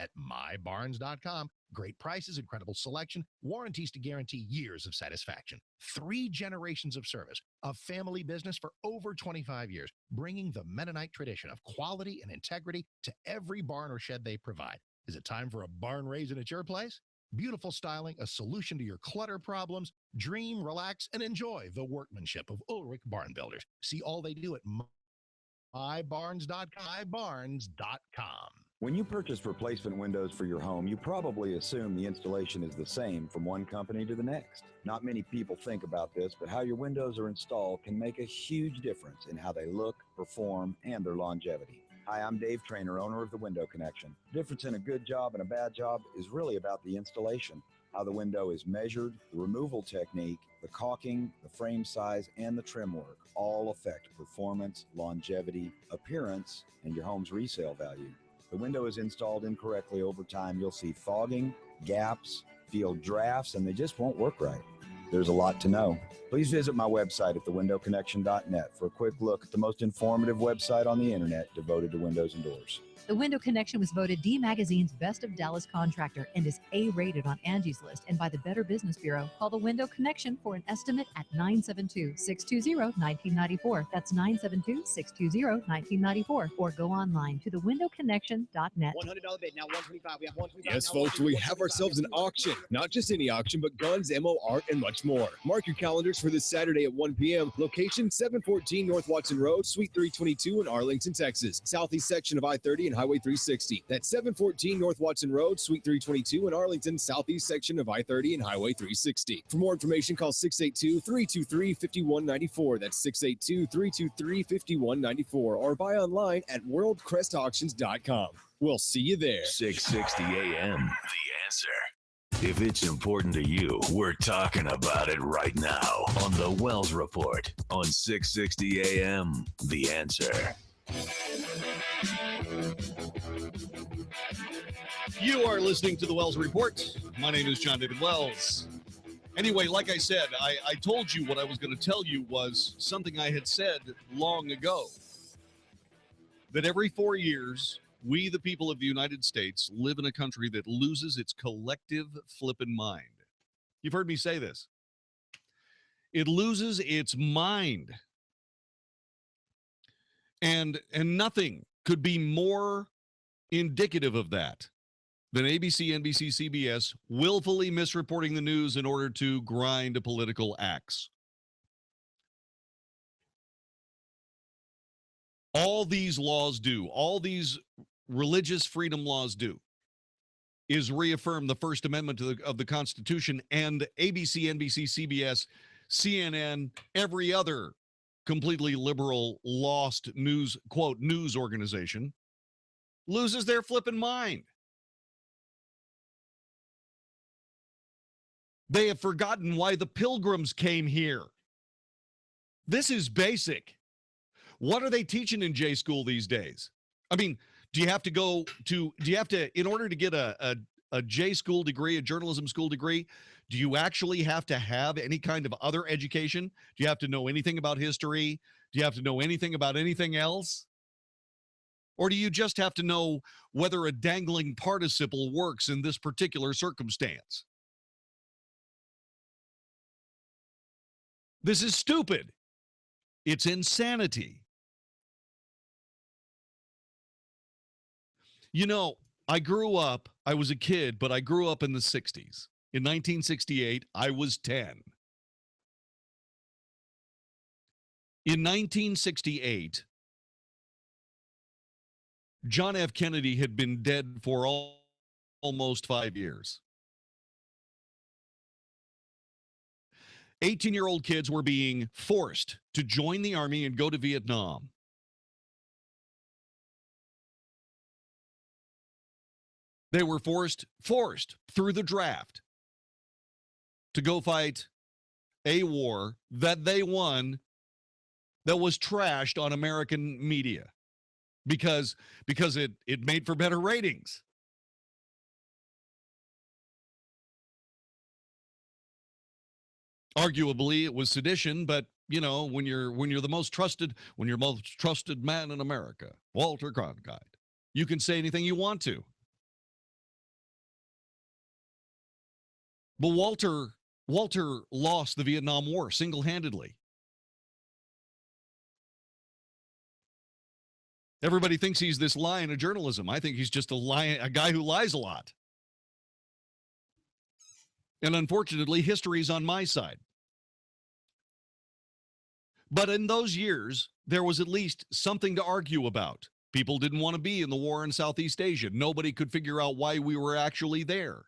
at mybarns.com. Great prices, incredible selection, warranties to guarantee years of satisfaction. 3 generations of service, a family business for over 25 years, bringing the Mennonite tradition of quality and integrity to every barn or shed they provide. Is it time for a barn raising at your place? Beautiful styling, a solution to your clutter problems. Dream, relax, and enjoy the workmanship of Ulrich Barn Builders. See all they do at mybarns.com. When you purchase replacement windows for your home, you probably assume the installation is the same from one company to the next. Not many people think about this, but how your windows are installed can make a huge difference in how they look, perform, and their longevity. Hi, I'm Dave Trainer, owner of The Window Connection. The difference in a good job and a bad job is really about the installation, how the window is measured, the removal technique, the caulking, the frame size, and the trim work all affect performance, longevity, appearance, and your home's resale value. The window is installed incorrectly over time, you'll see fogging, gaps, feel drafts, and they just won't work right. There's a lot to know. Please visit my website at thewindowconnection.net for a quick look at the most informative website on the internet devoted to windows and doors. The Window Connection was voted D Magazine's Best of Dallas Contractor and is A-rated on Angie's List and by the Better Business Bureau. Call The Window Connection for an estimate at 972-620-1994. That's 972-620-1994. Or go online to thewindowconnection.net. $100 bid, now 125. We have 125. Yes, folks, we have ourselves an auction. Not just any auction, but guns, ammo, art, and much more. Mark your calendars for this Saturday at 1 p.m. Location 714 North Watson Road, Suite 322 in Arlington, Texas. Southeast section of I-30 and Highway 360. That's 714 North Watson Road, Suite 322 in Arlington, Southeast section of I-30 and Highway 360. For more information, call 682-323-5194. That's 682-323-5194. Or buy online at worldcrestauctions.com. We'll see you there. 660 AM, The Answer. If it's important to you, we're talking about it right now on The Wells Report on 660 AM, The Answer. You are listening to The Wells Report. My name is Jon-David Wells. Anyway, like I said, I told you what I was going to tell you was something I had said long ago. That every 4 years, we, the people of the United States, live in a country that loses its collective flippin' mind. You've heard me say this. It loses its mind. And nothing could be more indicative of that than ABC, NBC, CBS willfully misreporting the news in order to grind a political axe. All these laws do, all these religious freedom laws do, is reaffirm the First Amendment of the Constitution, and ABC, NBC, CBS, CNN, every other completely liberal, lost news, quote, news organization loses their flippin' mind. They have forgotten why the Pilgrims came here. This is basic. What are they teaching in J school these days? I mean, in order to get a J school degree, a journalism school degree, do you actually have to have any kind of other education? Do you have to know anything about history? Do you have to know anything about anything else? Or do you just have to know whether a dangling participle works in this particular circumstance? This is stupid. It's insanity. You know, I was a kid, but I grew up in the 60s. In 1968, I was 10. In 1968, John F. Kennedy had been dead for almost 5 years. 18-year-old kids were being forced to join the army and go to Vietnam. They were forced through the draft to go fight a war that they won that was trashed on American media because it made for better ratings. Arguably, it was sedition, but you know, when you're the most trusted man in America, Walter Cronkite, you can say anything you want to. But Walter lost the Vietnam War single-handedly. Everybody thinks he's this lion of journalism. I think he's just a guy who lies a lot. And unfortunately, history's on my side. But in those years, there was at least something to argue about. People didn't want to be in the war in Southeast Asia. Nobody could figure out why we were actually there.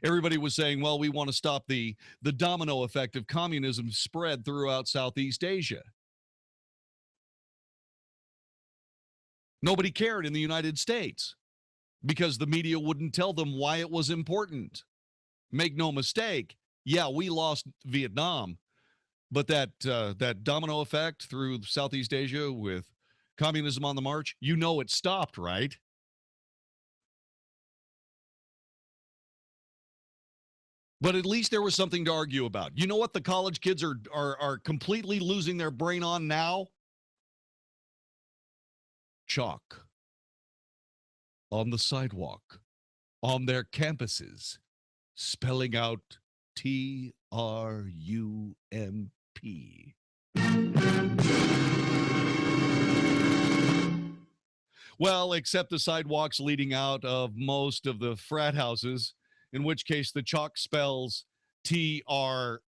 Everybody was saying, well, we want to stop the domino effect of communism spread throughout Southeast Asia. Nobody cared in the United States because the media wouldn't tell them why it was important. Make no mistake, yeah, we lost Vietnam, but that domino effect through Southeast Asia with communism on the march, you know it stopped, right? But at least there was something to argue about. You know what the college kids are completely losing their brain on now? Chalk on the sidewalk, on their campuses, spelling out T-R-U-M-P. Well, except the sidewalks leading out of most of the frat houses, in which case the chalk spells T-R-A-M-P.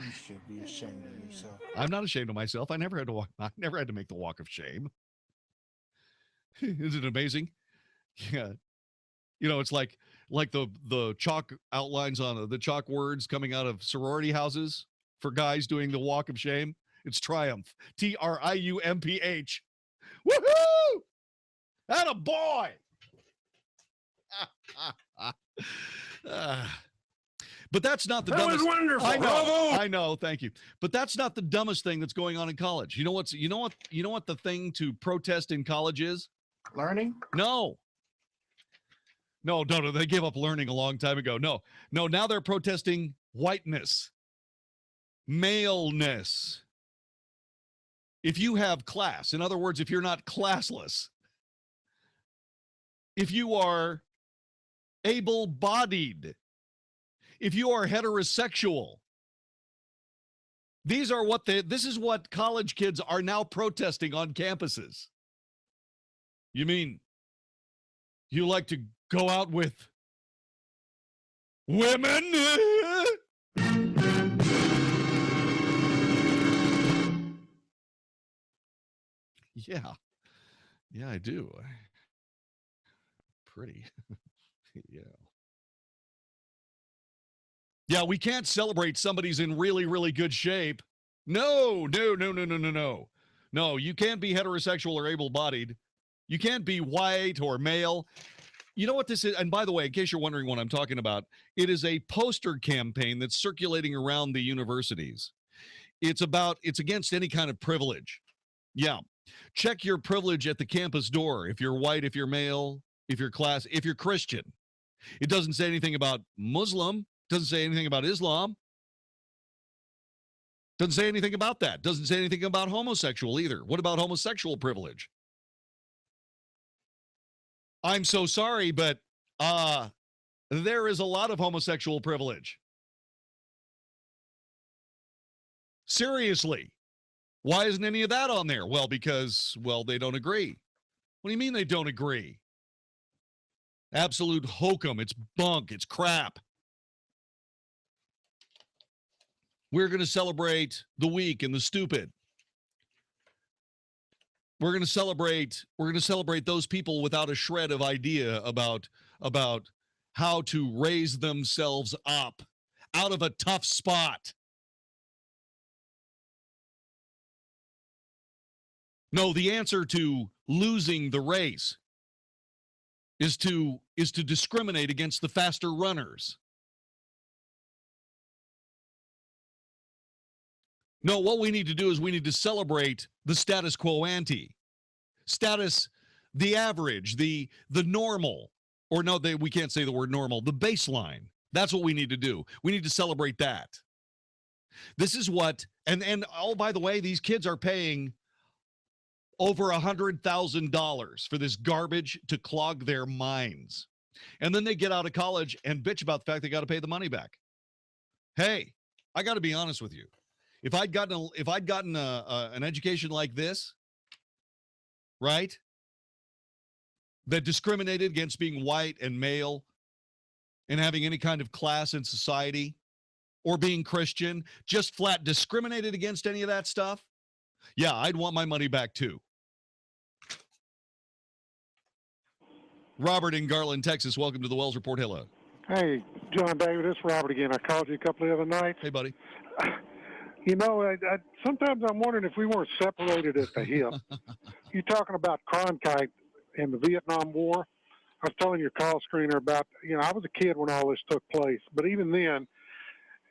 You should be ashamed of yourself. I'm not ashamed of myself. I never had to make the walk of shame. Isn't it amazing? Yeah. You know, it's like the chalk outlines on the chalk words coming out of sorority houses for guys doing the walk of shame. It's triumph. T-R-I-U-M-P-H. Woohoo! Atta boy! But that's not the dumbest. That was wonderful. I know. Thank you. But that's not the dumbest thing that's going on in college. You know what the thing to protest in college is? Learning? No. They gave up learning a long time ago. No. Now they're protesting whiteness, maleness. If you have class, in other words, if you're not classless, if you are able-bodied, if you are heterosexual, this is what college kids are now protesting on campuses. You mean you like to go out with women? Yeah, I do. Pretty. Yeah. Yeah, we can't celebrate somebody's in really, really good shape. No. No, you can't be heterosexual or able-bodied. You can't be white or male. You know what this is? And by the way, in case you're wondering what I'm talking about, it is a poster campaign that's circulating around the universities. It's against any kind of privilege. Yeah. Check your privilege at the campus door. If you're white, if you're male, if you're if you're Christian. It doesn't say anything about Muslim. Doesn't say anything about Islam. Doesn't say anything about that. Doesn't say anything about homosexual either. What about homosexual privilege? I'm so sorry, but there is a lot of homosexual privilege. Seriously. Why isn't any of that on there? Well, because, they don't agree. What do you mean they don't agree? Absolute hokum. It's bunk. It's crap. We're going to celebrate the weak and the stupid. We're going to celebrate those people without a shred of idea about how to raise themselves up out of a tough spot. No, the answer to losing the race is to discriminate against the faster runners. No, what we need to do is we need to celebrate the status quo ante. The average, the normal, or no, we can't say the word normal, the baseline. That's what we need to do. We need to celebrate that. This is what, and oh, by the way, these kids are paying over $100,000 for this garbage to clog their minds. And then they get out of college and bitch about the fact they got to pay the money back. Hey, I got to be honest with you. If I'd gotten an education like this, right, that discriminated against being white and male and having any kind of class in society or being Christian, just flat discriminated against any of that stuff, yeah, I'd want my money back too. Robert in Garland, Texas. Welcome to the Wells Report. Hello. Hey, Jon-David, it's Robert again. I called you a couple of other nights. Hey, buddy. You know, sometimes I'm wondering if we weren't separated at the hip. You're talking about Cronkite and the Vietnam War. I was telling your call screener about, I was a kid when all this took place. But even then,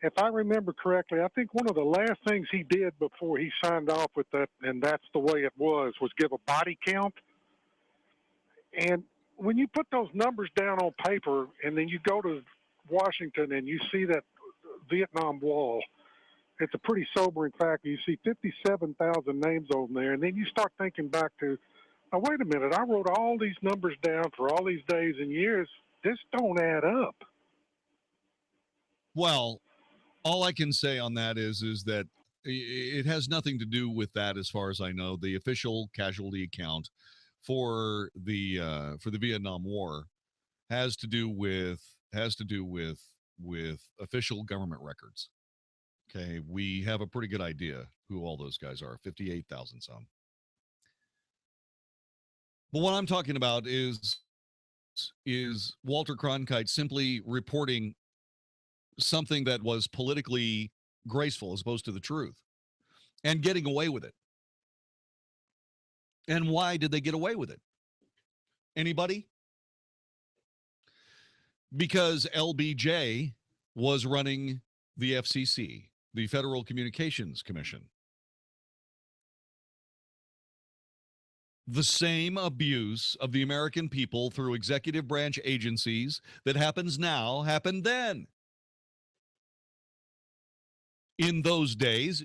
if I remember correctly, I think one of the last things he did before he signed off with that, and that's the way it was give a body count. And when you put those numbers down on paper and then you go to Washington and you see that Vietnam Wall, it's a pretty sobering fact. You see 57,000 names on there, and then you start thinking back to, now, wait a minute, I wrote all these numbers down for all these days and years. This don't add up. Well, all I can say on that is that it has nothing to do with that as far as I know. The official casualty account for the Vietnam War has to do with official government records. Okay, we have a pretty good idea who all those guys are. 58,000 some. But what I'm talking about is Walter Cronkite simply reporting something that was politically graceful as opposed to the truth and getting away with it. And why did they get away with it? Anybody? Because LBJ was running the FCC, the Federal Communications Commission. The same abuse of the American people through executive branch agencies that happens now happened then. In those days,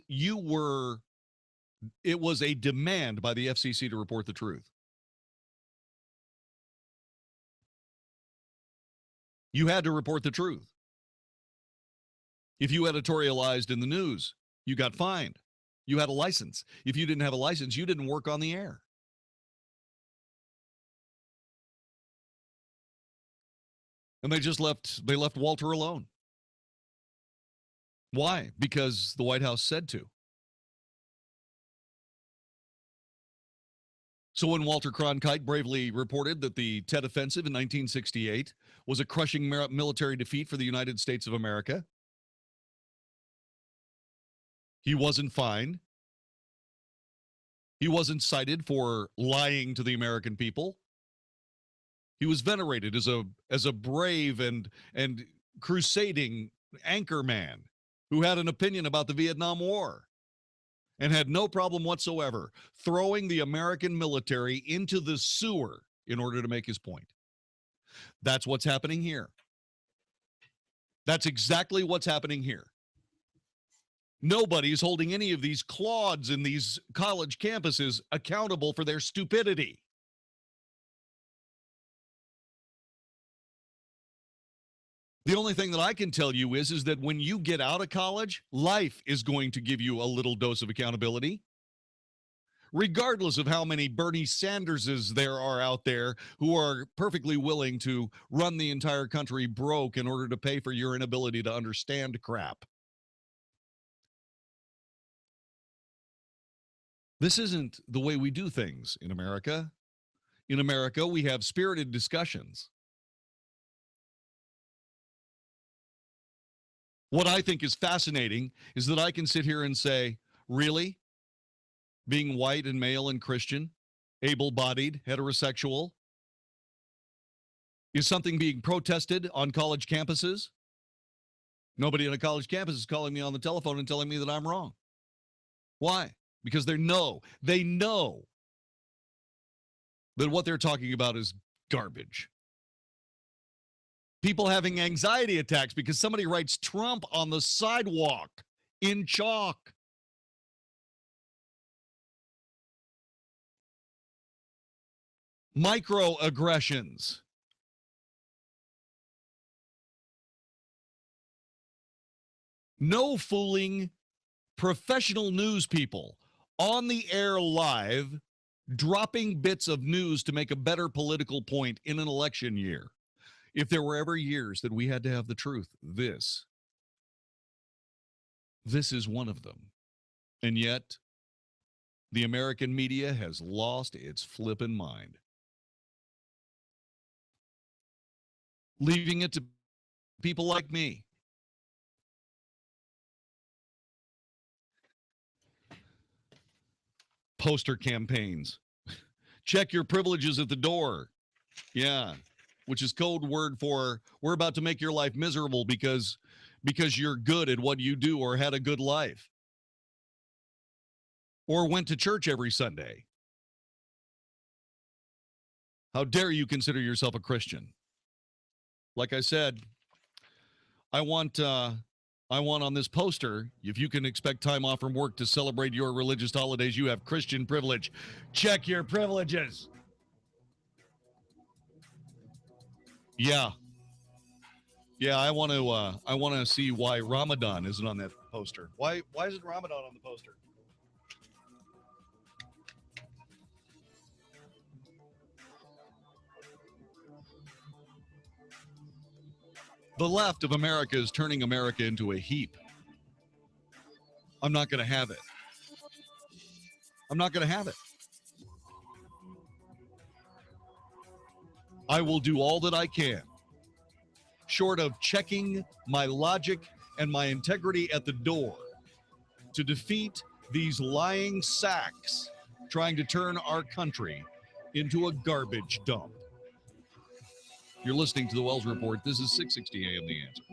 it was a demand by the FCC to report the truth. You had to report the truth. If you editorialized in the news, you got fined. You had a license. If you didn't have a license, you didn't work on the air. And they left Walter alone. Why? Because the White House said to. So when Walter Cronkite bravely reported that the Tet Offensive in 1968 was a crushing military defeat for the United States of America, he wasn't fined. He wasn't cited for lying to the American people. He was venerated as a brave and crusading anchor man who had an opinion about the Vietnam War and had no problem whatsoever throwing the American military into the sewer in order to make his point. That's what's happening here. That's exactly what's happening here. Nobody's holding any of these clods in these college campuses accountable for their stupidity. The only thing that I can tell you is that when you get out of college, life is going to give you a little dose of accountability. Regardless of how many Bernie Sanderses there are out there who are perfectly willing to run the entire country broke in order to pay for your inability to understand crap. This isn't the way we do things in America. In America, we have spirited discussions. What I think is fascinating is that I can sit here and say, really? Being white and male and Christian, able-bodied, heterosexual, is something being protested on college campuses? Nobody on a college campus is calling me on the telephone and telling me that I'm wrong. Why? Because they know that what they're talking about is garbage. People having anxiety attacks because somebody writes Trump on the sidewalk in chalk. microaggressions. No fooling professional news people on the air live, dropping bits of news to make a better political point in an election year. If there were ever years that we had to have the truth, this is one of them. And yet, the American media has lost its flippin' mind, leaving it to people like me. Poster campaigns. Check your privileges at the door. Yeah, which is code word for we're about to make your life miserable because you're good at what you do or had a good life or went to church every Sunday. How dare you consider yourself a Christian? Like I said, I want on this poster, if you can expect time off from work to celebrate your religious holidays, you have Christian privilege. Check your privileges. Yeah. Yeah, I want to see why Ramadan isn't on that poster. Why isn't Ramadan on the poster? The left of America is turning America into a heap. I'm not going to have it. I'm not going to have it. I will do all that I can, short of checking my logic and my integrity at the door, to defeat these lying sacks trying to turn our country into a garbage dump. You're listening to the Wells Report. This is 660 AM The Answer.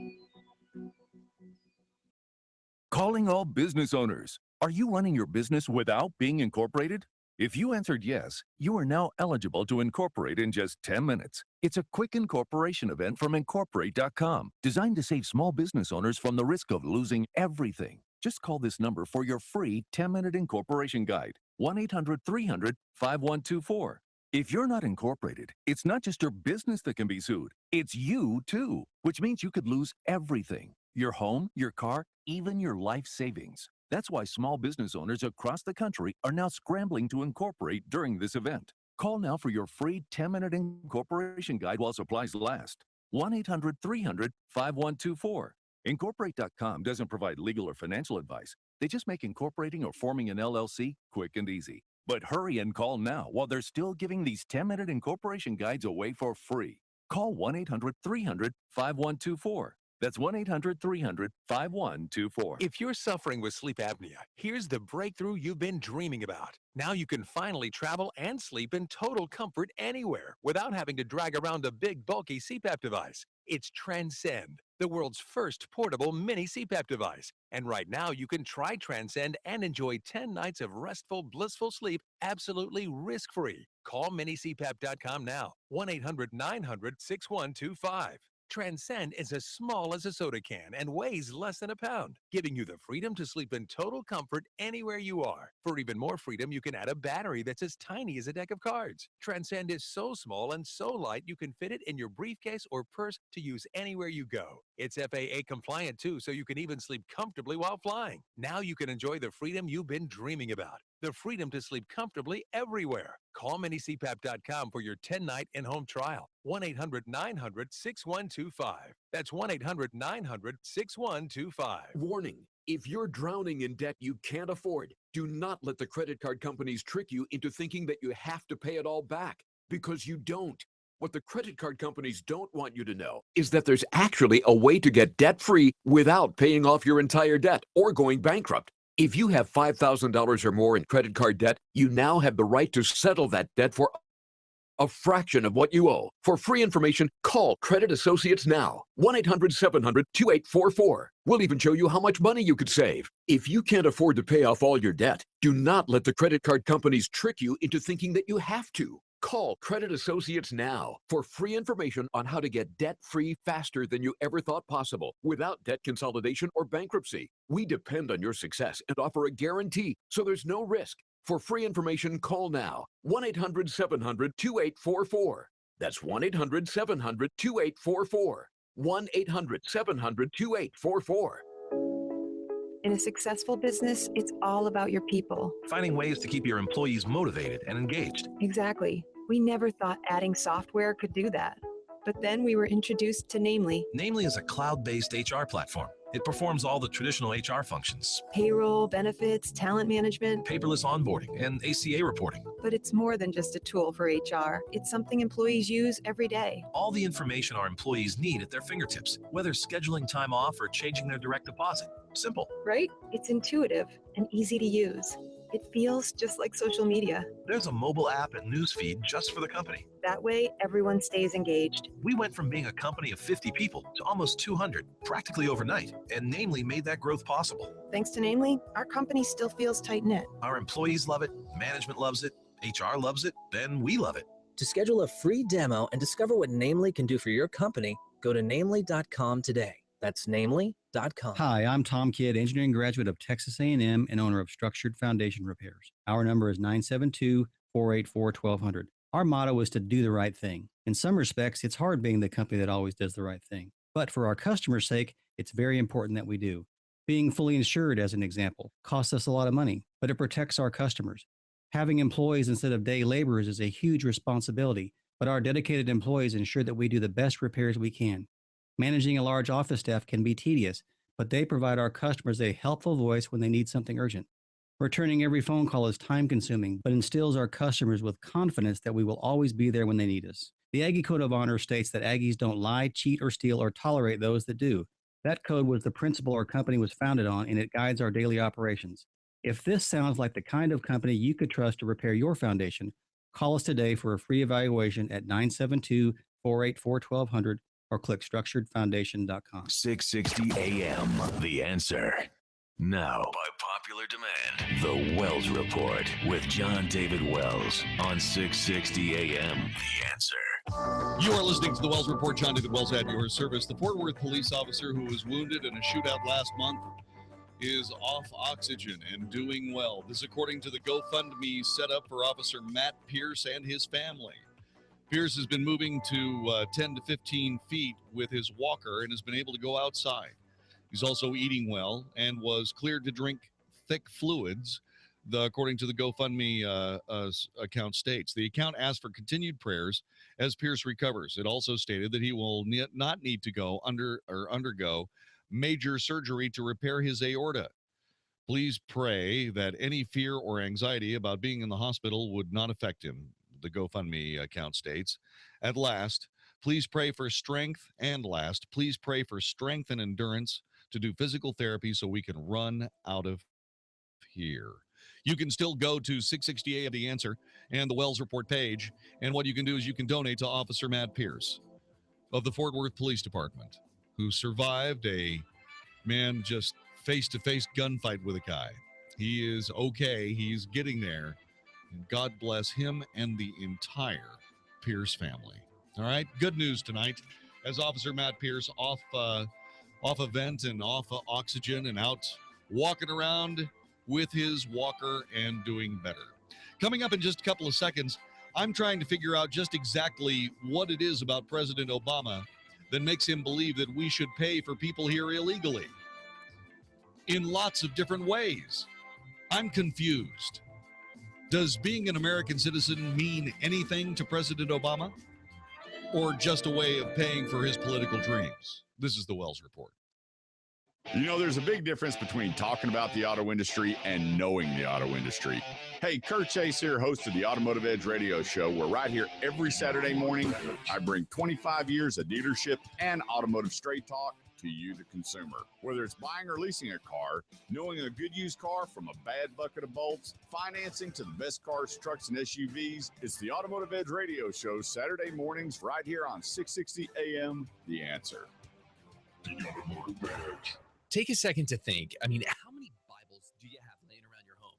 Calling all business owners. Are you running your business without being incorporated? If you answered yes, you are now eligible to incorporate in just 10 minutes. It's a quick incorporation event from Incorporate.com, designed to save small business owners from the risk of losing everything. Just call this number for your free 10-minute incorporation guide, 1-800-300-5124. If you're not incorporated, it's not just your business that can be sued, it's you too, which means you could lose everything. Your home, your car, even your life savings. That's why small business owners across the country are now scrambling to incorporate during this event. Call now for your free 10-minute incorporation guide while supplies last. 1-800-300-5124. Incorporate.com doesn't provide legal or financial advice. They just make incorporating or forming an LLC quick and easy. But hurry and call now while they're still giving these 10-minute incorporation guides away for free. Call 1-800-300-5124. That's 1-800-300-5124. If you're suffering with sleep apnea, here's the breakthrough you've been dreaming about. Now you can finally travel and sleep in total comfort anywhere without having to drag around a big, bulky CPAP device. It's Transcend, the world's first portable mini CPAP device. And right now you can try Transcend and enjoy 10 nights of restful, blissful sleep absolutely risk-free. Call minicpap.com now, 1-800-900-6125. Transcend is as small as a soda can and weighs less than a pound, giving you the freedom to sleep in total comfort anywhere you are. For even more freedom, you can add a battery that's as tiny as a deck of cards. Transcend is so small and so light you can fit it in your briefcase or purse to use anywhere you go. It's FAA compliant too, so you can even sleep comfortably while flying. Now you can enjoy the freedom you've been dreaming about. The freedom to sleep comfortably everywhere. Call minicpap.com for your 10-night in-home trial. 1-800-900-6125. That's 1-800-900-6125. Warning, if you're drowning in debt you can't afford, do not let the credit card companies trick you into thinking that you have to pay it all back, because you don't. What the credit card companies don't want you to know is that there's actually a way to get debt-free without paying off your entire debt or going bankrupt. If you have $5,000 or more in credit card debt, you now have the right to settle that debt for a fraction of what you owe. For free information, call Credit Associates now. 1-800-700-2844. We'll even show you how much money you could save. If you can't afford to pay off all your debt, do not let the credit card companies trick you into thinking that you have to. Call Credit Associates now for free information on how to get debt-free faster than you ever thought possible without debt consolidation or bankruptcy. We depend on your success and offer a guarantee, so there's no risk. For free information, call now 1-800-700-2844. That's 1-800-700-2844. 1-800-700-2844. In a successful business, it's all about your people. Finding ways to keep your employees motivated and engaged. Exactly. We never thought adding software could do that. But then we were introduced to Namely. Namely is a cloud-based HR platform. It performs all the traditional HR functions. Payroll, benefits, talent management. Paperless onboarding and ACA reporting. But it's more than just a tool for HR. It's something employees use every day. All the information our employees need at their fingertips, whether scheduling time off or changing their direct deposit. Simple. Right? It's intuitive and easy to use. It feels just like social media. There's a mobile app and news feed just for the company. That way, everyone stays engaged. We went from being a company of 50 people to almost 200, practically overnight, and Namely made that growth possible. Thanks to Namely, our company still feels tight-knit. Our employees love it, management loves it, HR loves it, and we love it. To schedule a free demo and discover what Namely can do for your company, go to namely.com today. That's namely.com. Hi, I'm Tom Kidd, engineering graduate of Texas A&M and owner of Structured Foundation Repairs. Our number is 972-484-1200. Our motto is to do the right thing. In some respects, it's hard being the company that always does the right thing. But for our customers' sake, it's very important that we do. Being fully insured, as an example, costs us a lot of money, but it protects our customers. Having employees instead of day laborers is a huge responsibility, but our dedicated employees ensure that we do the best repairs we can. Managing a large office staff can be tedious, but they provide our customers a helpful voice when they need something urgent. Returning every phone call is time-consuming, but instills our customers with confidence that we will always be there when they need us. The Aggie Code of Honor states that Aggies don't lie, cheat, or steal, or tolerate those that do. That code was the principle our company was founded on, and it guides our daily operations. If this sounds like the kind of company you could trust to repair your foundation, call us today for a free evaluation at 972-484-1200 or click structuredfoundation.com. 660 AM, The Answer. Now, by popular demand, The Wells Report with Jon-David Wells on 660 AM, The Answer. You are listening to The Wells Report. Jon-David Wells at your service. The Fort Worth police officer who was wounded in a shootout last month is off oxygen and doing well. This according to the GoFundMe set up for Officer Matt Pierce and his family. Pierce has been moving to 10 to 15 feet with his walker and has been able to go outside. He's also eating well and was cleared to drink thick fluids, according to the GoFundMe account states. The account asked for continued prayers as Pierce recovers. It also stated that he will not need to go undergo major surgery to repair his aorta. Please pray that any fear or anxiety about being in the hospital would not affect him, the GoFundMe account states. At last, please pray for strength, and last, please pray for strength and endurance to do physical therapy so we can run out of here. You can still go to 660 AM The Answer and the Wells Report page, and what you can do is you can donate to Officer Matt Pierce of the Fort Worth Police Department, who survived a just face-to-face gunfight with a guy. He is okay. He's getting there. And God bless him and the entire Pierce family. All right, good news tonight as Officer Matt Pierce off a vent and off oxygen and out walking around with his walker and doing better. Coming up in just a couple of seconds, I'm trying to figure out just exactly what it is about President Obama that makes him believe that we should pay for people here illegally in lots of different ways. I'm confused. Does being an American citizen mean anything to President Obama, or just a way of paying for his political dreams? This is the Wells Report. You know, there's a big difference between talking about the auto industry and knowing the auto industry. Hey, Kurt Chase here, host of the Automotive Edge radio show. We're right here every Saturday morning. I bring 25 years of dealership and automotive straight talk to you, the consumer. Whether it's buying or leasing a car, knowing a good used car from a bad bucket of bolts, financing to the best cars, trucks, and SUVs, it's the Automotive Edge radio show Saturday mornings right here on 660 AM, The Answer. The Automotive Edge. Take a second to think. I mean, how many Bibles do you have laying around your home?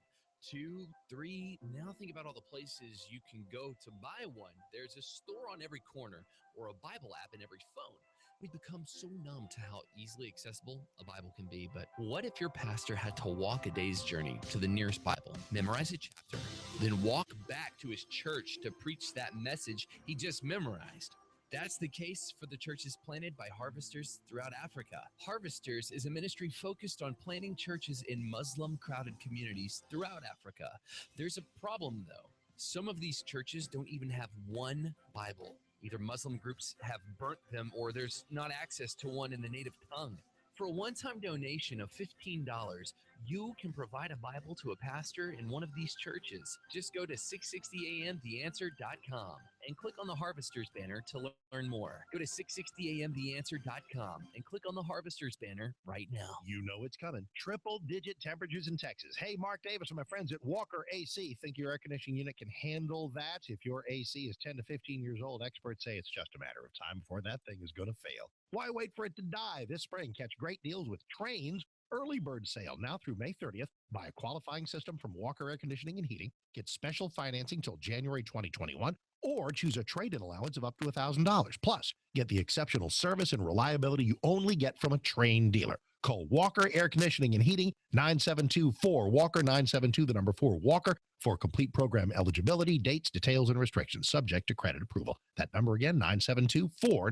2, 3? Now think about all the places you can go to buy one. There's a store on every corner or a Bible app in every phone. We've become so numb to how easily accessible a Bible can be, but what if your pastor had to walk a day's journey to the nearest Bible, memorize a chapter, then walk back to his church to preach that message he just memorized? That's the case for the churches planted by Harvesters throughout Africa. Harvesters is a ministry focused on planting churches in Muslim-crowded communities throughout Africa. There's a problem, though. Some of these churches don't even have one Bible. Either Muslim groups have burnt them or there's not access to one in the native tongue. For a one-time donation of $15, you can provide a Bible to a pastor in one of these churches. Just go to 660amtheanswer.com and click on the Harvesters banner to learn more. Go to 660amtheanswer.com and click on the Harvesters banner right now. You know it's coming. Triple-digit temperatures in Texas. Hey, Mark Davis and my friends at Walker AC. Think your air conditioning unit can handle that? If your AC is 10 to 15 years old, experts say it's just a matter of time before that thing is going to fail. Why wait for it to die? This spring, catch great deals with Trane's early bird sale now through May 30th. Buy a qualifying system from Walker Air Conditioning and Heating. Get special financing till January 2021, or choose a trade-in allowance of up to $1,000. Plus, get the exceptional service and reliability you only get from a trained dealer. Call Walker Air Conditioning and Heating, 972-4-WALKER, 972-4-WALKER, for complete program eligibility, dates, details, and restrictions, subject to credit approval. That number again, 972-4-WALKER,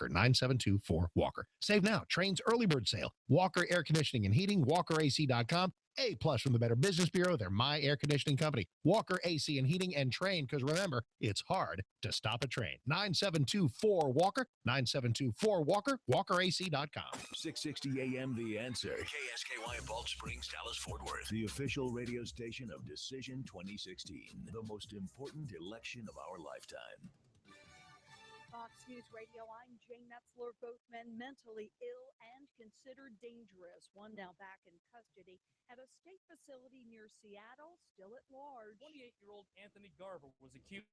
972-4-WALKER. Save now. Trane's early bird sale. Walker Air Conditioning and Heating, WalkerAC.com. A+ from the Better Business Bureau. They're my air conditioning company. Walker AC and Heating and Trane, because remember, it's hard to stop a train. 972-4-WALKER, 972-4-WALKER, WalkerAC.com. 660 AM The Answer. KSKY Balch Springs, Dallas, Fort Worth. The official radio station of Decision 2016. The most important election of our lifetime. Fox News Radio, I'm Jane Metzler. Both men mentally ill and considered dangerous. One now back in custody at a state facility near Seattle, still at large. 28-year-old Anthony Garver was accused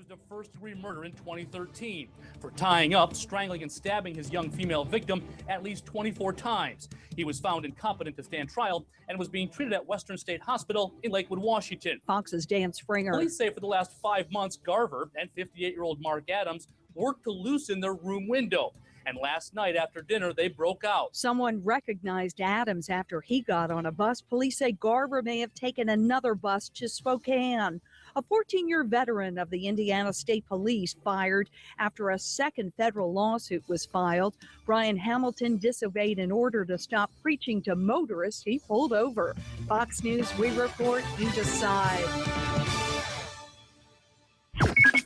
of first-degree murder in 2013 for tying up, strangling, and stabbing his young female victim at least 24 times. He was found incompetent to stand trial and was being treated at Western State Hospital in Lakewood, Washington. Fox's Dan Springer. Police say for the last 5 months, Garver and 58-year-old Mark Adams worked to loosen their room window. And last night after dinner, they broke out. Someone recognized Adams after he got on a bus. Police say Garver may have taken another bus to Spokane. A 14-year veteran of the Indiana State Police fired after a second federal lawsuit was filed. Brian Hamilton disobeyed an order to stop preaching to motorists he pulled over. Fox News, we report, you decide.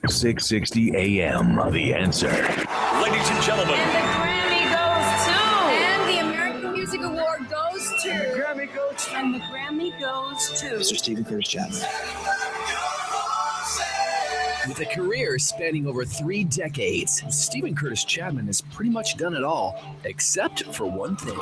660 AM The Answer. Ladies and gentlemen. And the Grammy goes to. And the American Music Award goes to. And the Grammy goes to. And the Grammy goes to. Mr. Stephen Curtis Chapman. With a career spanning over 3 decades, Stephen Curtis Chapman has pretty much done it all, except for one thing.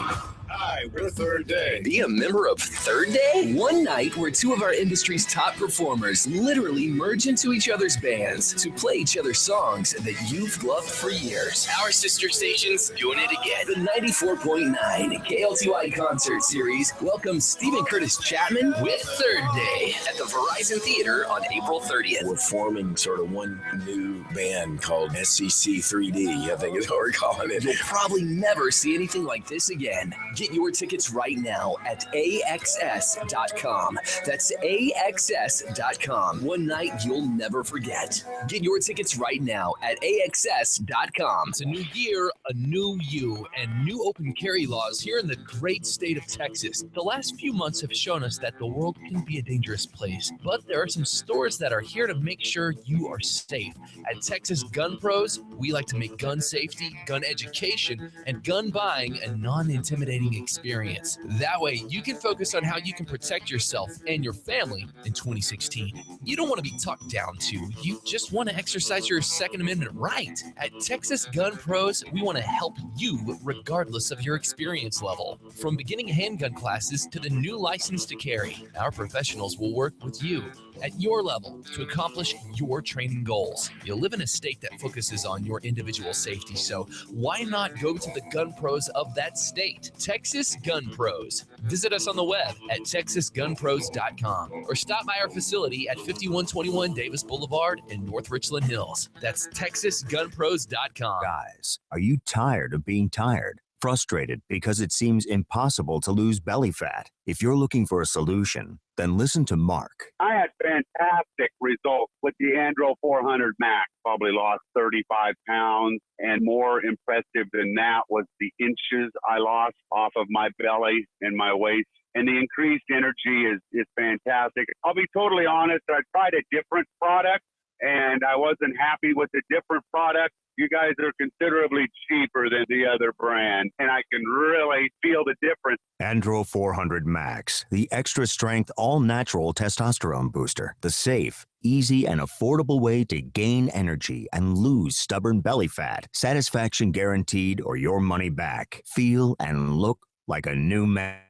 Hi, we're Third Day. Be a member of Third Day? One night where 2 of our industry's top performers literally merge into each other's bands to play each other's songs that you've loved for years. Our sister station's doing it again. The 94.9 KLTY Concert Series welcomes Stephen Curtis Chapman with Third Day at the Verizon Theater on April 30th. We're forming sort of one new band called SCC 3D, I think is what we're calling it. You'll probably never see anything like this again. Get your tickets right now at AXS.com. That's AXS.com. One night you'll never forget. Get your tickets right now at AXS.com. It's a new year, a new you, and new open carry laws here in the great state of Texas. The last few months have shown us that the world can be a dangerous place, but there are some stores that are here to make sure you are safe. At Texas Gun Pros, we like to make gun safety, gun education, and gun buying a non-intimidating experience. That way, you can focus on how you can protect yourself and your family in 2016. You don't want to be talked down to. You just want to exercise your Second Amendment right. At Texas Gun Pros, we want to help you regardless of your experience level. From beginning handgun classes to the new license to carry, our professionals will work with you at your level to accomplish your training goals. You live in a state that focuses on your individual safety, so why not go to the gun pros of that state? Texas Texas Gun Pros. Visit us on the web at texasgunpros.com or stop by our facility at 5121 Davis Boulevard in North Richland Hills. That's texasgunpros.com. Guys, are you tired of being tired? Frustrated because it seems impossible to lose belly fat? If you're looking for a solution, then listen to Mark. I had fantastic results with the Andro 400 Max. Probably lost 35 pounds, and more impressive than that was the inches I lost off of my belly and my waist. And the increased energy is fantastic. I'll be totally honest, I tried a different product, and I wasn't happy with the different product. You guys are considerably cheaper than the other brand, and I can really feel the difference. Andro 400 Max, the extra strength, all natural testosterone booster. The safe, easy, and affordable way to gain energy and lose stubborn belly fat. Satisfaction guaranteed or your money back. Feel and look like a new man.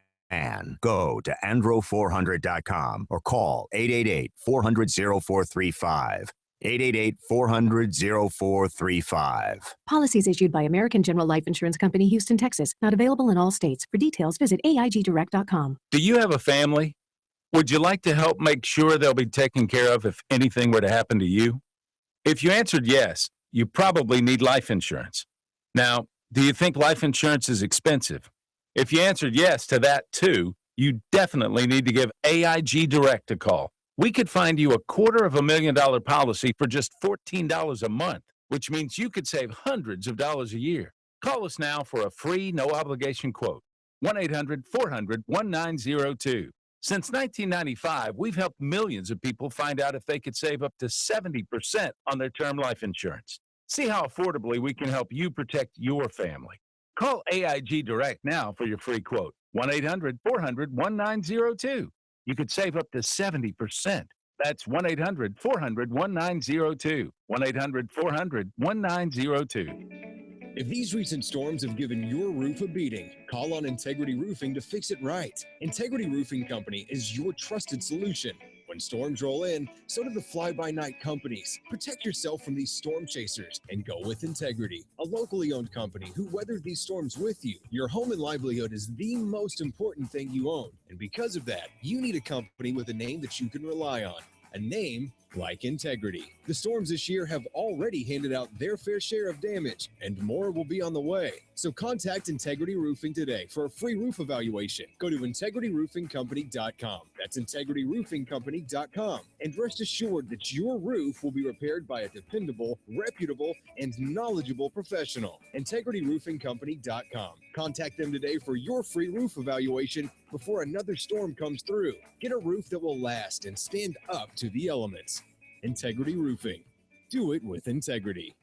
Go to andro400.com or call 888-400-0435. 888-400-0435. Policies issued by American General Life Insurance Company, Houston, Texas. Not available in all states. For details, visit AIGdirect.com. Do you have a family? Would you like to help make sure they'll be taken care of if anything were to happen to you? If you answered yes, you probably need life insurance. Now, do you think life insurance is expensive? If you answered yes to that too, you definitely need to give AIG Direct a call. We could find you a $250,000 policy for just $14 a month, which means you could save hundreds of dollars a year. Call us now for a free, no-obligation quote. 1-800-400-1902. Since 1995, we've helped millions of people find out if they could save up to 70% on their term life insurance. See how affordably we can help you protect your family. Call AIG Direct now for your free quote. 1-800-400-1902. You could save up to 70%. That's 1-800-400-1902. 1-800-400-1902. If these recent storms have given your roof a beating, call on Integrity Roofing to fix it right. Integrity Roofing Company is your trusted solution. When storms roll in, so do the fly-by-night companies. Protect yourself from these storm chasers and go with Integrity, a locally owned company who weathered these storms with you. Your home and livelihood is the most important thing you own. And because of that, you need a company with a name that you can rely on. A name like Integrity. The storms this year have already handed out their fair share of damage, and more will be on the way. So contact Integrity Roofing today for a free roof evaluation. Go to integrityroofingcompany.com. That's integrityroofingcompany.com. And rest assured that your roof will be repaired by a dependable, reputable, and knowledgeable professional. integrityroofingcompany.com. Contact them today for your free roof evaluation before another storm comes through. Get a roof that will last and stand up to the elements. Integrity Roofing. Do it with integrity.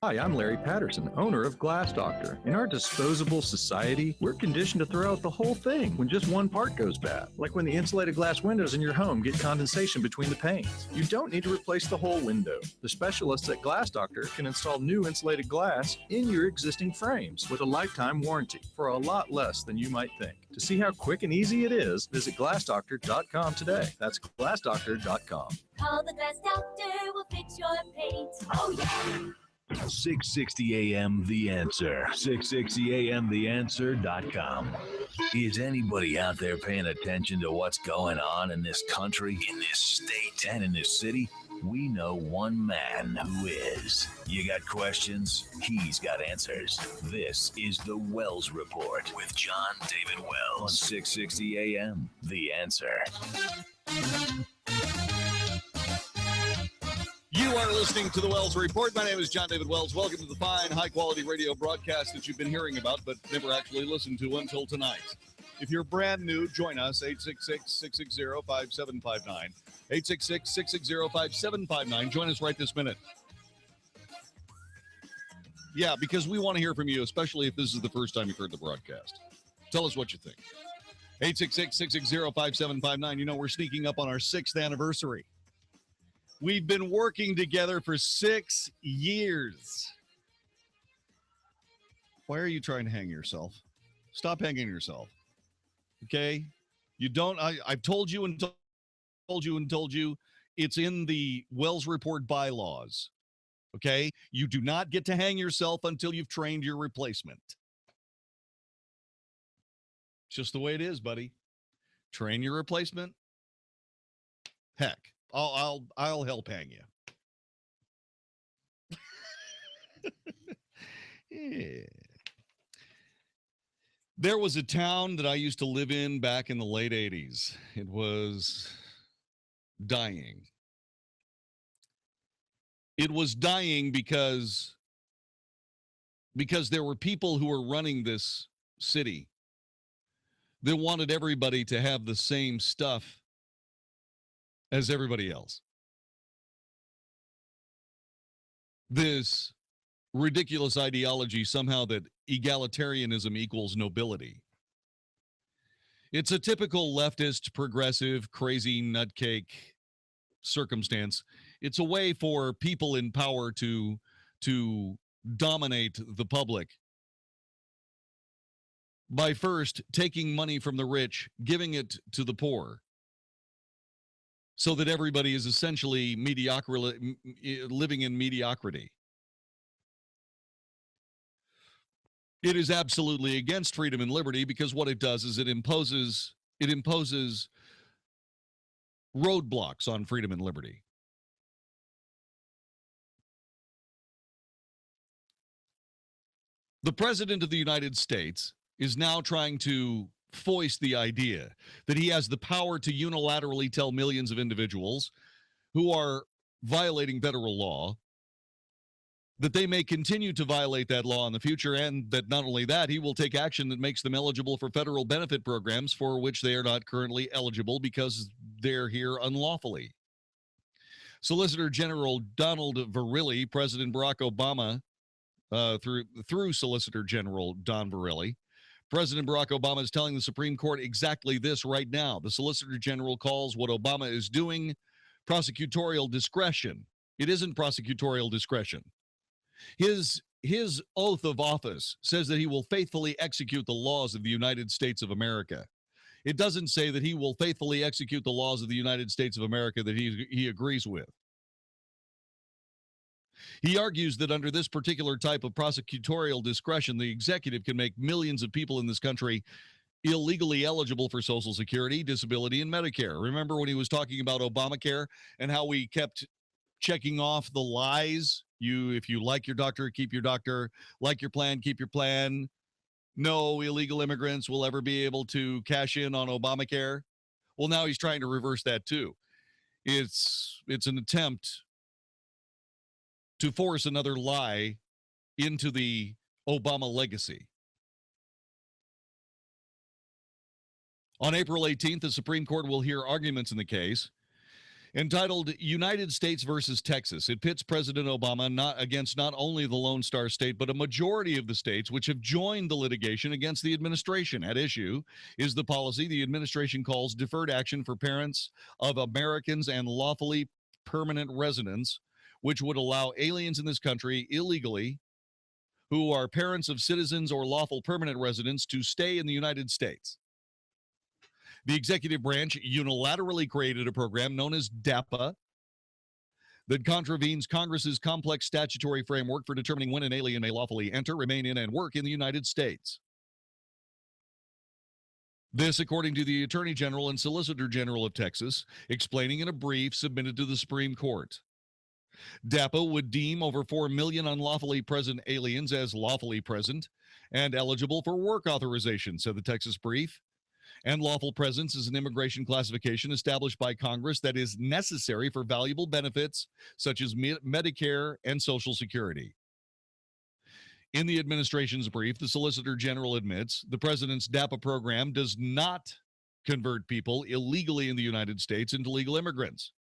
Hi, I'm Larry Patterson, owner of Glass Doctor. In our disposable society, we're conditioned to throw out the whole thing when just one part goes bad. Like when the insulated glass windows in your home get condensation between the panes. You don't need to replace the whole window. The specialists at Glass Doctor can install new insulated glass in your existing frames with a lifetime warranty for a lot less than you might think. To see how quick and easy it is, visit glassdoctor.com today. That's glassdoctor.com. Call the Glass Doctor, we'll fix your paint. Oh, yeah. 660 AM The Answer. 660 AMTheAnswer.com. Is anybody out there paying attention to what's going on in this country, in this state, and in this city? We know one man who is. You got questions? He's got answers. This is the Wells Report with Jon-David Wells on 660 AM The Answer. You are listening to the Wells Report. My name is Jon-David Wells. Welcome to the fine, high-quality radio broadcast that you've been hearing about but never actually listened to until tonight. If you're brand new, join us, 866-660-5759. 866-660-5759. Join us right this minute. Yeah, because we want to hear from you, especially if this is the first time you've heard the broadcast. Tell us what you think. 866-660-5759. You know, we're sneaking up on our 6th anniversary. We've been working together for 6 years. Why are you trying to hang yourself? Stop hanging yourself. Okay? You don't, I've told you and told you, it's in the Wells Report bylaws. Okay? You do not get to hang yourself until you've trained your replacement. It's just the way it is, buddy. Train your replacement. Heck, I'll help hang you. Yeah. There was a town that I used to live in back in the late 80s. It was dying. It was dying because there were people who were running this city that wanted everybody to have the same stuff as everybody else. This ridiculous ideology somehow that egalitarianism equals nobility. It's a typical leftist, progressive, crazy nutcake circumstance. It's a way for people in power to dominate the public by first taking money from the rich, giving it to the poor, so that everybody is essentially living in mediocrity. It is absolutely against freedom and liberty, because what it does is it imposes roadblocks on freedom and liberty. The President of the United States is now trying to foist the idea that he has the power to unilaterally tell millions of individuals who are violating federal law that they may continue to violate that law in the future, and that not only that, he will take action that makes them eligible for federal benefit programs for which they are not currently eligible because they're here unlawfully. Solicitor General Donald Verrilli, President Barack Obama, through Solicitor General Don Verrilli, President Barack Obama is telling the Supreme Court exactly this right now. The Solicitor General calls what Obama is doing prosecutorial discretion. It isn't prosecutorial discretion. His oath of office says that he will faithfully execute the laws of the United States of America. It doesn't say that he will faithfully execute the laws of the United States of America that he agrees with. He argues that under this particular type of prosecutorial discretion, the executive can make millions of people in this country illegally eligible for Social Security, disability, and Medicare. Remember when he was talking about Obamacare and how we kept checking off the lies? If you like your doctor, keep your doctor. Like your plan, keep your plan. No illegal immigrants will ever be able to cash in on Obamacare. Well, now he's trying to reverse that too. It's an attempt to force another lie into the Obama legacy. On April 18th, the Supreme Court will hear arguments in the case entitled United States versus Texas. It pits President Obama against not only the Lone Star State, but a majority of the states which have joined the litigation against the administration. At issue is the policy the administration calls deferred action for parents of Americans and lawfully permanent residents, which would allow aliens in this country illegally who are parents of citizens or lawful permanent residents to stay in the United States. The executive branch unilaterally created a program known as DAPA that contravenes Congress's complex statutory framework for determining when an alien may lawfully enter, remain in, and work in the United States. This, according to the Attorney General and Solicitor General of Texas, explaining in a brief submitted to the Supreme Court. DAPA would deem over 4 million unlawfully present aliens as lawfully present and eligible for work authorization, said the Texas brief. And lawful presence is an immigration classification established by Congress that is necessary for valuable benefits such as Medicare and Social Security. In the administration's brief, the Solicitor General admits the president's DAPA program does not convert people illegally in the United States into legal immigrants.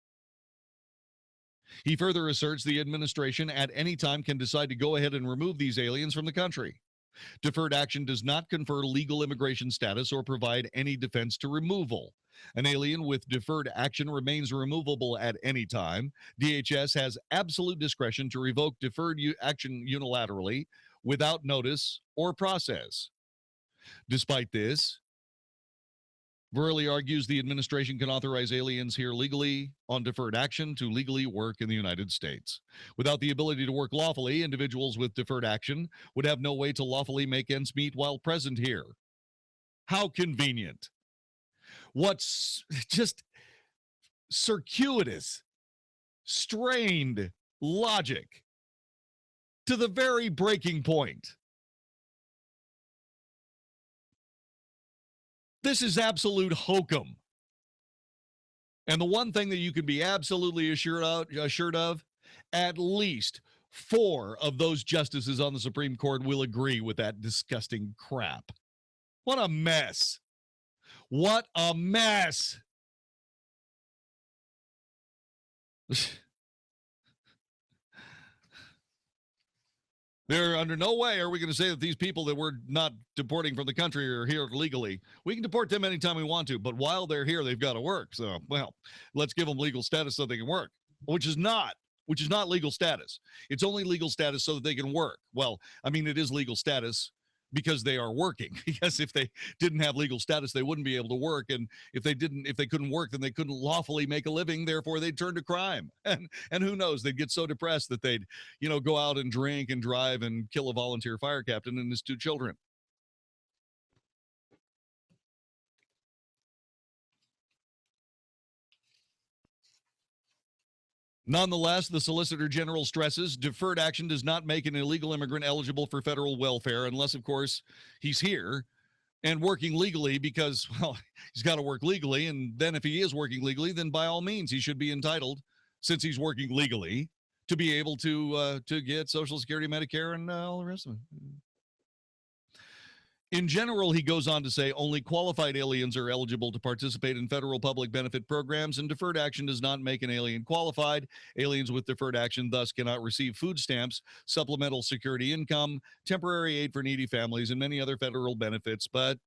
He further asserts the administration at any time can decide to go ahead and remove these aliens from the country. Deferred action does not confer legal immigration status or provide any defense to removal. An alien with deferred action remains removable at any time. DHS has absolute discretion to revoke deferred action unilaterally without notice or process. Despite this, Verrilli argues the administration can authorize aliens here legally on deferred action to legally work in the United States. Without the ability to work lawfully, individuals with deferred action would have no way to lawfully make ends meet while present here. How convenient. What's just circuitous, strained logic to the very breaking point. This is absolute hokum. And the one thing that you can be absolutely assured of, at least 4 of those justices on the Supreme Court will agree with that disgusting crap. What a mess. What a mess. There, under no way are we going to say that these people that we're not deporting from the country are here legally. We can deport them anytime we want to, but while they're here, they've got to work. So, well, let's give them legal status so they can work, which is not legal status. It's only legal status so that they can work. Well, I mean, it is legal status because they are working. Because if they didn't have legal status, they wouldn't be able to work. And if they couldn't work, then they couldn't lawfully make a living. Therefore, they'd turn to crime. And who knows? They'd get so depressed that they'd, go out and drink and drive and kill a volunteer fire captain and his 2 children. Nonetheless, the Solicitor General stresses deferred action does not make an illegal immigrant eligible for federal welfare unless, of course, he's here and working legally because, well, he's got to work legally. And then if he is working legally, then by all means, he should be entitled, since he's working legally, to be able to get Social Security, Medicare, and all the rest of it. In general, he goes on to say only qualified aliens are eligible to participate in federal public benefit programs, and deferred action does not make an alien qualified. Aliens with deferred action thus cannot receive food stamps, supplemental security income, temporary aid for needy families, and many other federal benefits. But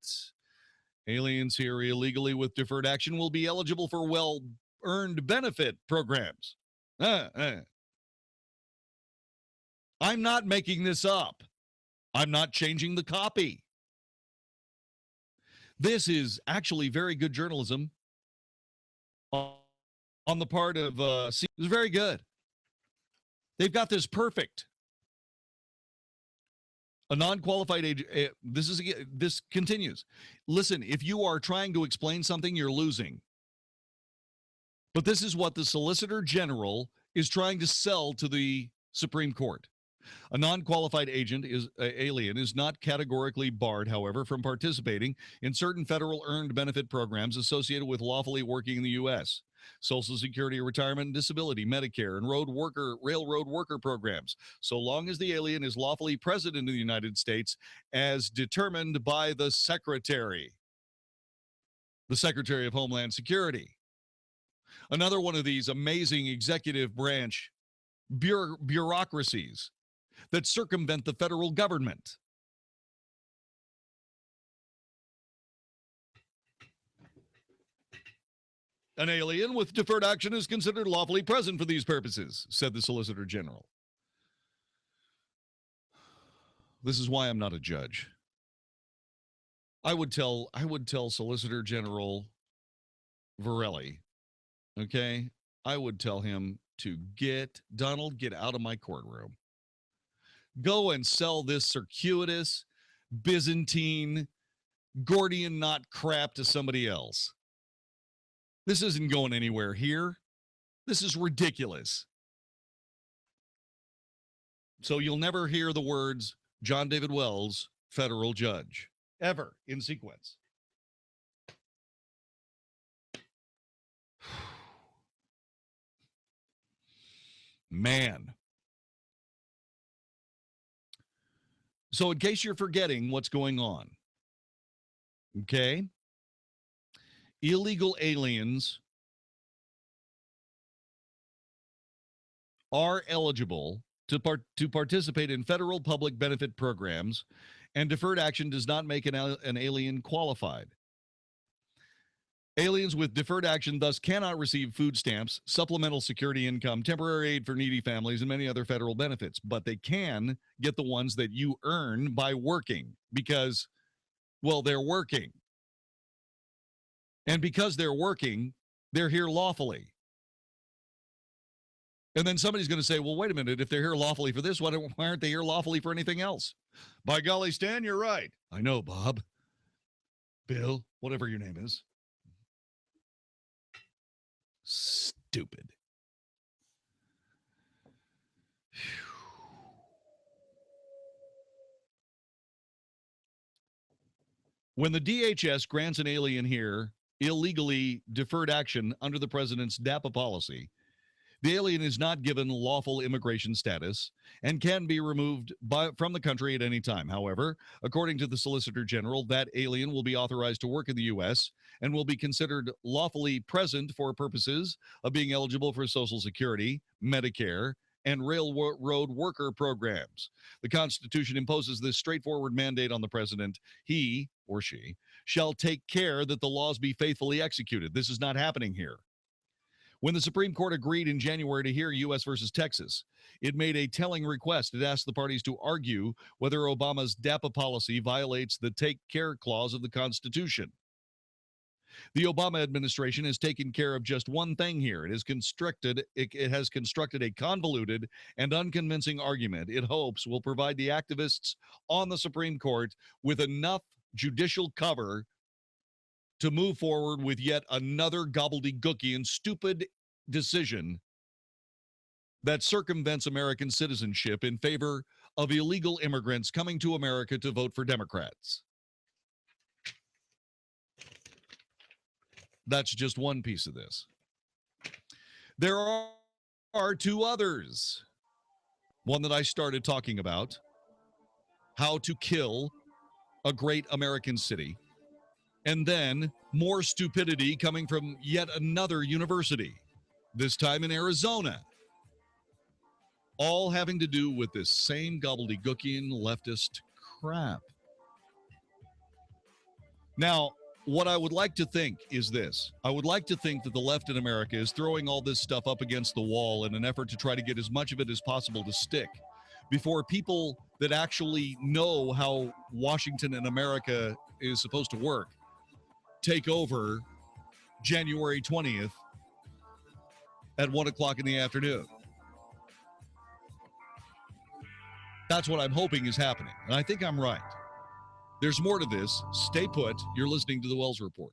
aliens here illegally with deferred action will be eligible for well-earned benefit programs. I'm not making this up. I'm not changing the copy. This is actually very good journalism on the part of it's very good. They've got this perfect. A non-qualified age. This continues. Listen, if you are trying to explain something, you're losing. But this is what the Solicitor General is trying to sell to the Supreme Court. A non-qualified alien is not categorically barred, however, from participating in certain federal earned benefit programs associated with lawfully working in the U.S. Social Security, retirement, and disability, Medicare, and railroad worker programs, so long as the alien is lawfully present in the United States as determined by the Secretary of Homeland Security. Another one of these amazing executive branch bureaucracies that circumvent the federal government. An alien with deferred action is considered lawfully present for these purposes, said the Solicitor General. This is why I'm not a judge. I would tell Solicitor General Varelli, okay? I would tell him to get out of my courtroom. Go and sell this circuitous, Byzantine, Gordian knot crap to somebody else. This isn't going anywhere here. This is ridiculous. So you'll never hear the words Jon-David Wells, federal judge, ever in sequence. Man. So in case you're forgetting what's going on, okay, illegal aliens are eligible to participate in federal public benefit programs, and deferred action does not make an alien qualified. Aliens with deferred action thus cannot receive food stamps, supplemental security income, temporary aid for needy families, and many other federal benefits. But they can get the ones that you earn by working because, well, they're working. And because they're working, they're here lawfully. And then somebody's going to say, well, wait a minute, if they're here lawfully for this, why aren't they here lawfully for anything else? By golly, Stan, you're right. I know, Bob. Bill, whatever your name is. Stupid. When the DHS grants an alien here illegally deferred action under the president's DAPA policy, the alien is not given lawful immigration status and can be removed from the country at any time. However, according to the Solicitor General, that alien will be authorized to work in the U.S. and will be considered lawfully present for purposes of being eligible for Social Security, Medicare, and railroad worker programs. The Constitution imposes this straightforward mandate on the president. He or she shall take care that the laws be faithfully executed. This is not happening here. When the Supreme Court agreed in January to hear U.S. versus Texas, it made a telling request. It asked the parties to argue whether Obama's DAPA policy violates the Take Care Clause of the Constitution. The Obama administration has taken care of just one thing here. It has constructed a convoluted and unconvincing argument it hopes will provide the activists on the Supreme Court with enough judicial cover to move forward with yet another gobbledygooky and stupid decision that circumvents American citizenship in favor of illegal immigrants coming to America to vote for Democrats. That's just one piece of this. There are two others. One that I started talking about, how to kill a great American city. And then more stupidity coming from yet another university, this time in Arizona. All having to do with this same gobbledygookian leftist crap. Now, what I would like to think is this. I would like to think that the left in America is throwing all this stuff up against the wall in an effort to try to get as much of it as possible to stick before people that actually know how Washington and America is supposed to work take over January 20th at 1 o'clock in the afternoon. That's what I'm hoping is happening, and I think I'm right. There's more to this. Stay put. You're listening to the Wells Report.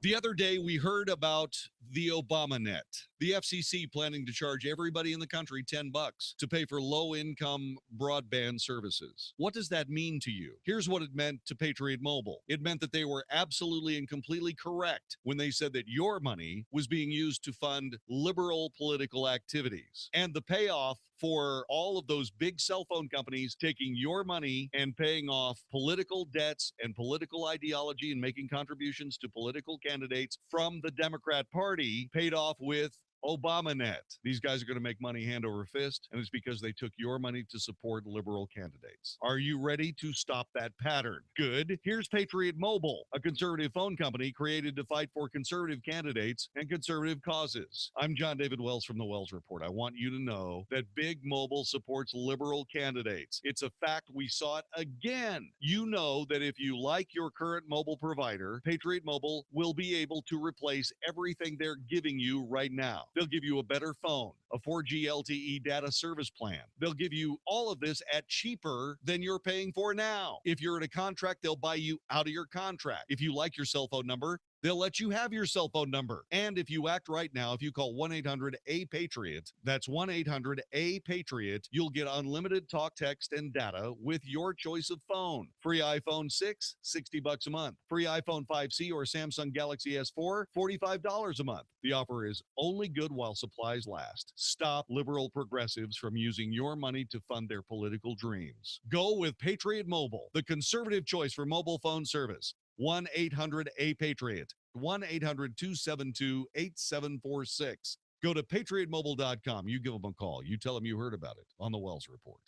The other day, we heard about the Obama net. The FCC planning to charge everybody in the country $10 to pay for low-income broadband services. What does that mean to you? Here's what it meant to Patriot Mobile. It meant that they were absolutely and completely correct when they said that your money was being used to fund liberal political activities. And the payoff for all of those big cell phone companies taking your money and paying off political debts and political ideology and making contributions to political candidates from the Democrat Party paid off with ObamaNet. These guys are going to make money hand over fist, and it's because they took your money to support liberal candidates. Are you ready to stop that pattern? Good. Here's Patriot Mobile, a conservative phone company created to fight for conservative candidates and conservative causes. I'm Jon-David Wells from the Wells Report. I want you to know that Big Mobile supports liberal candidates. It's a fact. We saw it again. You know that if you like your current mobile provider, Patriot Mobile will be able to replace everything they're giving you right now. They'll give you a better phone, a 4G LTE data service plan. They'll give you all of this at cheaper than you're paying for now. If you're in a contract, they'll buy you out of your contract. If you like your cell phone number, they'll let you have your cell phone number. And if you act right now, if you call 1-800-A-PATRIOT, that's 1-800-A-PATRIOT, you'll get unlimited talk, text, and data with your choice of phone. Free iPhone 6, $60 a month. Free iPhone 5C or Samsung Galaxy S4, $45 a month. The offer is only good while supplies last. Stop liberal progressives from using your money to fund their political dreams. Go with Patriot Mobile, the conservative choice for mobile phone service. 1-800-A-PATRIOT, 1-800-272-8746. Go to patriotmobile.com. You give them a call. You tell them you heard about it on the Wells Report.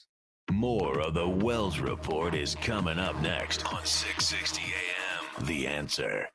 More of the Wells Report is coming up next on 660 AM. The Answer.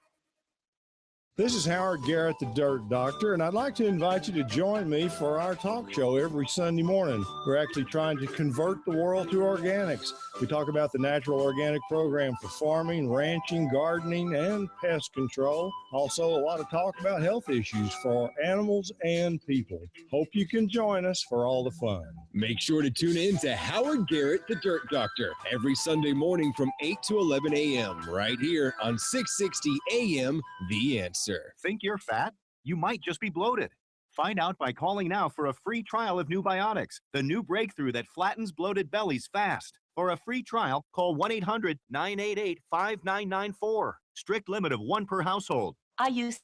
This is Howard Garrett, the Dirt Doctor, and I'd like to invite you to join me for our talk show every Sunday morning. We're actually trying to convert the world to organics. We talk about the natural organic program for farming, ranching, gardening, and pest control. Also, a lot of talk about health issues for animals and people. Hope you can join us for all the fun. Make sure to tune in to Howard Garrett, the Dirt Doctor, every Sunday morning from 8 to 11 a.m. right here on 660 a.m. The Answer. Think you're fat? You might just be bloated. Find out by calling now for a free trial of New Biotics, the new breakthrough that flattens bloated bellies fast. For a free trial, call 1-800-988-5994. Strict limit of 1 per household. I used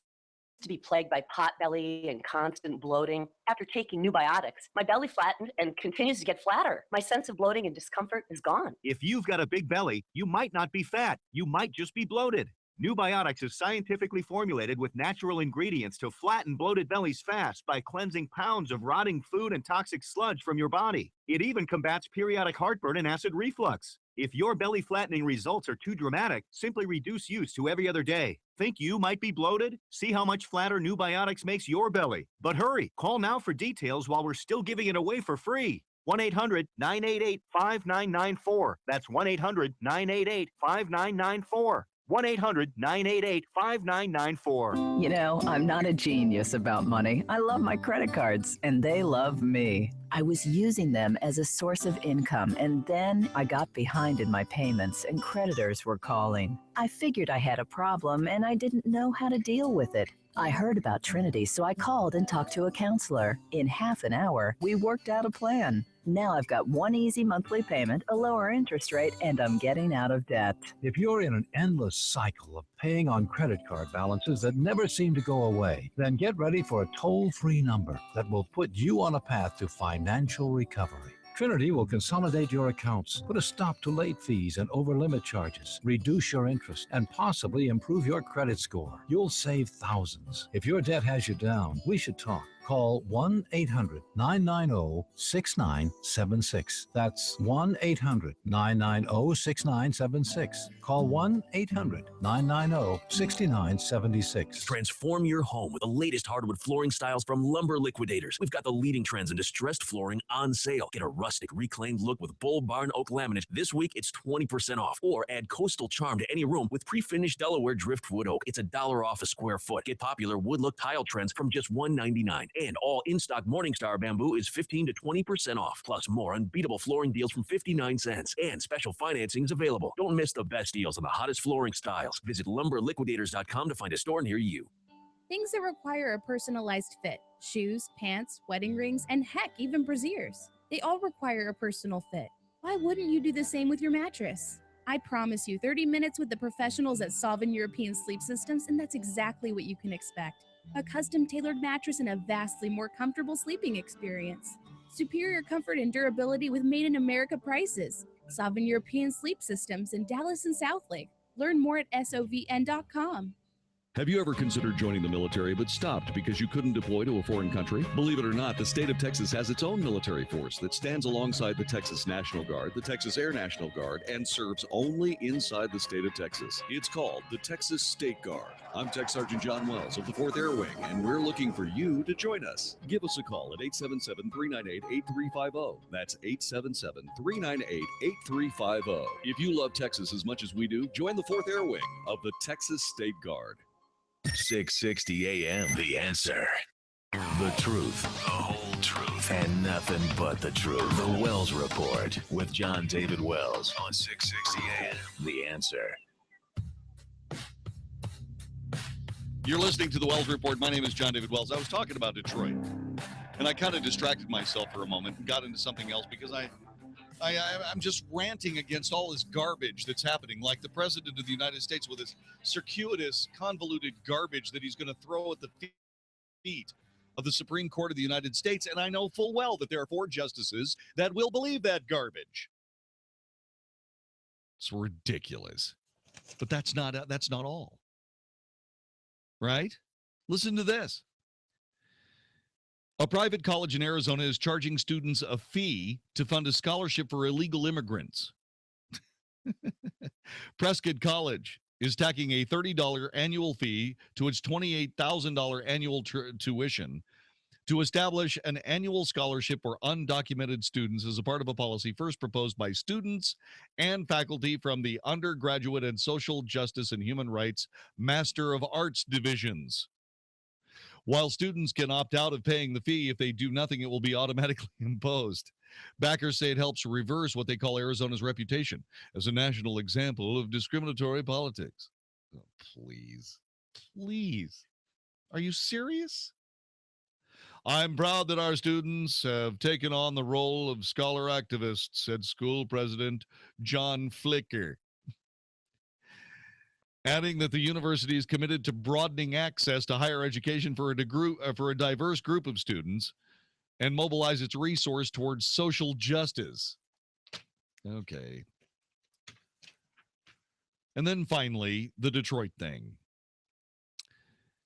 to be plagued by pot belly and constant bloating. After taking New Biotics, my belly flattened and continues to get flatter. My sense of bloating and discomfort is gone. If you've got a big belly, you might not be fat. You might just be bloated. New Biotics is scientifically formulated with natural ingredients to flatten bloated bellies fast by cleansing pounds of rotting food and toxic sludge from your body. It even combats periodic heartburn and acid reflux. If your belly flattening results are too dramatic, simply reduce use to every other day. Think you might be bloated? See how much flatter New Biotics makes your belly. But hurry, call now for details while we're still giving it away for free. 1-800-988-5994. That's 1-800-988-5994. 1-800-988-5994. You know, I'm not a genius about money. I love my credit cards, and they love me. I was using them as a source of income, and then I got behind in my payments, and creditors were calling. I figured I had a problem, and I didn't know how to deal with it. I heard about Trinity, so I called and talked to a counselor. In half an hour, we worked out a plan. Now I've got one easy monthly payment, a lower interest rate, and I'm getting out of debt. If you're in an endless cycle of paying on credit card balances that never seem to go away, then get ready for a toll-free number that will put you on a path to financial recovery. Trinity will consolidate your accounts, put a stop to late fees and over-limit charges, reduce your interest, and possibly improve your credit score. You'll save thousands. If your debt has you down, we should talk. Call 1-800-990-6976. That's 1-800-990-6976. Call 1-800-990-6976. Transform your home with the latest hardwood flooring styles from Lumber Liquidators. We've got the leading trends in distressed flooring on sale. Get a rustic reclaimed look with Bull Barn Oak Laminate. This week, it's 20% off. Or add Coastal Charm to any room with pre-finished Delaware Driftwood Oak. It's $1 off a square foot. Get popular wood look tile trends from just $1.99. And all in-stock Morningstar bamboo is 15 to 20% off. Plus more unbeatable flooring deals from 59 cents. And special financing is available. Don't miss the best deals on the hottest flooring styles. Visit lumberliquidators.com to find a store near you. Things that require a personalized fit. Shoes, pants, wedding rings, and heck, even brassieres. They all require a personal fit. Why wouldn't you do the same with your mattress? I promise you 30 minutes with the professionals at Solvin European Sleep Systems, and that's exactly what you can expect. A custom-tailored mattress and a vastly more comfortable sleeping experience. Superior comfort and durability with made-in-America prices. Solvin European Sleep Systems in Dallas and Southlake. Learn more at sovn.com. Have you ever considered joining the military but stopped because you couldn't deploy to a foreign country? Believe it or not, the state of Texas has its own military force that stands alongside the Texas National Guard, the Texas Air National Guard, and serves only inside the state of Texas. It's called the Texas State Guard. I'm Tech Sergeant John Wells of the 4th Air Wing, and we're looking for you to join us. Give us a call at 877-398-8350. That's 877-398-8350. If you love Texas as much as we do, join the 4th Air Wing of the Texas State Guard. 660 AM, The Answer. The truth, the whole truth, and nothing but the truth. The Wells Report with Jon-David Wells on 660 AM, The Answer. You're listening to the Wells Report. My name is Jon-David Wells. I was talking about Detroit, and I kind of distracted myself for a moment and got into something else because I'm just ranting against all this garbage that's happening, like the President of the United States with this circuitous, convoluted garbage that he's going to throw at the feet of the Supreme Court of the United States. And I know full well that there are 4 justices that will believe that garbage. It's ridiculous. But that's not all. Right? Listen to this. A private college in Arizona is charging students a fee to fund a scholarship for illegal immigrants. Prescott College is tacking a $30 annual fee to its $28,000 annual tuition to establish an annual scholarship for undocumented students as a part of a policy first proposed by students and faculty from the Undergraduate and Social Justice and Human Rights Master of Arts divisions. While students can opt out of paying the fee, if they do nothing, it will be automatically imposed. Backers say it helps reverse what they call Arizona's reputation as a national example of discriminatory politics. Oh, please. Please. Are you serious? I'm proud that our students have taken on the role of scholar activists, said school president John Flicker, adding that the university is committed to broadening access to higher education for a diverse group of students and mobilize its resource towards social justice. Okay. And then finally, the Detroit thing.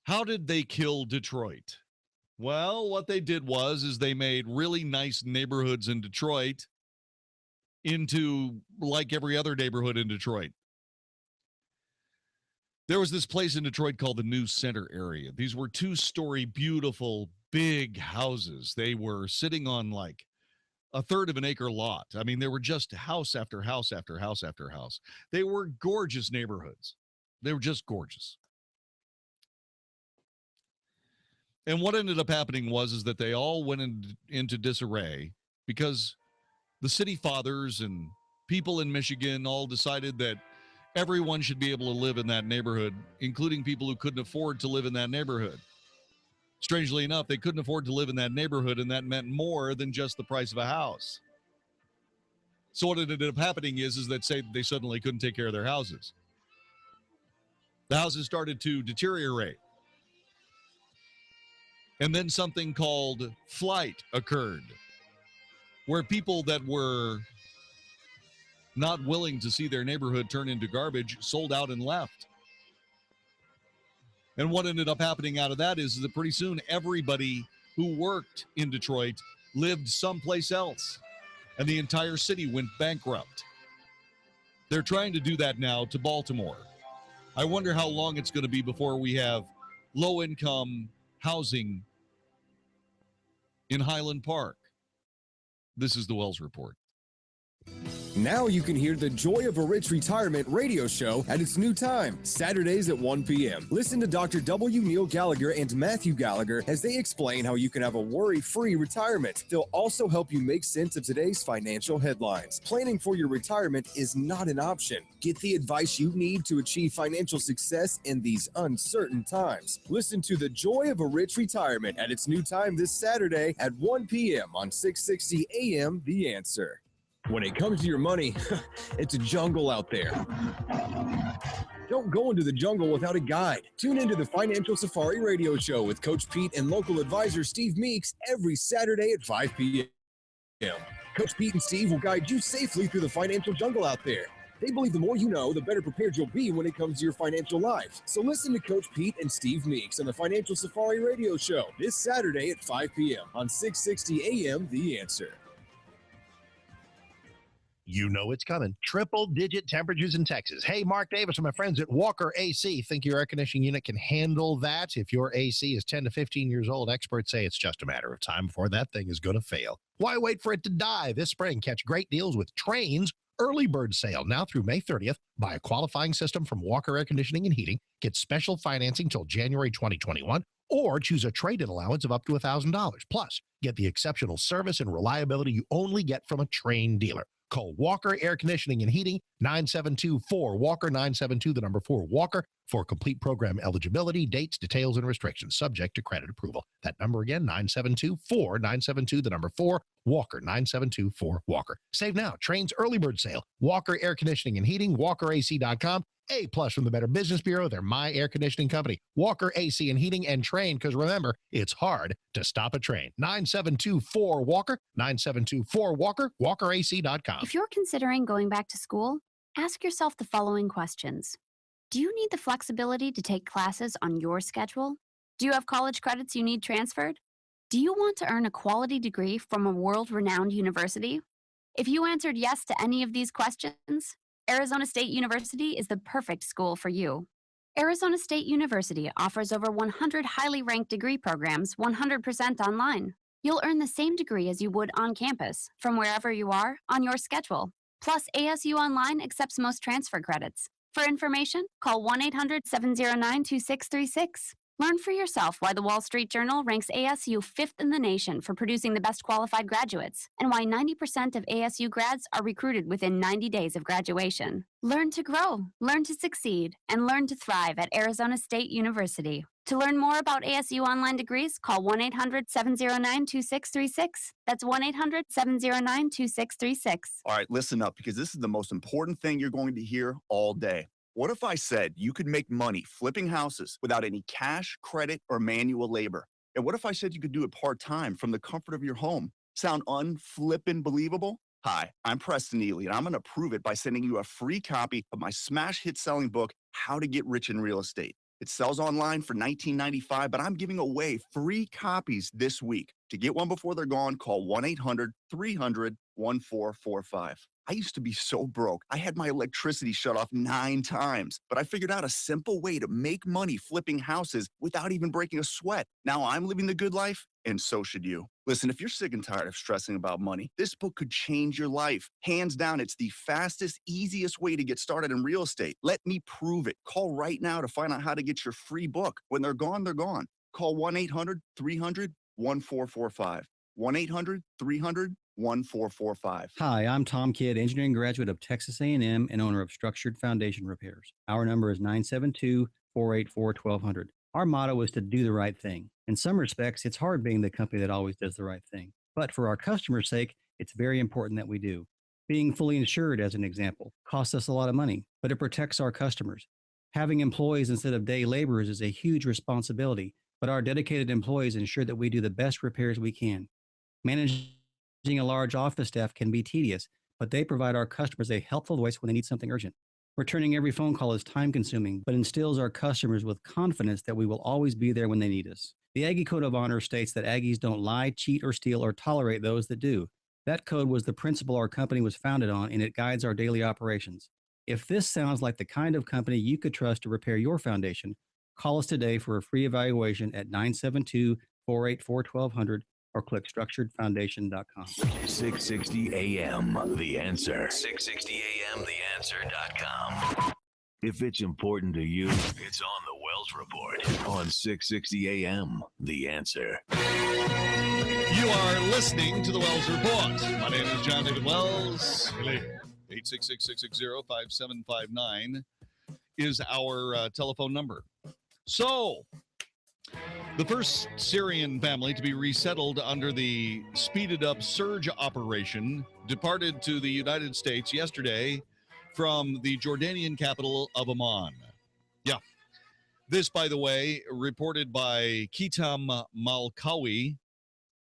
How did they kill Detroit? Well, what they did is they made really nice neighborhoods in Detroit into like every other neighborhood in Detroit. There was this place in Detroit called the New Center area. These were 2-story, beautiful, big houses. They were sitting on like a third of an acre lot. I mean, they were just house after house after house after house. They were gorgeous neighborhoods. They were just gorgeous. And what ended up happening is that they all went into disarray because the city fathers and people in Michigan all decided that everyone should be able to live in that neighborhood, including people who couldn't afford to live in that neighborhood. Strangely enough, they couldn't afford to live in that neighborhood, and that meant more than just the price of a house. So what ended up happening is that they suddenly couldn't take care of their houses. The houses started to deteriorate. And then something called flight occurred, where people that were not willing to see their neighborhood turn into garbage sold out and left. And what ended up happening out of that is that pretty soon everybody who worked in Detroit lived someplace else, and the entire city went bankrupt. They're trying to do that now to Baltimore. I wonder how long it's going to be before we have low-income housing in Highland Park. This is the Wells Report. Now you can hear the Joy of a Rich Retirement radio show at its new time, Saturdays at 1 p.m. Listen to Dr. W. Neil Gallagher and Matthew Gallagher as they explain how you can have a worry-free retirement. They'll also help you make sense of today's financial headlines. Planning for your retirement is not an option. Get the advice you need to achieve financial success in these uncertain times. Listen to the Joy of a Rich Retirement at its new time this Saturday at 1 p.m. on 660 AM The Answer. When it comes to your money, it's a jungle out there. Don't go into the jungle without a guide. Tune into the Financial Safari Radio Show with Coach Pete and local advisor Steve Meeks every Saturday at 5 p.m. Coach Pete and Steve will guide you safely through the financial jungle out there. They believe the more you know, the better prepared you'll be when it comes to your financial life. So listen to Coach Pete and Steve Meeks on the Financial Safari Radio Show this Saturday at 5 p.m. on 660 AM The Answer. You know it's coming. Triple-digit temperatures in Texas. Hey, Mark Davis and my friends at Walker AC. Think your air conditioning unit can handle that? If your AC is 10 to 15 years old, experts say it's just a matter of time before that thing is going to fail. Why wait for it to die? This spring, catch great deals with Trane's early bird sale now through May 30th. Buy a qualifying system from Walker Air Conditioning and Heating. Get special financing till January 2021. Or choose a trade-in allowance of up to $1,000. Plus, get the exceptional service and reliability you only get from a trained dealer. Call Walker Air Conditioning and Heating, 972-4-WALKER, 972-4-WALKER, for complete program eligibility, dates, details, and restrictions, subject to credit approval. That number again, 972-4-WALKER, 972-4-WALKER. Save now. Trane's early bird sale. Walker Air Conditioning and Heating, WalkerAC.com. A+ from the Better Business Bureau. They're my air conditioning company. Walker AC and Heating and Trane, because remember, it's hard to stop a train. 972-4-WALKER, 972-4-WALKER, WalkerAC.com. If you're considering going back to school, ask yourself the following questions. Do you need the flexibility to take classes on your schedule? Do you have college credits you need transferred? Do you want to earn a quality degree from a world-renowned university? If you answered yes to any of these questions, Arizona State University is the perfect school for you. Arizona State University offers over 100 highly ranked degree programs 100% online. You'll earn the same degree as you would on campus, from wherever you are, on your schedule. Plus, ASU Online accepts most transfer credits. For information, call 1-800-709-2636. Learn for yourself why the Wall Street Journal ranks ASU 5th in the nation for producing the best qualified graduates, and why 90% of ASU grads are recruited within 90 days of graduation. Learn to grow, learn to succeed, and learn to thrive at Arizona State University. To learn more about ASU online degrees, call 1-800-709-2636. That's 1-800-709-2636. All right, listen up, because this is the most important thing you're going to hear all day. What if I said you could make money flipping houses without any cash, credit, or manual labor? And what if I said you could do it part-time from the comfort of your home? Sound unflippin' believable? Hi, I'm Preston Ely, and I'm going to prove it by sending you a free copy of my smash hit selling book, How to Get Rich in Real Estate. It sells online for $19.95, but I'm giving away free copies this week. To get one before they're gone, call 1-800-300-1445. I used to be so broke. I had my electricity shut off 9 times, but I figured out a simple way to make money flipping houses without even breaking a sweat. Now I'm living the good life, and so should you. Listen, if you're sick and tired of stressing about money, this book could change your life. Hands down, it's the fastest, easiest way to get started in real estate. Let me prove it. Call right now to find out how to get your free book. When they're gone, they're gone. Call 1-800-300-1445. 1-800-300-1445. Hi, I'm Tom Kidd, engineering graduate of Texas A&M and owner of Structured Foundation Repairs. Our number is 972-484-1200. Our motto is to do the right thing. In some respects, it's hard being the company that always does the right thing. But for our customers' sake, it's very important that we do. Being fully insured, as an example, costs us a lot of money, but it protects our customers. Having employees instead of day laborers is a huge responsibility, but our dedicated employees ensure that we do the best repairs we can. Managing a large office staff can be tedious, but they provide our customers a helpful voice when they need something urgent. Returning every phone call is time-consuming, but instills our customers with confidence that we will always be there when they need us. The Aggie Code of Honor states that Aggies don't lie, cheat, or steal, or tolerate those that do. That code was the principle our company was founded on, and it guides our daily operations. If this sounds like the kind of company you could trust to repair your foundation, call us today for a free evaluation at 972-484-1200 or click structuredfoundation.com. 660 AM, The Answer. 660 AM, TheAnswer.com. If it's important to you, it's on the Wells Report on 660 AM, The Answer. You are listening to the Wells Report. My name is Jon-David Wells. 866-660-5759 is our telephone number. So, the first Syrian family to be resettled under the speeded-up surge operation departed to the United States yesterday from the Jordanian capital of Amman. Yeah. This, by the way, reported by Kitam Malkawi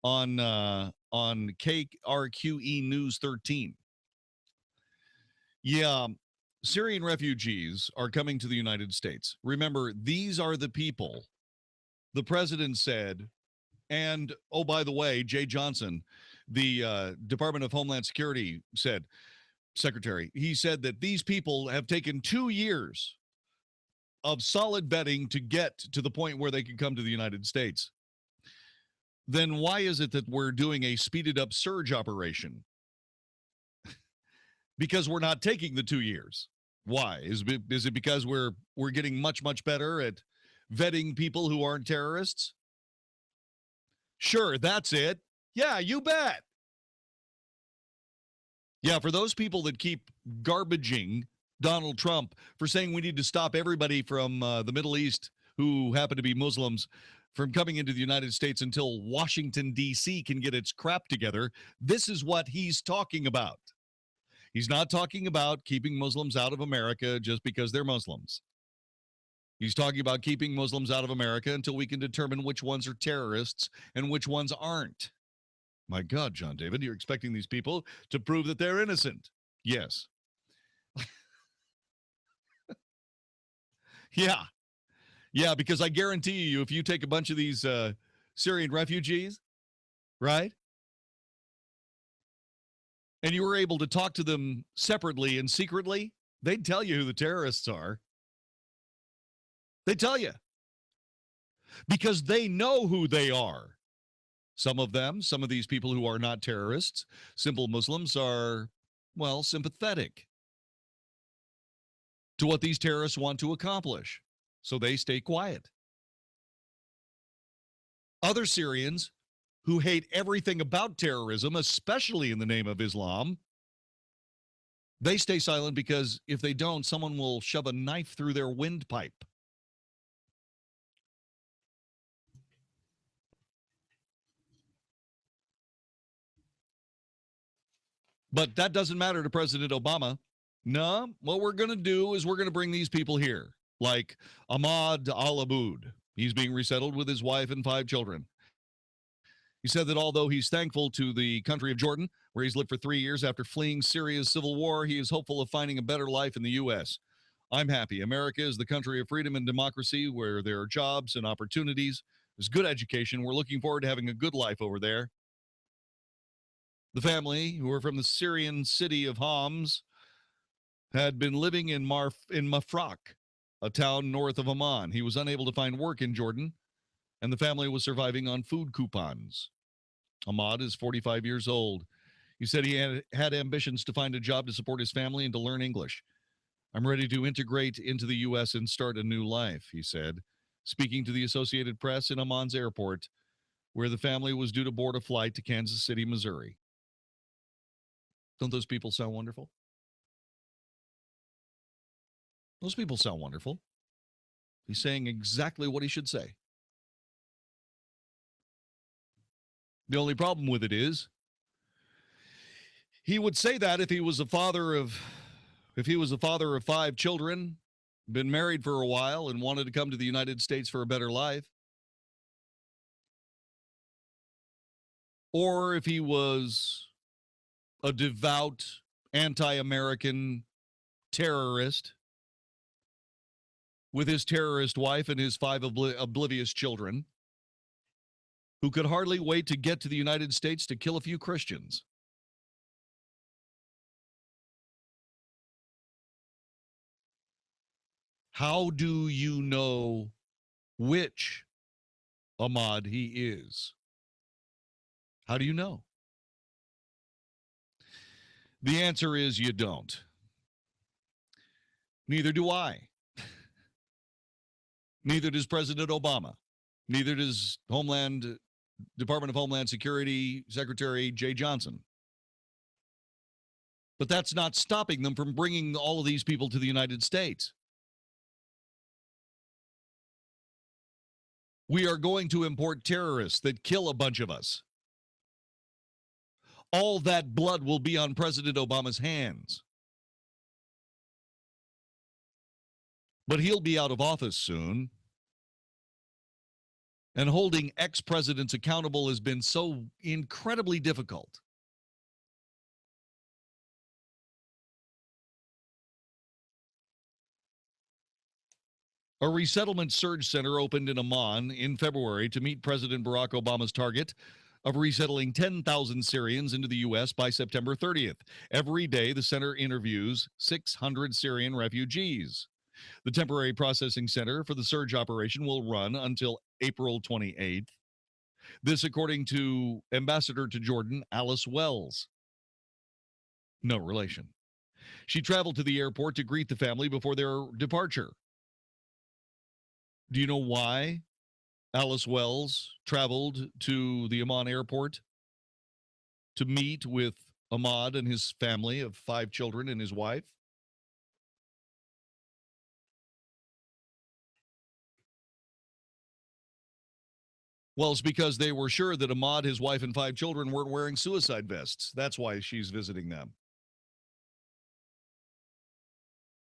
on KRQE News 13. Yeah, Syrian refugees are coming to the United States. Remember, these are the people the president said, and, oh, by the way, Jay Johnson, the Department of Homeland Security secretary, he said that these people have taken 2 years of solid vetting to get to the point where they can come to the United States. Then why is it that we're doing a speeded up surge operation? Because we're not taking the 2 years. Why? Is it because we're getting much, much better at vetting people who aren't terrorists? Sure, that's it. Yeah, you bet. Yeah, for those people that keep garbaging Donald Trump for saying we need to stop everybody from the Middle East who happen to be Muslims from coming into the United States until Washington, D.C. can get its crap together, this is what he's talking about. He's not talking about keeping Muslims out of America just because they're Muslims. He's talking about keeping Muslims out of America until we can determine which ones are terrorists and which ones aren't. My God, Jon-David, you're expecting these people to prove that they're innocent. Yes. Yeah. Yeah, because I guarantee you, if you take a bunch of these Syrian refugees, right, and you were able to talk to them separately and secretly, They'd tell you who the terrorists are. They tell you. Because they know who they are. Some of these people who are not terrorists, simple Muslims, are, well, sympathetic to what these terrorists want to accomplish. So they stay quiet. Other Syrians who hate everything about terrorism, especially in the name of Islam, they stay silent because if they don't, someone will shove a knife through their windpipe. But that doesn't matter to President Obama. No, what we're going to do is we're going to bring these people here, like Ahmad al-Aboud. He's being resettled with his wife and 5 children. He said that although he's thankful to the country of Jordan, where he's lived for 3 years after fleeing Syria's civil war, he is hopeful of finding a better life in the U.S. I'm happy. America is the country of freedom and democracy where there are jobs and opportunities. There's good education. We're looking forward to having a good life over there. The family, who are from the Syrian city of Homs, had been living in Mafraq, a town north of Amman. He was unable to find work in Jordan, and the family was surviving on food coupons. Ahmad is 45 years old. He said he had ambitions to find a job to support his family and to learn English. I'm ready to integrate into the U.S. and start a new life, he said, speaking to the Associated Press in Amman's airport, where the family was due to board a flight to Kansas City, Missouri. Don't those people sound wonderful? Those people sound wonderful. He's saying exactly what he should say. The only problem with it is he would say that if he was a father of 5 children, been married for a while, and wanted to come to the United States for a better life. Or if he was a devout anti-American terrorist with his terrorist wife and his 5 oblivious children who could hardly wait to get to the United States to kill a few Christians. How do you know which Ahmad he is? How do you know? The answer is you don't. Neither do I. Neither does President Obama. Neither does Department of Homeland Security Secretary Jay Johnson. But that's not stopping them from bringing all of these people to the United States. We are going to import terrorists that kill a bunch of us. All that blood will be on President Obama's hands. But he'll be out of office soon. And holding ex-presidents accountable has been so incredibly difficult. A resettlement surge center opened in Amman in February to meet President Barack Obama's target of resettling 10,000 Syrians into the U.S. by September 30th. Every day, the center interviews 600 Syrian refugees. The temporary processing center for the surge operation will run until April 28th. This, according to Ambassador to Jordan, Alice Wells. No relation. She traveled to the airport to greet the family before their departure. Do you know why Alice Wells traveled to the Amman airport to meet with Ahmad and his family of 5 children and his wife? Well, it's because they were sure that Ahmad, his wife, and 5 children weren't wearing suicide vests. That's why she's visiting them.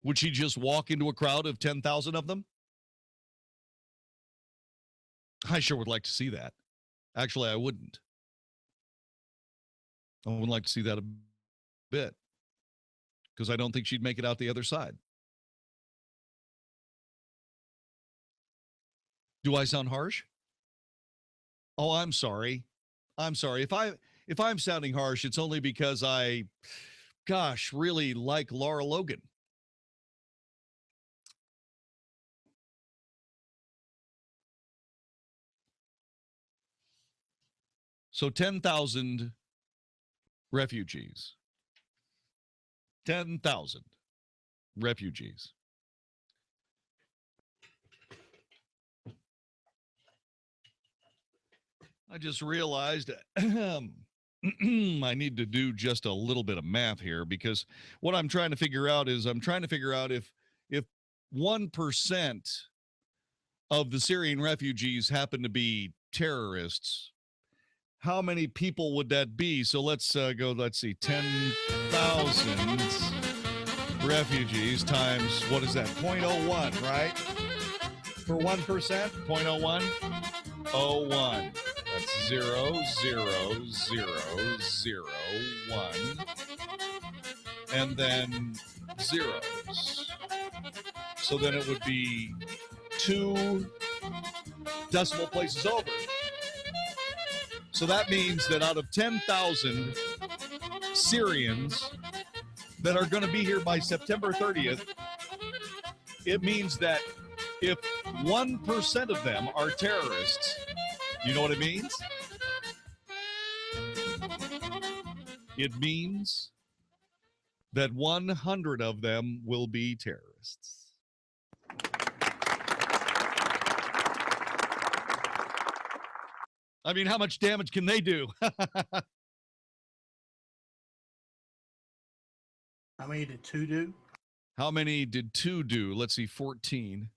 Would she just walk into a crowd of 10,000 of them? I sure would like to see that. Actually, I wouldn't. I would like to see that a bit because I don't think she'd make it out the other side. Do I sound harsh? Oh, I'm sorry. I'm sorry. If I'm sounding harsh, it's only because I really like Laura Logan. So 10,000 refugees. 10,000 refugees. I just realized I need to do just a little bit of math here, because what I'm trying to figure out is if 1% of the Syrian refugees happen to be terrorists, how many people would that be? So let's see, 10,000 refugees times, what is that, 0.01, right? For 1%, 0.01? 01. That's 0.0001. And then zeros. So then it would be 2 decimal places over. So that means that out of 10,000 Syrians that are going to be here by September 30th, it means that if 1% of them are terrorists, you know what it means? It means that 100 of them will be terrorists. I mean, how much damage can they do? How many did 2 do? How many did 2 do? Let's see, 14.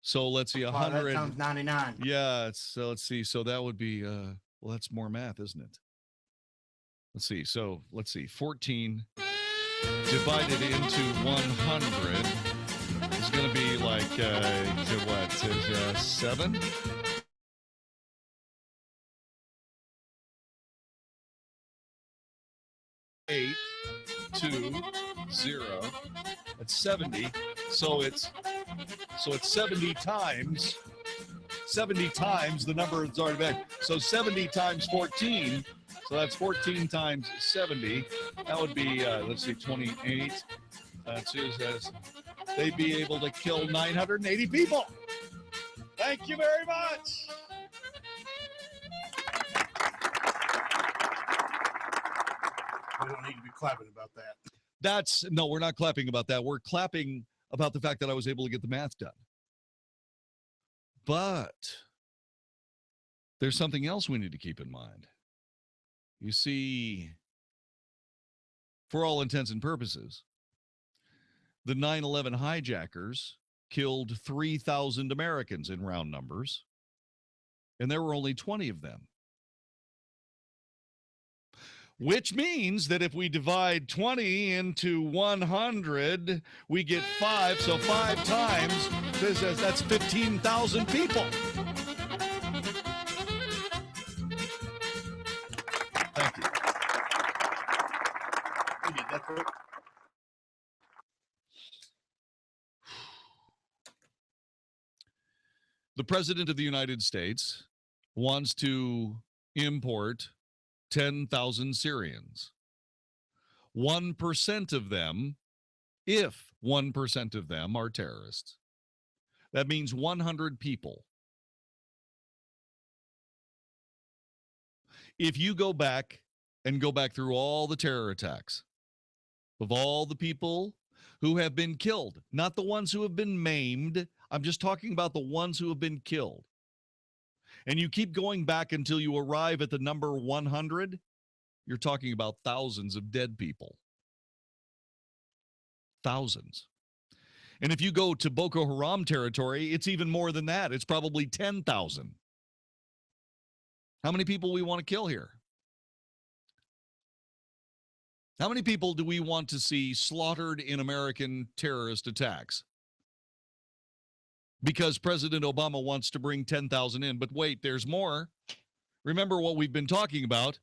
So let's see, 100. Wow, that sounds 99. Yeah, so let's see. So that would be, well, that's more math, isn't it? Let's see. So let's see, 14 divided into 100 is going to be like, what, 7? 8, 2, 0. That's 70. So it's 70 times the number that's already been. So 70 times 14. So that's 14 times 70. That would be, let's see, 28. They'd be able to kill 980 people. Thank you very much. We don't need to be clapping about that. No, we're not clapping about that. We're clapping about the fact that I was able to get the math done. But there's something else we need to keep in mind. You see, for all intents and purposes, the 9/11 hijackers killed 3,000 Americans in round numbers, and there were only 20 of them. Which means that if we divide 20 into 100, we get 5. So 5 times, that's 15,000 people. Thank you. We did that quick. The President of the United States wants to import 10,000 Syrians. 1% of them, if 1% of them are terrorists, that means 100 people. If you go back through all the terror attacks of all the people who have been killed, not the ones who have been maimed, I'm just talking about the ones who have been killed, and you keep going back until you arrive at the number 100, you're talking about thousands of dead people. Thousands. And if you go to Boko Haram territory, it's even more than that. It's probably 10,000. How many people we want to kill here? How many people do we want to see slaughtered in American terrorist attacks? Because President Obama wants to bring 10,000 in. But wait, there's more. Remember what we've been talking about.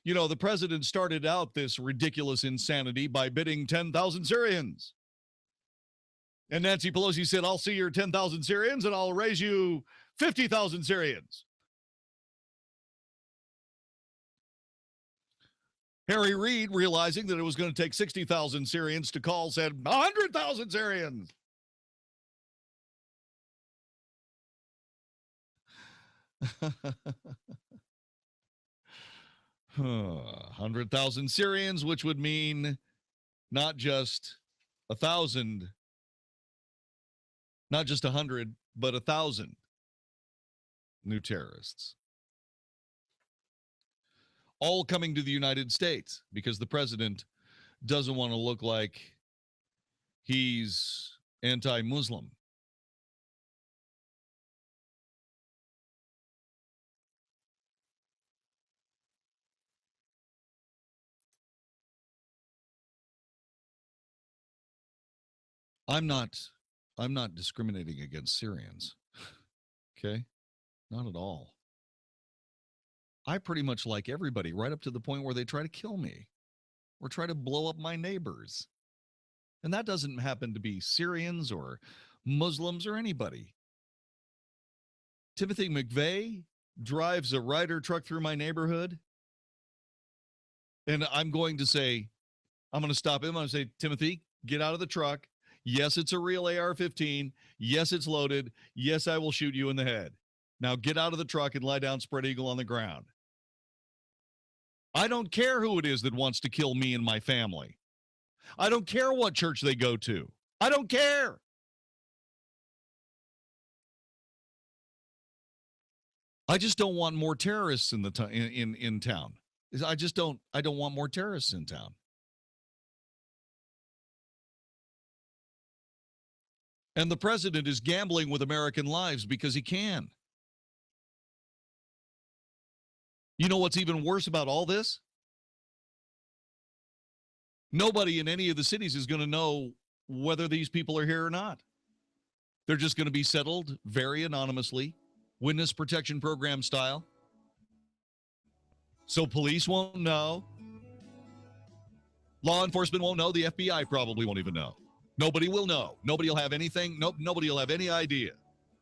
You know, the president started out this ridiculous insanity by bidding 10,000 Syrians. And Nancy Pelosi said, I'll see your 10,000 Syrians and I'll raise you 50,000 Syrians. Harry Reid, realizing that it was going to take 60,000 Syrians to call, said 100,000 Syrians. 100,000 Syrians, which would mean not just 1,000, not just 100, but 1,000 new terrorists. All coming to the United States because the president doesn't want to look like he's anti-Muslim. I'm not discriminating against Syrians. Okay? Not at all. I pretty much like everybody, right up to the point where they try to kill me or try to blow up my neighbors. And that doesn't happen to be Syrians or Muslims or anybody. Timothy McVeigh drives a Ryder truck through my neighborhood, and I'm going to stop him. I'm going to say, Timothy, get out of the truck. Yes, it's a real AR-15. Yes, it's loaded. Yes, I will shoot you in the head. Now get out of the truck and lie down spread eagle on the ground. I don't care who it is that wants to kill me and my family. I don't care what church they go to. I don't care. I just don't want more terrorists in town. I don't want more terrorists in town. And the president is gambling with American lives because he can. You know what's even worse about all this? Nobody in any of the cities is going to know whether these people are here or not. They're just going to be settled very anonymously, witness protection program style. So police won't know. Law enforcement won't know. The FBI probably won't even know. Nobody will know. Nobody will have anything. Nobody will have any idea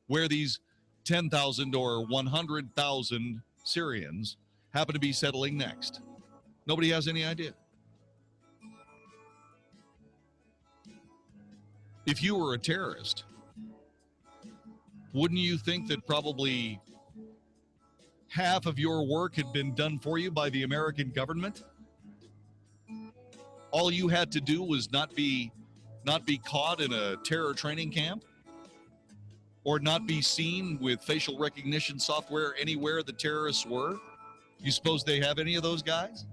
where these 10,000 or 100,000 Syrians happen to be settling next. Nobody has any idea. If you were a terrorist, wouldn't you think that probably half of your work had been done for you by the American government? All you had to do was not be caught in a terror training camp, or not be seen with facial recognition software anywhere the terrorists were. You suppose they have any of those guys?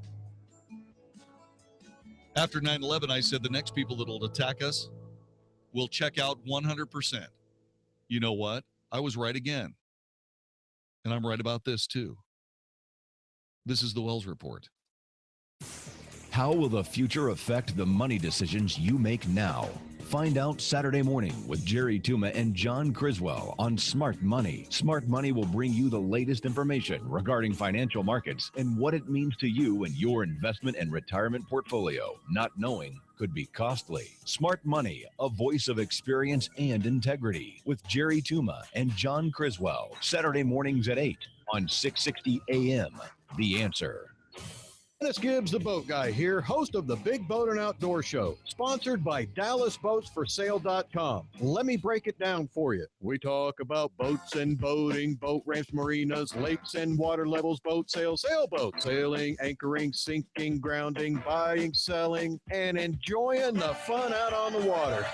After 9/11, I said the next people that will attack us will check out 100%. You know what? I was right again. And I'm right about this too. This is the Wells Report. How will the future affect the money decisions you make now? Find out Saturday morning with Jerry Tuma and John Criswell on Smart Money. Smart Money will bring you the latest information regarding financial markets and what it means to you and your investment and retirement portfolio. Not knowing could be costly. Smart Money, a voice of experience and integrity, with Jerry Tuma and John Criswell. Saturday mornings at 8 on 660 AM. The Answer. Dennis Gibbs, the boat guy here, host of the Big Boat and Outdoor Show, sponsored by DallasBoatsForSale.com. Let me break it down for you. We talk about boats and boating, boat ramps, marinas, lakes and water levels, boat sales, sailboat, sailing, anchoring, sinking, grounding, buying, selling, and enjoying the fun out on the water.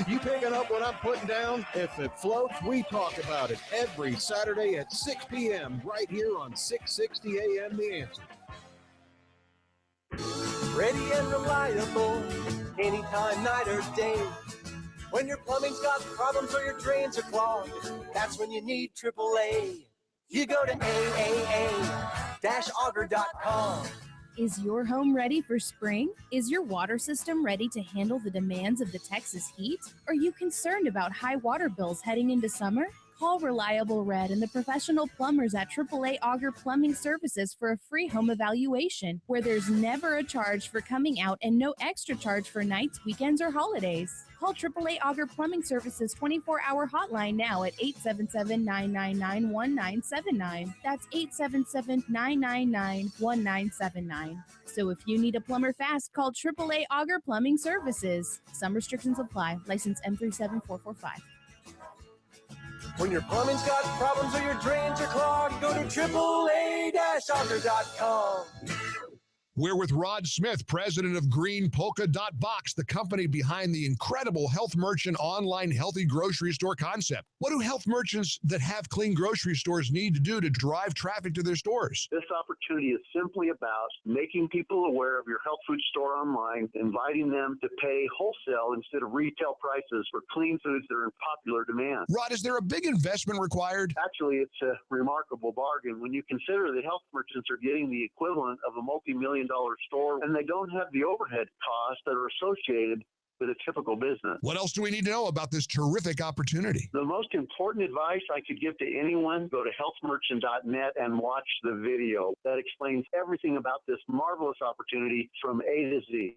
You picking up what I'm putting down? If it floats, we talk about it every Saturday at 6 p.m. right here on 660 AM The Answer. Ready and reliable, anytime, night or day. When your plumbing's got problems or your drains are clogged, that's when you need AAA. You go to AAA-auger.com. Is your home ready for spring? Is your water system ready to handle the demands of the Texas heat? Are you concerned about high water bills heading into summer? Call Reliable Red and the professional plumbers at AAA Auger Plumbing Services for a free home evaluation, where there's never a charge for coming out and no extra charge for nights, weekends, or holidays. Call AAA Auger Plumbing Services 24-hour hotline now at 877-999-1979. That's 877-999-1979. So if you need a plumber fast, call AAA Auger Plumbing Services. Some restrictions apply. License M37445. When your plumbing's got problems or your drains are clogged, go to AAA-author.com. We're with Rod Smith, president of Green Polka Dot Box, the company behind the incredible Health Merchant online healthy grocery store concept. What do health merchants that have clean grocery stores need to do to drive traffic to their stores? This opportunity is simply about making people aware of your health food store online, inviting them to pay wholesale instead of retail prices for clean foods that are in popular demand. Rod, is there a big investment required? Actually, it's a remarkable bargain when you consider that health merchants are getting the equivalent of a multi-million-dollar store, and they don't have the overhead costs that are associated with a typical business. What else do we need to know about this terrific opportunity? The most important advice I could give to anyone, go to healthmerchant.net and watch the video. That explains everything about this marvelous opportunity from A to Z.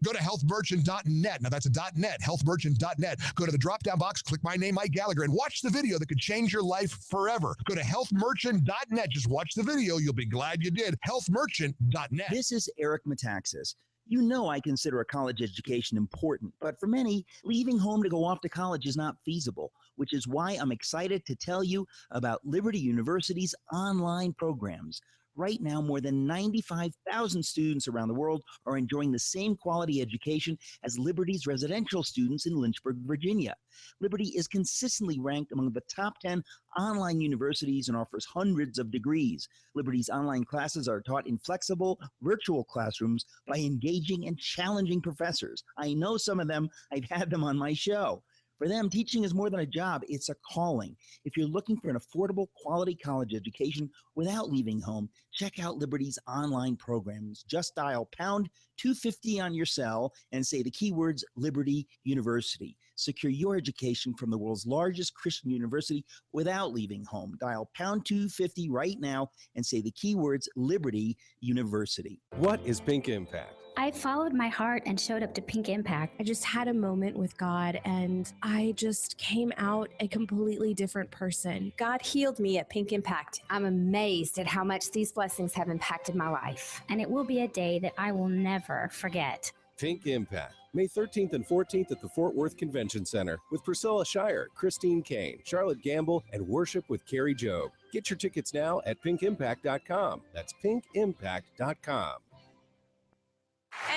Go to healthmerchant.net. Now that's a .net, healthmerchant.net. Go to the drop-down box, click my name, Mike Gallagher, and watch the video that could change your life forever. Go to healthmerchant.net. Just watch the video. You'll be glad you did. Healthmerchant.net. This is Eric Metaxas. You know I consider a college education important, but for many, leaving home to go off to college is not feasible, which is why I'm excited to tell you about Liberty University's online programs. Right now, more than 95,000 students around the world are enjoying the same quality education as Liberty's residential students in Lynchburg, Virginia. Liberty is consistently ranked among the top 10 online universities and offers hundreds of degrees. Liberty's online classes are taught in flexible, virtual classrooms by engaging and challenging professors. I know some of them. I've had them on my show. For them, teaching is more than a job, it's a calling. If you're looking for an affordable, quality college education without leaving home, check out Liberty's online programs. Just dial pound 250 on your cell and say the keywords Liberty University. Secure your education from the world's largest Christian university without leaving home. Dial pound 250 right now and say the keywords Liberty University. What is Pink Impact? I followed my heart and showed up to Pink Impact. I just had a moment with God and I just came out a completely different person. God healed me at Pink Impact. I'm amazed at how much these blessings have impacted my life. And it will be a day that I will never forget. Pink Impact, May 13th and 14th at the Fort Worth Convention Center with Priscilla Shire, Christine Kane, Charlotte Gamble, and Worship with Carrie Jobe. Get your tickets now at pinkimpact.com. That's pinkimpact.com.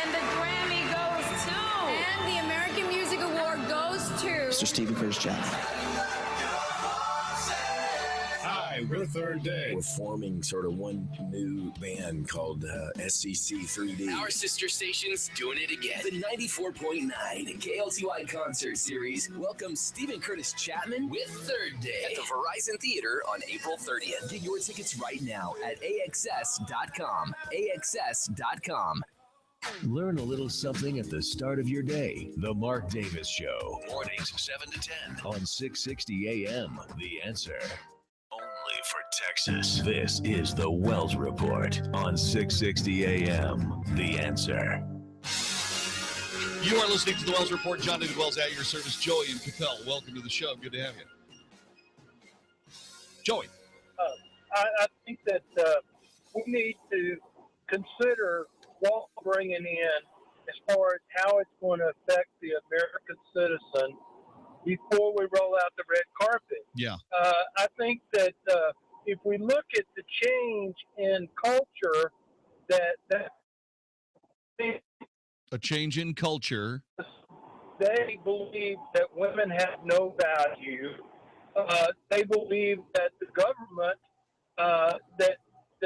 And the Grammy goes to. And the American Music Award goes to. Mr. Stephen Curtis Chapman. Hi, we're Third Day. We're forming sort of one new band called SCC 3D. Our sister station's doing it again. The 94.9 KLTY concert series welcomes Stephen Curtis Chapman With Third Day at the Verizon Theater on April 30th. Get your tickets right now at AXS.com. AXS.com. Learn a little something at the start of your day. The Mark Davis Show. Mornings 7 to 10 on 660 AM. The Answer. Only for Texas. This is the Wells Report on 660 AM. The Answer. You are listening to the Wells Report. Jon-David Wells at your service. Joey and Capel, welcome to the show. Good to have you. Joey. I think that we need to consider what we're bringing in as far as how it's going to affect the American citizen before we roll out the red carpet. Yeah. I think that if we look at the change in culture that A change in culture. they believe that women have no value. They believe that the government, that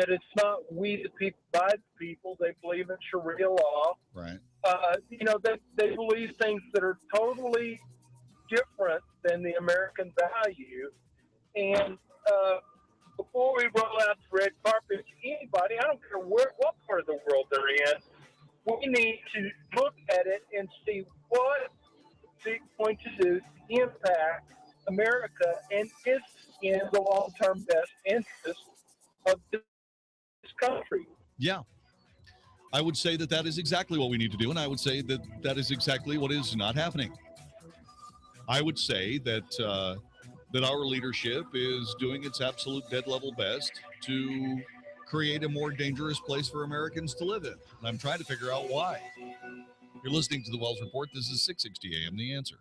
it's not we the people by the people. They believe in Sharia law. Right. They believe things that are totally different than the American value. And before we roll out the red carpet to anybody, I don't care what part of the world they're in, we need to look at it and see what it's going to do to impact America and is in the long-term best interest of this country. Yeah. I would say that is exactly what we need to do, and I would say that is exactly what is not happening. I would say that our leadership is doing its absolute dead level best to create a more dangerous place for Americans to live in. And I'm trying to figure out why. You're listening to the Wells Report. This is 660 AM, The Answer.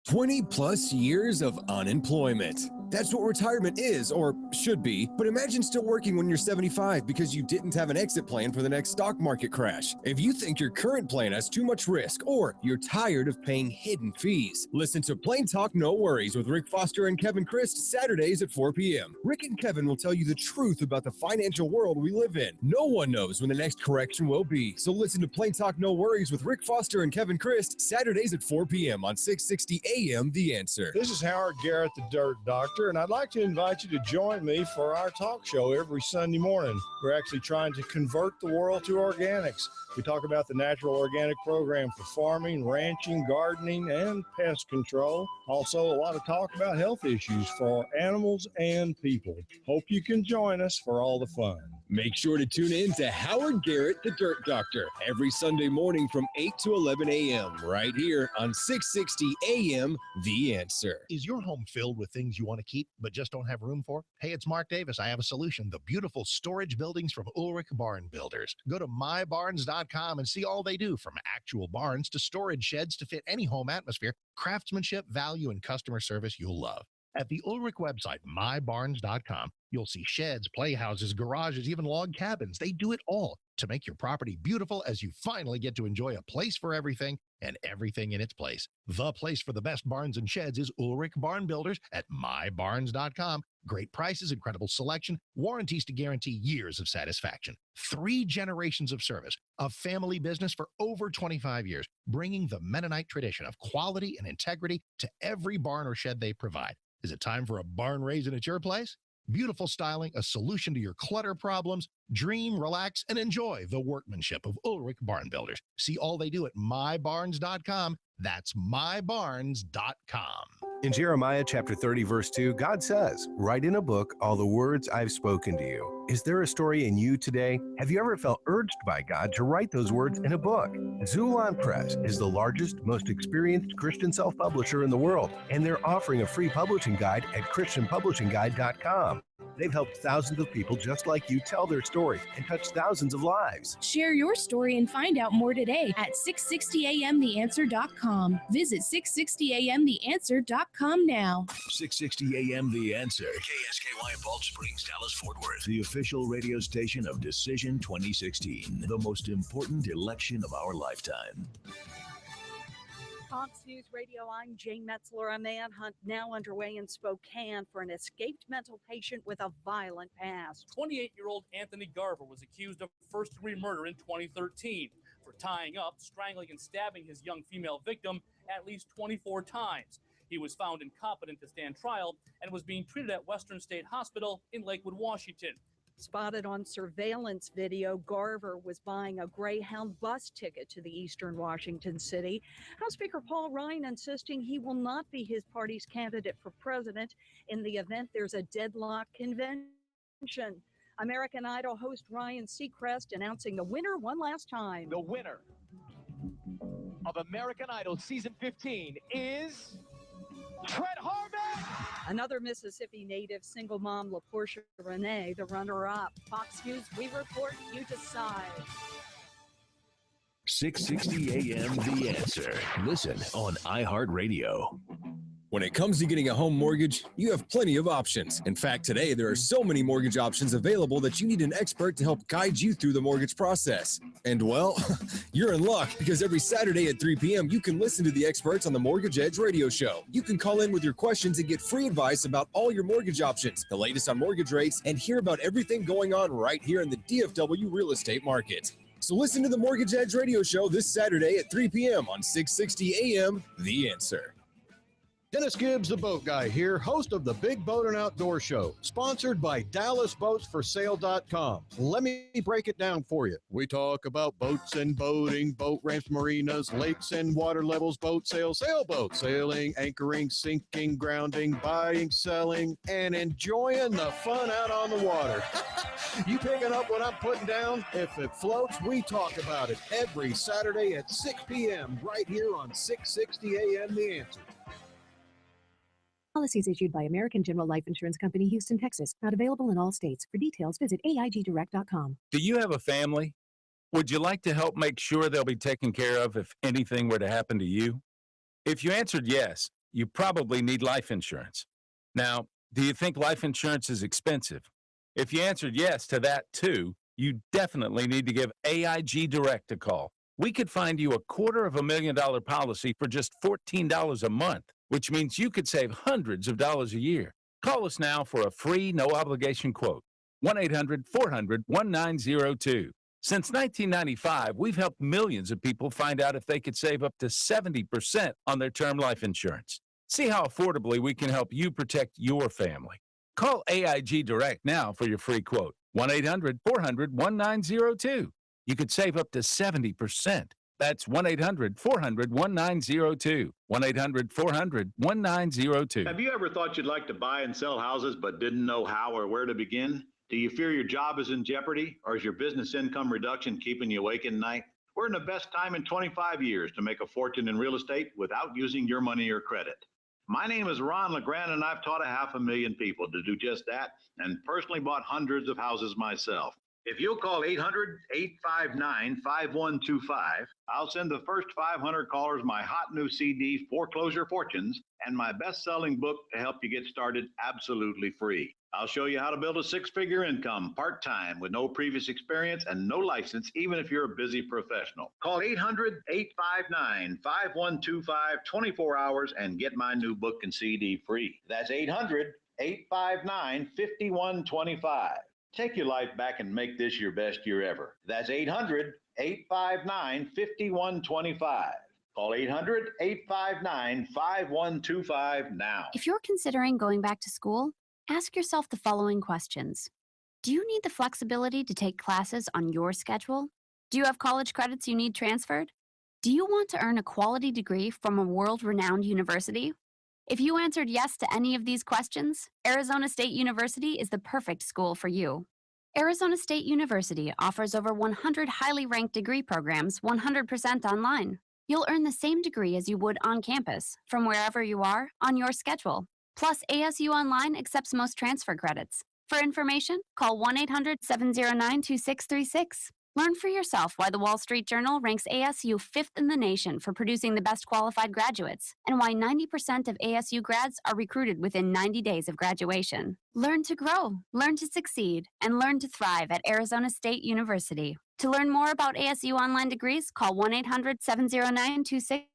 20 plus years of unemployment. That's what retirement is, or should be. But imagine still working when you're 75 because you didn't have an exit plan for the next stock market crash. If you think your current plan has too much risk, or you're tired of paying hidden fees, listen to Plain Talk No Worries with Rick Foster and Kevin Christ Saturdays at 4 p.m. Rick and Kevin will tell you the truth about the financial world we live in. No one knows when the next correction will be. So listen to Plain Talk No Worries with Rick Foster and Kevin Christ Saturdays at 4 p.m. on 660 AM The Answer. This is Howard Garrett, the Dirt Doctor, and I'd like to invite you to join me for our talk show every Sunday morning. We're actually trying to convert the world to organics. We talk about the natural organic program for farming, ranching, gardening, and pest control. Also, a lot of talk about health issues for animals and people. Hope you can join us for all the fun. Make sure to tune in to Howard Garrett, the Dirt Doctor, every Sunday morning from 8 to 11 a.m. right here on 660 AM The Answer. Is your home filled with things you want to keep but just don't have room for? Hey, it's Mark Davis. I have a solution. The beautiful storage buildings from Ulrich Barn Builders. Go to mybarns.com and see all they do, from actual barns to storage sheds to fit any home atmosphere. Craftsmanship, value, and customer service you'll love. At the Ulrich website, mybarns.com, you'll see sheds, playhouses, garages, even log cabins. They do it all to make your property beautiful as you finally get to enjoy a place for everything and everything in its place. The place for the best barns and sheds is Ulrich Barn Builders at mybarns.com. Great prices, incredible selection, warranties to guarantee years of satisfaction. 3 generations of service, a family business for over 25 years, bringing the Mennonite tradition of quality and integrity to every barn or shed they provide. Is it time for a barn raising at your place? Beautiful styling, a solution to your clutter problems. Dream, relax, and enjoy the workmanship of Ulrich Barn Builders. See all they do at mybarns.com. That's mybarns.com. In Jeremiah chapter 30, verse 2, God says, "Write in a book all the words I've spoken to you." Is there a story in you today? Have you ever felt urged by God to write those words in a book? Zulon Press is the largest, most experienced Christian self-publisher in the world, and they're offering a free publishing guide at christianpublishingguide.com. They've helped thousands of people just like you tell their story and touch thousands of lives. Share your story and find out more today at 660amtheanswer.com. Visit 660amtheanswer.com now. 660 AM The Answer. KSKY Balch Springs, Dallas, Fort Worth. The official radio station of Decision 2016. The most important election of our lifetime. Fox News Radio, I'm Jane Metzler. A manhunt now underway in Spokane for an escaped mental patient with a violent past. 28-year-old Anthony Garver was accused of first-degree murder in 2013 for tying up, strangling, and stabbing his young female victim at least 24 times. He was found incompetent to stand trial and was being treated at Western State Hospital in Lakewood, Washington. Spotted on surveillance video, Garver was buying a Greyhound bus ticket to the eastern Washington city. House Speaker Paul Ryan insisting he will not be his party's candidate for president in the event there's a deadlock convention. American Idol host Ryan Seacrest announcing the winner one last time. The winner of American Idol Season 15 is Trent Harvick. Another Mississippi native, single mom LaPortia Renee, the runner-up. Fox News, we report, you decide. 660 AM The Answer. Listen on iHeartRadio. When it comes to getting a home mortgage, you have plenty of options. In fact, today there are so many mortgage options available that you need an expert to help guide you through the mortgage process. And well, you're in luck, because every Saturday at 3 p.m. you can listen to the experts on the Mortgage Edge radio show. You can call in with your questions and get free advice about all your mortgage options, the latest on mortgage rates, and hear about everything going on right here in the DFW real estate market. So listen to the Mortgage Edge radio show this Saturday at 3 p.m. on 660 AM The Answer. Dennis Gibbs, the boat guy here, host of the Big Boat and Outdoor Show, sponsored by DallasBoatsForSale.com. Let me break it down for you. We talk about boats and boating, boat ramps, marinas, lakes and water levels, boat sales, sailboats, sailing, anchoring, sinking, grounding, buying, selling, and enjoying the fun out on the water. You picking up what I'm putting down? If it floats, we talk about it every Saturday at 6 p.m. right here on 660 AM The Answer. Policies issued by American General Life Insurance Company, Houston, Texas. Not available in all states. For details, visit AIGdirect.com. Do you have a family? Would you like to help make sure they'll be taken care of if anything were to happen to you? If you answered yes, you probably need life insurance. Now, do you think life insurance is expensive? If you answered yes to that too, you definitely need to give AIG Direct a call. We could find you a $250,000 policy for just $14 a month, which means you could save hundreds of dollars a year. Call us now for a free, no-obligation quote. 1-800-400-1902. Since 1995, we've helped millions of people find out if they could save up to 70% on their term life insurance. See how affordably we can help you protect your family. Call AIG Direct now for your free quote. 1-800-400-1902. You could save up to 70%. That's 1-800-400-1902. 1-800-400-1902. Have you ever thought you'd like to buy and sell houses but didn't know how or where to begin? Do you fear your job is in jeopardy, or is your business income reduction keeping you awake at night? We're in the best time in 25 years to make a fortune in real estate without using your money or credit. My name is Ron LeGrand, and I've taught 500,000 people to do just that and personally bought hundreds of houses myself. If you'll call 800-859-5125, I'll send the first 500 callers my hot new CD, Foreclosure Fortunes, and my best-selling book to help you get started absolutely free. I'll show you how to build a six-figure income part-time with no previous experience and no license, even if you're a busy professional. Call 800-859-5125, 24 hours, and get my new book and CD free. That's 800-859-5125. Take your life back and make this your best year ever. That's 800-859-5125. Call 800-859-5125 now. If you're considering going back to school, ask yourself the following questions. Do you need the flexibility to take classes on your schedule? Do you have college credits you need transferred? Do you want to earn a quality degree from a world-renowned university? If you answered yes to any of these questions, Arizona State University is the perfect school for you. Arizona State University offers over 100 highly ranked degree programs 100% online. You'll earn the same degree as you would on campus, from wherever you are, on your schedule. Plus, ASU Online accepts most transfer credits. For information, call 1-800-709-2636. Learn for yourself why the Wall Street Journal ranks ASU 5th in the nation for producing the best qualified graduates, and why 90% of ASU grads are recruited within 90 days of graduation. Learn to grow, learn to succeed, and learn to thrive at Arizona State University. To learn more about ASU online degrees, call 1-800-709-2636.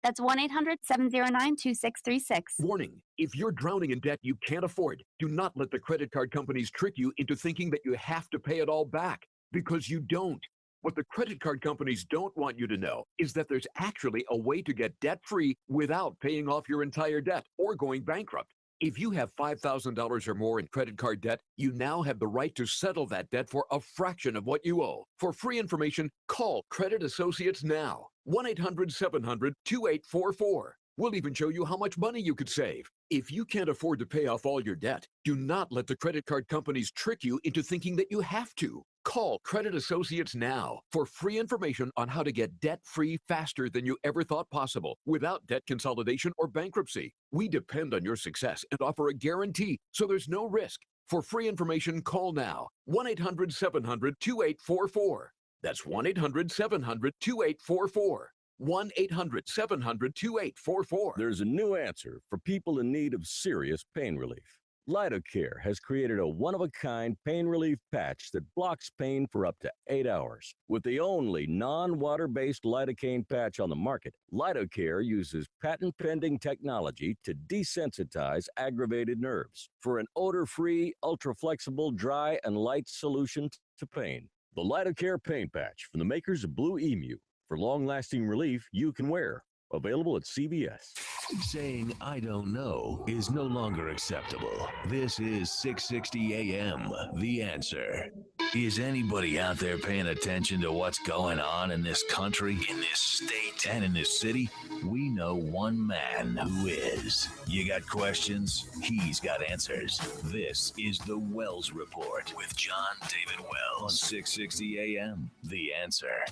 That's 1-800-709-2636. Warning, if you're drowning in debt you can't afford, do not let the credit card companies trick you into thinking that you have to pay it all back, because you don't. What the credit card companies don't want you to know is that there's actually a way to get debt-free without paying off your entire debt or going bankrupt. If you have $5,000 or more in credit card debt, you now have the right to settle that debt for a fraction of what you owe. For free information, call Credit Associates now. 1-800-700-2844. We'll even show you how much money you could save. If you can't afford to pay off all your debt, do not let the credit card companies trick you into thinking that you have to. Call Credit Associates now for free information on how to get debt-free faster than you ever thought possible, without debt consolidation or bankruptcy. We depend on your success and offer a guarantee, so there's no risk. For free information, call now. 1-800-700-2844. That's 1-800-700-2844. 1-800-700-2844. There's a new answer for people in need of serious pain relief. Lidocare has created a one-of-a-kind pain relief patch that blocks pain for up to 8 hours. With the only non-water-based lidocaine patch on the market, Lidocare uses patent-pending technology to desensitize aggravated nerves for an odor-free, ultra-flexible, dry, and light solution to pain. The Lidocare pain patch from the makers of Blue Emu, for long-lasting relief you can wear. Available at CVS. Saying I don't know is no longer acceptable. This is 660 AM, The Answer. Is anybody out there paying attention to what's going on in this country, in this state, and in this city? We know one man who is. You got questions? He's got answers. This is The Wells Report with Jon-David Wells on 660 AM, The Answer.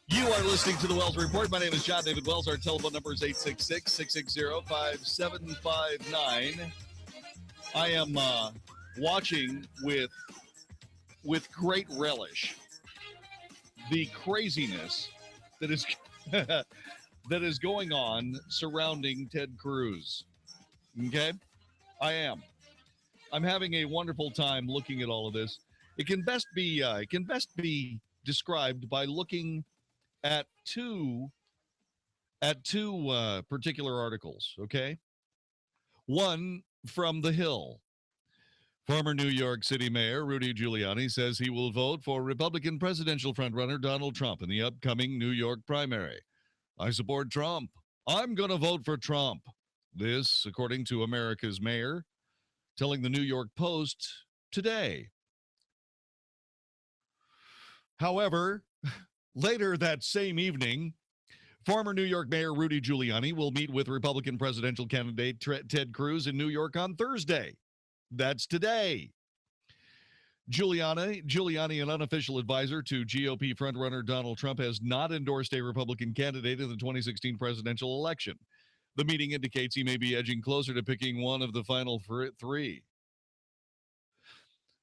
You are listening to The Wells Report. My name is Jon-David Wells. Our telephone number is 866-660-5759. I am watching with great relish the craziness that is that is going on surrounding Ted Cruz. Okay? I am. I'm having a wonderful time looking at all of this. It can best be described by looking at two particular articles, okay? One from The Hill. Former New York City Mayor Rudy Giuliani says he will vote for Republican presidential frontrunner Donald Trump in the upcoming New York primary. I support Trump. I'm going to vote for Trump. This, according to America's mayor, telling the New York Post today. However, later that same evening, former New York Mayor Rudy Giuliani will meet with Republican presidential candidate Ted Cruz in New York on Thursday. That's today. Giuliani, an unofficial advisor to GOP frontrunner Donald Trump, has not endorsed a Republican candidate in the 2016 presidential election. The meeting indicates he may be edging closer to picking one of the final three.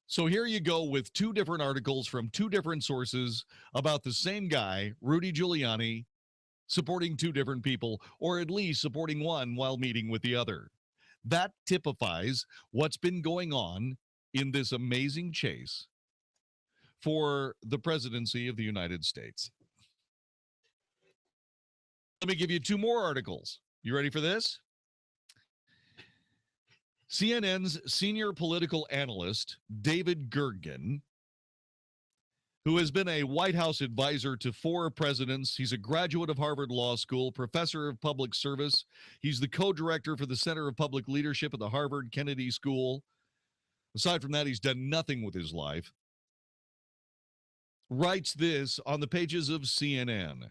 So here you go with two different articles from two different sources about the same guy, Rudy Giuliani, supporting two different people, or at least supporting one while meeting with the other. That typifies what's been going on in this amazing chase for the presidency of the United States. Let me give you two more articles. You ready for this? CNN's senior political analyst, David Gergen, who has been a White House advisor to 4 presidents. He's a graduate of Harvard Law School, professor of public service. He's the co-director for the Center of Public Leadership at the Harvard Kennedy School. Aside from that, he's done nothing with his life. Writes this on the pages of CNN.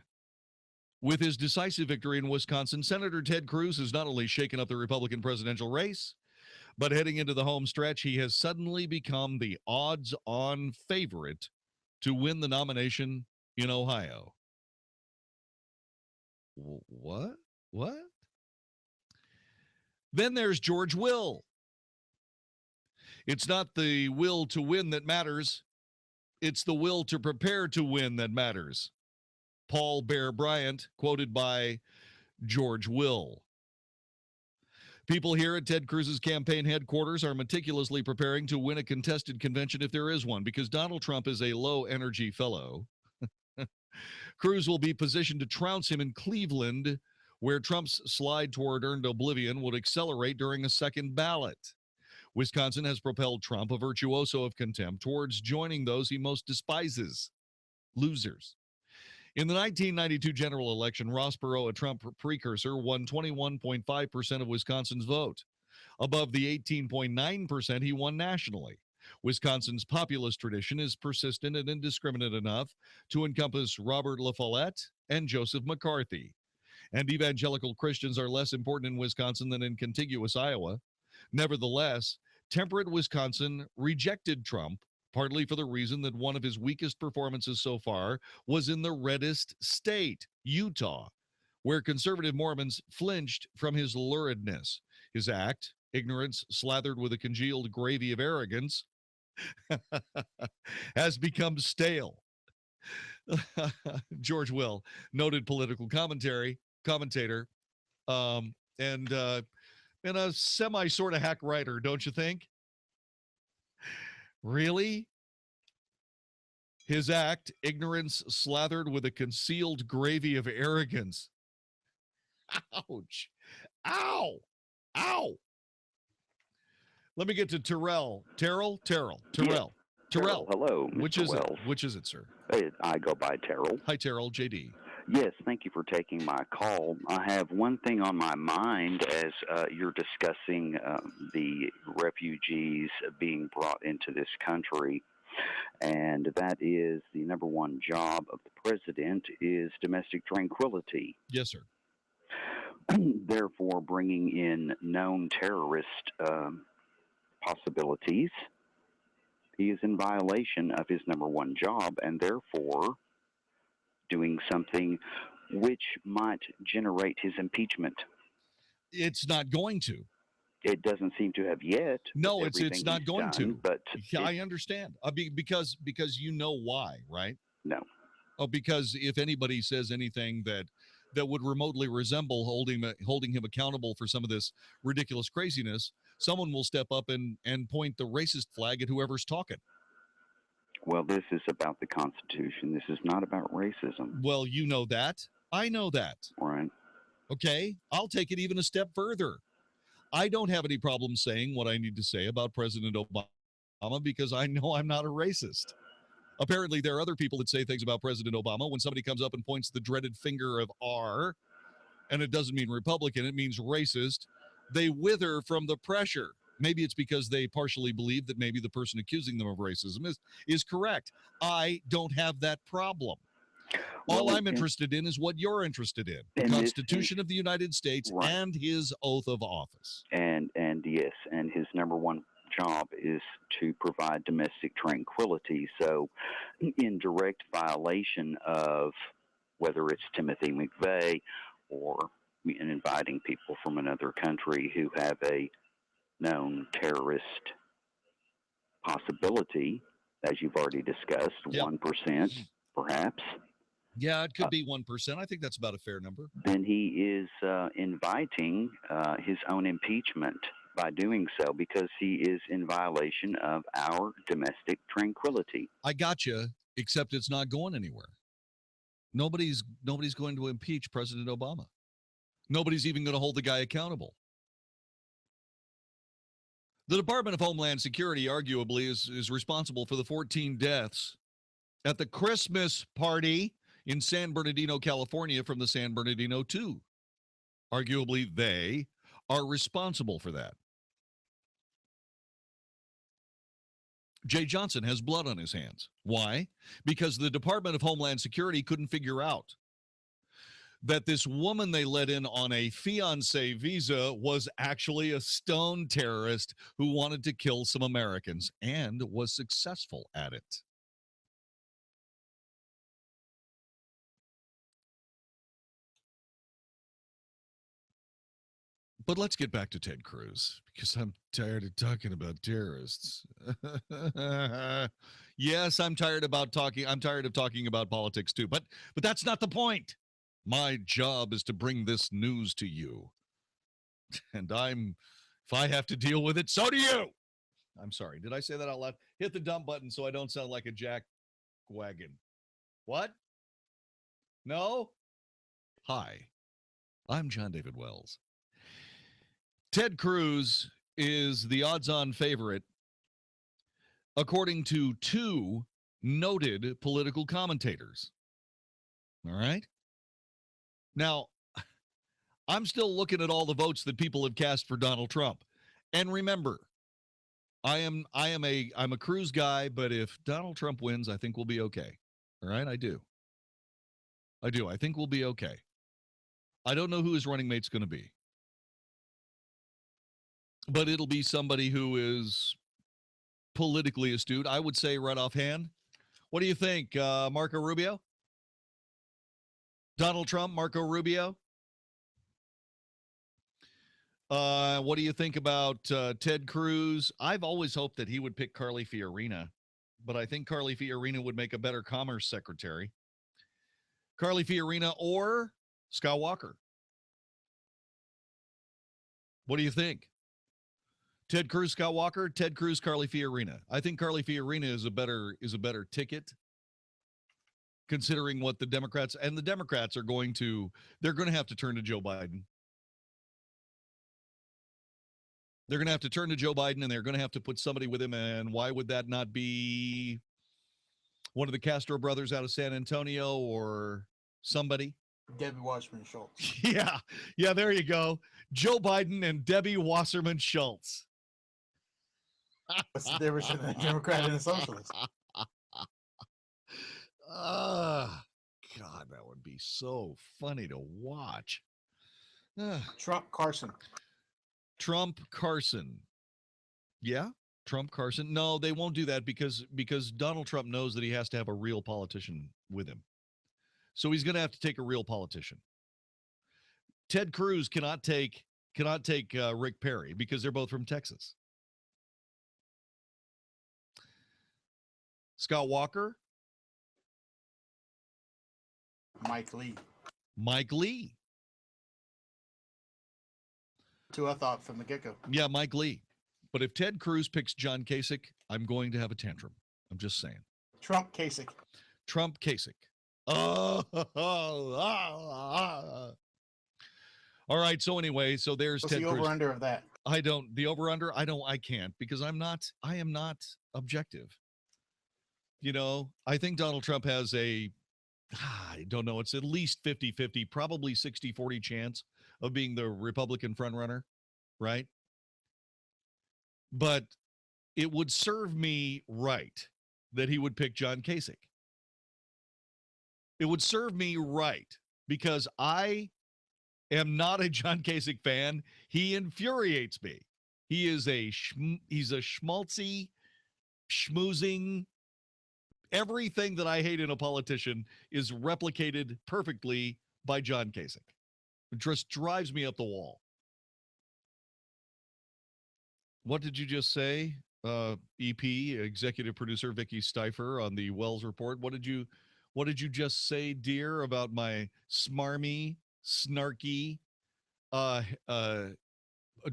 With his decisive victory in Wisconsin, Senator Ted Cruz has not only shaken up the Republican presidential race, but heading into the home stretch, he has suddenly become the odds-on favorite to win the nomination in Ohio. What? Then there's George Will. It's not the will to win that matters. It's the will to prepare to win that matters. Paul Bear Bryant, quoted by George Will. People here at Ted Cruz's campaign headquarters are meticulously preparing to win a contested convention if there is one, because Donald Trump is a low-energy fellow. Cruz will be positioned to trounce him in Cleveland, where Trump's slide toward earned oblivion would accelerate during a second ballot. Wisconsin has propelled Trump, a virtuoso of contempt, towards joining those he most despises, losers. In the 1992 general election, Ross Perot, a Trump precursor, won 21.5% of Wisconsin's vote, above the 18.9% he won nationally. Wisconsin's populist tradition is persistent and indiscriminate enough to encompass Robert La Follette and Joseph McCarthy. And evangelical Christians are less important in Wisconsin than in contiguous Iowa. Nevertheless, temperate Wisconsin rejected Trump, partly for the reason that one of his weakest performances so far was in the reddest state, Utah, where conservative Mormons flinched from his luridness. His act, ignorance slathered with a congealed gravy of arrogance, has become stale. George Will, noted political commentator, and a semi sort of hack writer, don't you think? Really? His act, ignorance slathered with a concealed gravy of arrogance. Ouch. Ow. Ow. Let me get to Terrell. Terrell. Hello, Mr. Wells. Which is it, sir? I go by Terrell. Hi, Terrell. JD. Yes, thank you for taking my call. I have one thing on my mind as you're discussing the refugees being brought into this country, and that is the number one job of the president is domestic tranquility. Yes, sir. Therefore, bringing in known terrorist possibilities, he is in violation of his number one job, and therefore doing something which might generate his impeachment. It's not going to. It doesn't seem to have yet. No, it's not going to. But yeah, I understand. Because you know why, right? No. Oh, because if anybody says anything that would remotely resemble holding him accountable for some of this ridiculous craziness, someone will step up and point the racist flag at whoever's talking. Well, this is about the Constitution. This is not about racism. Well, you know that. I know that. Right. Okay. I'll take it even a step further. I don't have any problem saying what I need to say about President Obama because I know I'm not a racist. Apparently, there are other people that say things about President Obama. When somebody comes up and points the dreaded finger of R, and it doesn't mean Republican, it means racist, they wither from the pressure. Maybe it's because they partially believe that maybe the person accusing them of racism is correct. I don't have that problem. All I'm interested in is what you're interested in, the Constitution of the United States and his oath of office. And yes, and his number one job is to provide domestic tranquility. So in direct violation of whether it's Timothy McVeigh or in inviting people from another country who have a known terrorist possibility, as you've already discussed, 1% perhaps. Yeah, it could be 1%. I think that's about a fair number. Then he is inviting his own impeachment by doing so because he is in violation of our domestic tranquility. I got you, except it's not going anywhere. Nobody's going to impeach President Obama. Nobody's even going to hold the guy accountable. The Department of Homeland Security arguably is responsible for the 14 deaths at the Christmas party in San Bernardino, California from the San Bernardino 2. Arguably, they are responsible for that. Jay Johnson has blood on his hands. Why? Because the Department of Homeland Security couldn't figure out that this woman they let in on a fiancé visa was actually a stone terrorist who wanted to kill some Americans and was successful at it. But let's get back to Ted Cruz, because I'm tired of talking about terrorists. Yes, I'm tired of talking about politics too, but that's not the point. My job is to bring this news to you. And if I have to deal with it, so do you. I'm sorry. Did I say that out loud? Hit the dump button so I don't sound like a jack wagon. What? No? Hi, I'm Jon-David Wells. Ted Cruz is the odds-on favorite, according to two noted political commentators. All right? Now, I'm still looking at all the votes that people have cast for Donald Trump. And remember, I'm a Cruz guy, but if Donald Trump wins, I think we'll be okay. All right? I do. I think we'll be okay. I don't know who his running mate's going to be. But it'll be somebody who is politically astute. I would say right offhand. What do you think, Marco Rubio? Donald Trump, Marco Rubio? What do you think about Ted Cruz? I've always hoped that he would pick Carly Fiorina, but I think Carly Fiorina would make a better Commerce Secretary. Carly Fiorina or Scott Walker? What do you think? Ted Cruz, Scott Walker, Ted Cruz, Carly Fiorina. I think Carly Fiorina is a better ticket, considering what the Democrats are going to have to turn to Joe Biden. They're going to have to turn to Joe Biden, and they're going to have to put somebody with him. And why would that not be one of the Castro brothers out of San Antonio or somebody? Debbie Wasserman Schultz. Yeah, there you go. Joe Biden and Debbie Wasserman Schultz. What's the difference between a Democrat and a socialist? God, that would be so funny to watch. Trump Carson. Yeah, Trump Carson. No, they won't do that because Donald Trump knows that he has to have a real politician with him. So he's going to have to take a real politician. Ted Cruz cannot take Rick Perry because they're both from Texas. Scott Walker, Mike Lee. Mike Lee. Two I thought from the get-go. Yeah, Mike Lee. But if Ted Cruz picks John Kasich, I'm going to have a tantrum. I'm just saying. Trump Kasich. Trump Kasich. All right. So anyway, so there's What's Ted the Cruz. over-under of that? I can't because I am not objective. You know, I think Donald Trump has I don't know, it's at least 50-50, probably 60-40 chance of being the Republican frontrunner, right? But it would serve me right that he would pick John Kasich. It would serve me right because I am not a John Kasich fan. He infuriates me. He is he's a schmaltzy, schmoozing. Everything that I hate in a politician is replicated perfectly by John Kasich. It just drives me up the wall. What did you just say, EP, executive producer Vicky Stifer on the Wells Report? What did you just say, dear, about my smarmy, snarky,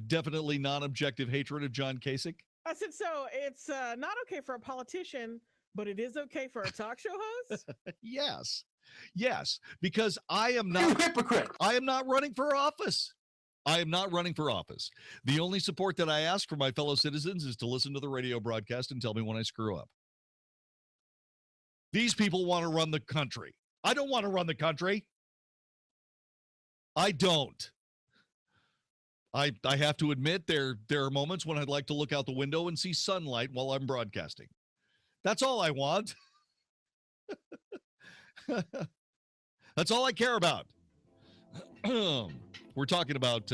definitely non-objective hatred of John Kasich? I said, so it's not okay for a politician, but it is okay for a talk show host? Yes, because I am not a hypocrite. I am not running for office. I am not running for office. The only support that I ask for my fellow citizens is to listen to the radio broadcast and tell me when I screw up. These people want to run the country. I don't want to run the country. I don't. I have to admit there are moments when I'd like to look out the window and see sunlight while I'm broadcasting. That's all I want. That's all I care about. We're talking about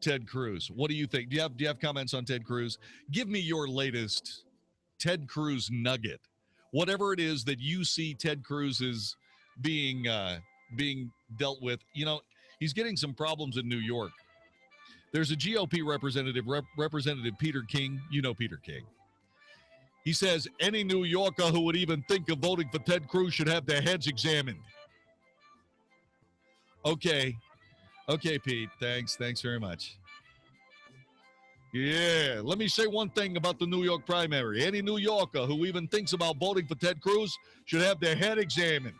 Ted Cruz. What do you think? Do you have comments on Ted Cruz? Give me your latest Ted Cruz nugget. Whatever it is that you see Ted Cruz is being dealt with. You know, he's getting some problems in New York. There's a GOP representative, Representative Peter King. You know Peter King. He says any New Yorker who would even think of voting for Ted Cruz should have their heads examined. Okay, Pete. Thanks very much. Yeah, let me say one thing about the New York primary. Any New Yorker who even thinks about voting for Ted Cruz should have their head examined.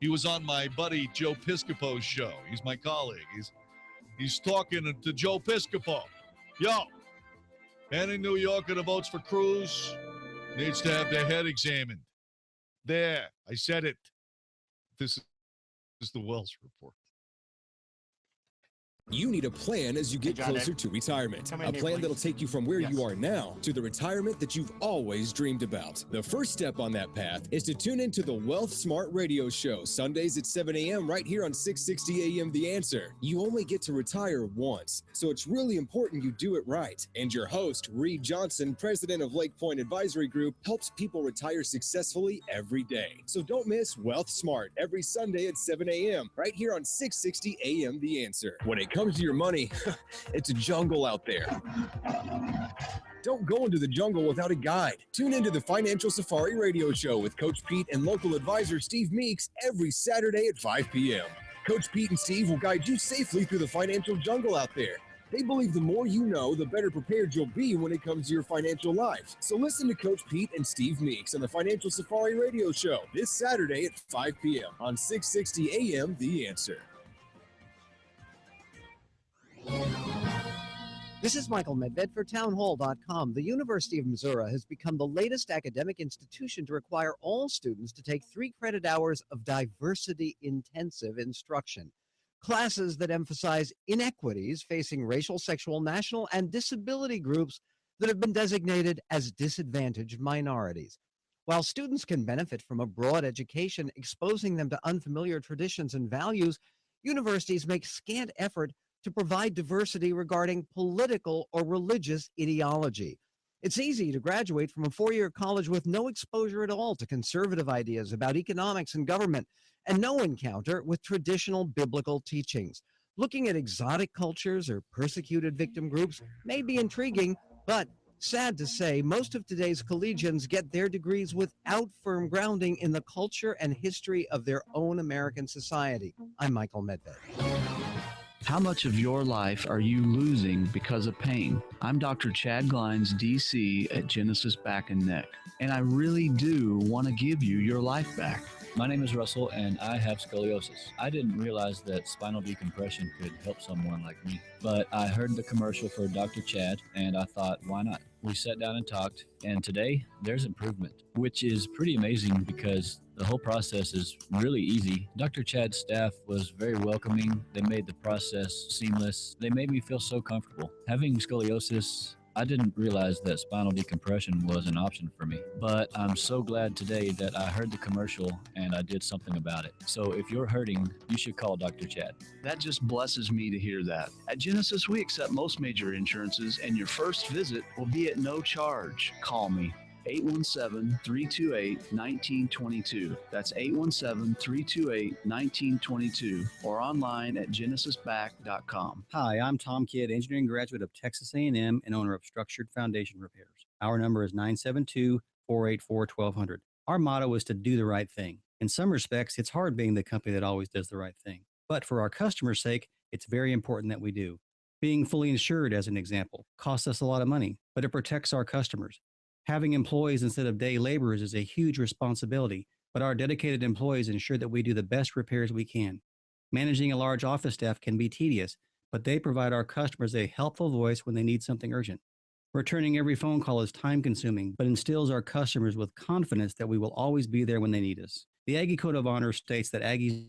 He was on my buddy Joe Piscopo's show. He's my colleague. He's talking to Joe Piscopo. Yo, any New Yorker that votes for Cruz needs to have their head examined. There, I said it. This is the Wells Report. You need a plan as you get closer to retirement. A plan that'll take you from where you are now to the retirement that you've always dreamed about. The first step on that path is to tune into the Wealth Smart Radio Show, Sundays at 7 a.m. right here on 660 AM The Answer. You only get to retire once, so it's really important you do it right. And your host, Reed Johnson, president of Lake Point Advisory Group, helps people retire successfully every day. So don't miss Wealth Smart every Sunday at 7 a.m. right here on 660 AM The Answer. When it comes to your money, it's a jungle out there. Don't go into the jungle without a guide. Tune into the Financial Safari Radio Show with Coach Pete and local advisor Steve Meeks every Saturday at 5 p.m. Coach Pete and Steve will guide you safely through the financial jungle out there. They believe the more you know, the better prepared you'll be when it comes to your financial life. So listen to Coach Pete and Steve Meeks on the Financial Safari Radio Show this Saturday at 5 p.m. on 660 AM The Answer. This is Michael Medved for townhall.com. The University of Missouri has become the latest academic institution to require all students to take 3 credit hours of diversity-intensive instruction. Classes that emphasize inequities facing racial, sexual, national, and disability groups that have been designated as disadvantaged minorities. While students can benefit from a broad education exposing them to unfamiliar traditions and values, universities make scant effort to provide diversity regarding political or religious ideology. It's easy to graduate from a 4-year college with no exposure at all to conservative ideas about economics and government, and no encounter with traditional biblical teachings. Looking at exotic cultures or persecuted victim groups may be intriguing, but Sad to say, most of today's collegians get their degrees without firm grounding in the culture and history of their own American society. I'm Michael Medved. How much of your life are you losing because of pain? I'm Dr. Chad Glines, DC at Genesis Back and Neck, and I really do want to give you your life back. My name is Russell, and I have scoliosis. I didn't realize that spinal decompression could help someone like me, but I heard the commercial for Dr. Chad, and I thought, why not? We sat down and talked, and today there's improvement, which is pretty amazing because the whole process is really easy. Dr. Chad's staff was very welcoming. They made the process seamless. They made me feel so comfortable. Having scoliosis, I didn't realize that spinal decompression was an option for me, but I'm so glad today that I heard the commercial and I did something about it. So if you're hurting, you should call Dr. Chad. That just blesses me to hear that. At Genesis, we accept most major insurances, and your first visit will be at no charge. Call me. 817-328-1922. That's 817-328-1922 or online at genesisback.com. Hi, I'm Tom Kidd, engineering graduate of Texas A&M and owner of Structured Foundation Repairs. Our number is 972-484-1200. Our motto is to do the right thing. In some respects, it's hard being the company that always does the right thing. But for our customers' sake, it's very important that we do. Being fully insured, as an example, costs us a lot of money, but it protects our customers. Having employees instead of day laborers is a huge responsibility, but our dedicated employees ensure that we do the best repairs we can. Managing a large office staff can be tedious, but they provide our customers a helpful voice when they need something urgent. Returning every phone call is time-consuming, but instills our customers with confidence that we will always be there when they need us. The Aggie Code of Honor states that Aggies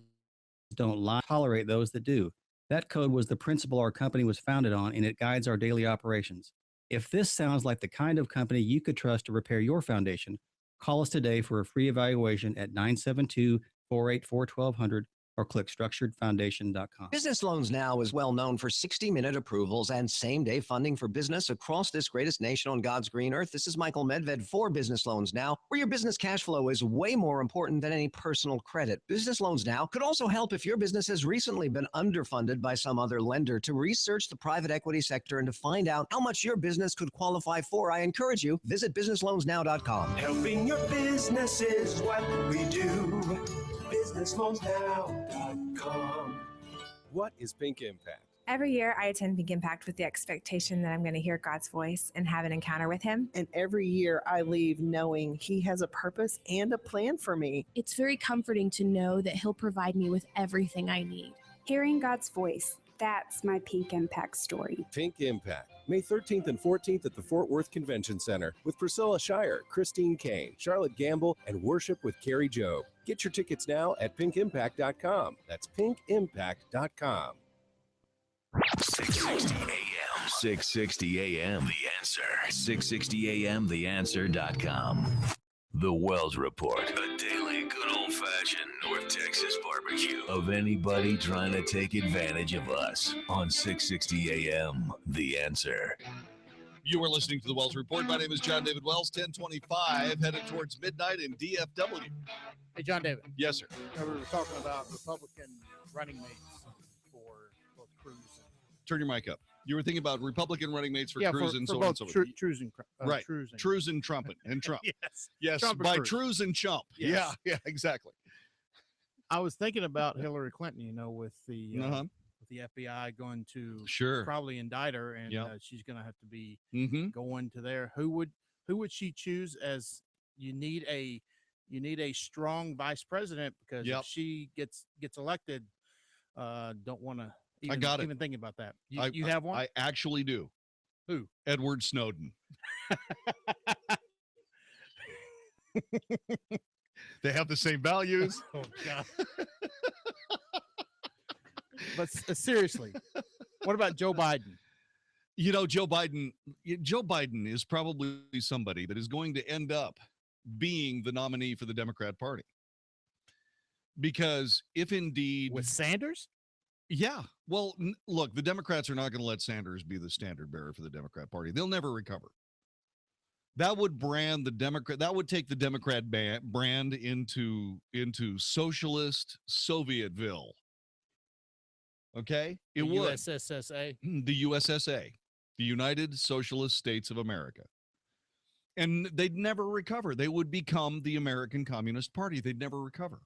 don't lie, tolerate those that do. That code was the principle our company was founded on, and it guides our daily operations. If this sounds like the kind of company you could trust to repair your foundation, call us today for a free evaluation at 972-484-1200 or click structuredfoundation.com. Business Loans Now is well known for 60-minute approvals and same-day funding for business across this greatest nation on God's green earth. This is Michael Medved for Business Loans Now, where your business cash flow is way more important than any personal credit. Business Loans Now could also help if your business has recently been underfunded by some other lender. To research the private equity sector and to find out how much your business could qualify for, I encourage you, visit businessloansnow.com. Helping your business is what we do. BusinessLoansNow.com. What is Pink Impact? Every year, I attend Pink Impact with the expectation that I'm going to hear God's voice and have an encounter with Him. And every year, I leave knowing He has a purpose and a plan for me. It's very comforting to know that He'll provide me with everything I need. Hearing God's voice, that's my Pink Impact story. Pink Impact, May 13th and 14th at the Fort Worth Convention Center with Priscilla Shire, Christine Kane, Charlotte Gamble, and Worship with Carrie Job. Get your tickets now at pinkimpact.com. That's pinkimpact.com. 660 AM. 660 AM. The Answer. 660 AM. TheAnswer.com. The Wells Report. A daily good old-fashioned North Texas barbecue of anybody trying to take advantage of us on 660 AM. The Answer. You are listening to the Wells Report. My name is Jon-David Wells, 1025, headed towards midnight in DFW. Hey, Jon-David. Yes, sir. We were talking about Republican running mates for both Cruz and... Turn your mic up. You were thinking about Republican running mates for Cruz and for so both on and so forth. Cruz and right. Cruz and Cruz and Trump and Trump. Yes. Yes, Trump by Cruz. Cruz and Chump. Yes. Yeah, exactly. I was thinking about Hillary Clinton, with the FBI going to probably indict her, and she's going to have to be going to there. Who would she choose as you need a strong vice president, because if she gets elected, don't want to even think about that. You have one? I actually do. Who? Edward Snowden. They have the same values. Oh God. But seriously, what about Joe Biden? Joe Biden is probably somebody that is going to end up being the nominee for the Democrat Party. Because if indeed... With Sanders? Yeah. Well, look, the Democrats are not going to let Sanders be the standard bearer for the Democrat Party. They'll never recover. That would brand the Democrat. That would take the Democrat brand into socialist Sovietville. Okay, it would. USSSA. The USSA, the United Socialist States of America. And they'd never recover. They would become the American Communist Party. They'd never recover.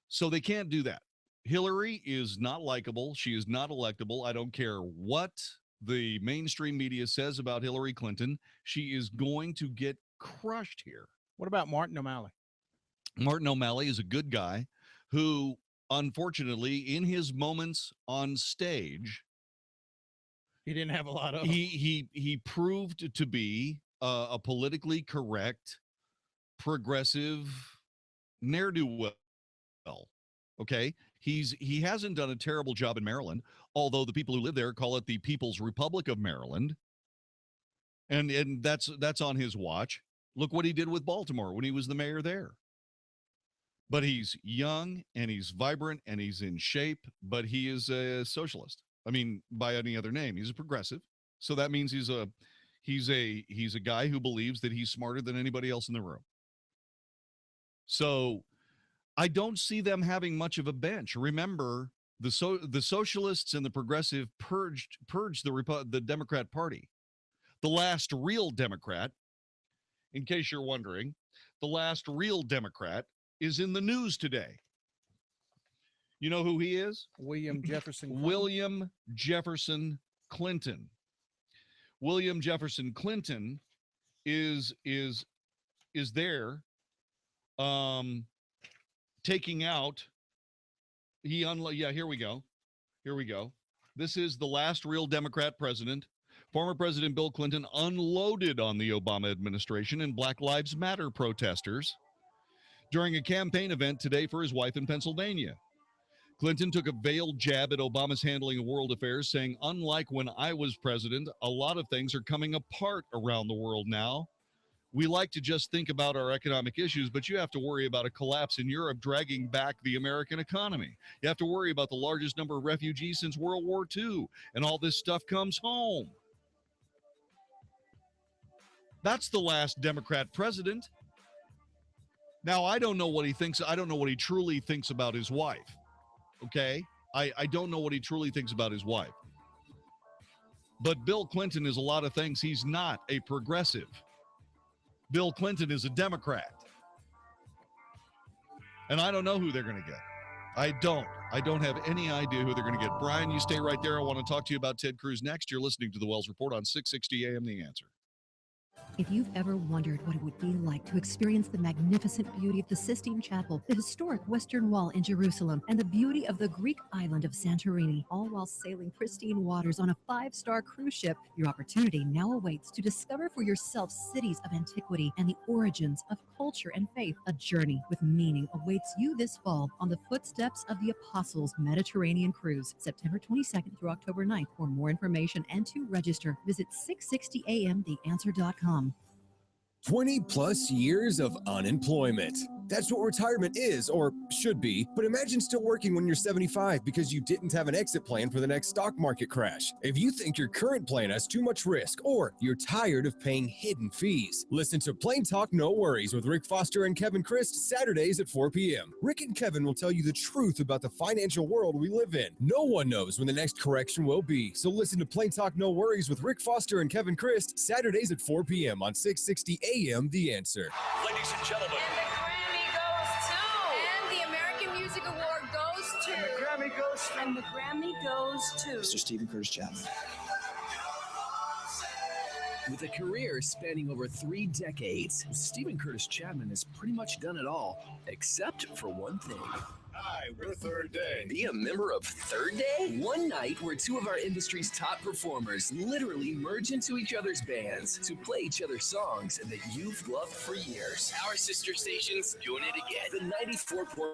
So they can't do that. Hillary is not likable. She is not electable. I don't care what the mainstream media says about Hillary Clinton. She is going to get crushed here. What about Martin O'Malley? Martin O'Malley is a good guy who, unfortunately, in his moments on stage, he didn't have a lot of. He proved to be a politically correct, progressive ne'er-do-well. Okay, he hasn't done a terrible job in Maryland, although the people who live there call it the People's Republic of Maryland, and that's on his watch. Look what he did with Baltimore when he was the mayor there. But he's young and he's vibrant and he's in shape, but he is a socialist. I mean, by any other name, he's a progressive. So that means he's a guy who believes that he's smarter than anybody else in the room. So I don't see them having much of a bench. Remember, the socialists and the progressive purged the Democrat Party. The last real Democrat, in case you're wondering, the last real Democrat is in the news today. You know who he is? William Jefferson Clinton. William Jefferson Clinton. William Jefferson Clinton is there taking out here we go. This is the last real Democrat president. Former President Bill Clinton unloaded on the Obama administration and Black Lives Matter protesters during a campaign event today for his wife in Pennsylvania. Clinton took a veiled jab at Obama's handling of world affairs, saying, unlike when I was president, a lot of things are coming apart around the world now. We like to just think about our economic issues, but you have to worry about a collapse in Europe dragging back the American economy. You have to worry about the largest number of refugees since World War II, and all this stuff comes home. That's the last Democrat president. Now, I don't know what he thinks. I don't know what he truly thinks about his wife. Okay? I don't know what he truly thinks about his wife. But Bill Clinton is a lot of things. He's not a progressive. Bill Clinton is a Democrat. And I don't know who they're going to get. I don't have any idea who they're going to get. Brian, you stay right there. I want to talk to you about Ted Cruz next. You're listening to the Wells Report on 660 AM The Answer. If you've ever wondered what it would be like to experience the magnificent beauty of the Sistine Chapel, the historic Western Wall in Jerusalem, and the beauty of the Greek island of Santorini, all while sailing pristine waters on a 5-star cruise ship, your opportunity now awaits to discover for yourself cities of antiquity and the origins of culture and faith. A journey with meaning awaits you this fall on the footsteps of the Apostles Mediterranean Cruise, September 22nd through October 9th. For more information and to register, visit 660amtheanswer.com. 20 plus years of unemployment. That's what retirement is, or should be. But imagine still working when you're 75 because you didn't have an exit plan for the next stock market crash. If you think your current plan has too much risk, or you're tired of paying hidden fees, listen to Plain Talk No Worries with Rick Foster and Kevin Christ, Saturdays at 4 p.m. Rick and Kevin will tell you the truth about the financial world we live in. No one knows when the next correction will be. So listen to Plain Talk No Worries with Rick Foster and Kevin Christ, Saturdays at 4 p.m. on 660 AM The Answer. Ladies and gentlemen. And the Grammy goes to Mr. Stephen Curtis Chapman. With a career spanning over 3 decades, Stephen Curtis Chapman has pretty much done it all, except for one thing. Hi, we're Third Day. Be a member of Third Day? One night where 2 of our industry's top performers literally merge into each other's bands to play each other's songs that you've loved for years. Our sister station's doing it again. The 94.9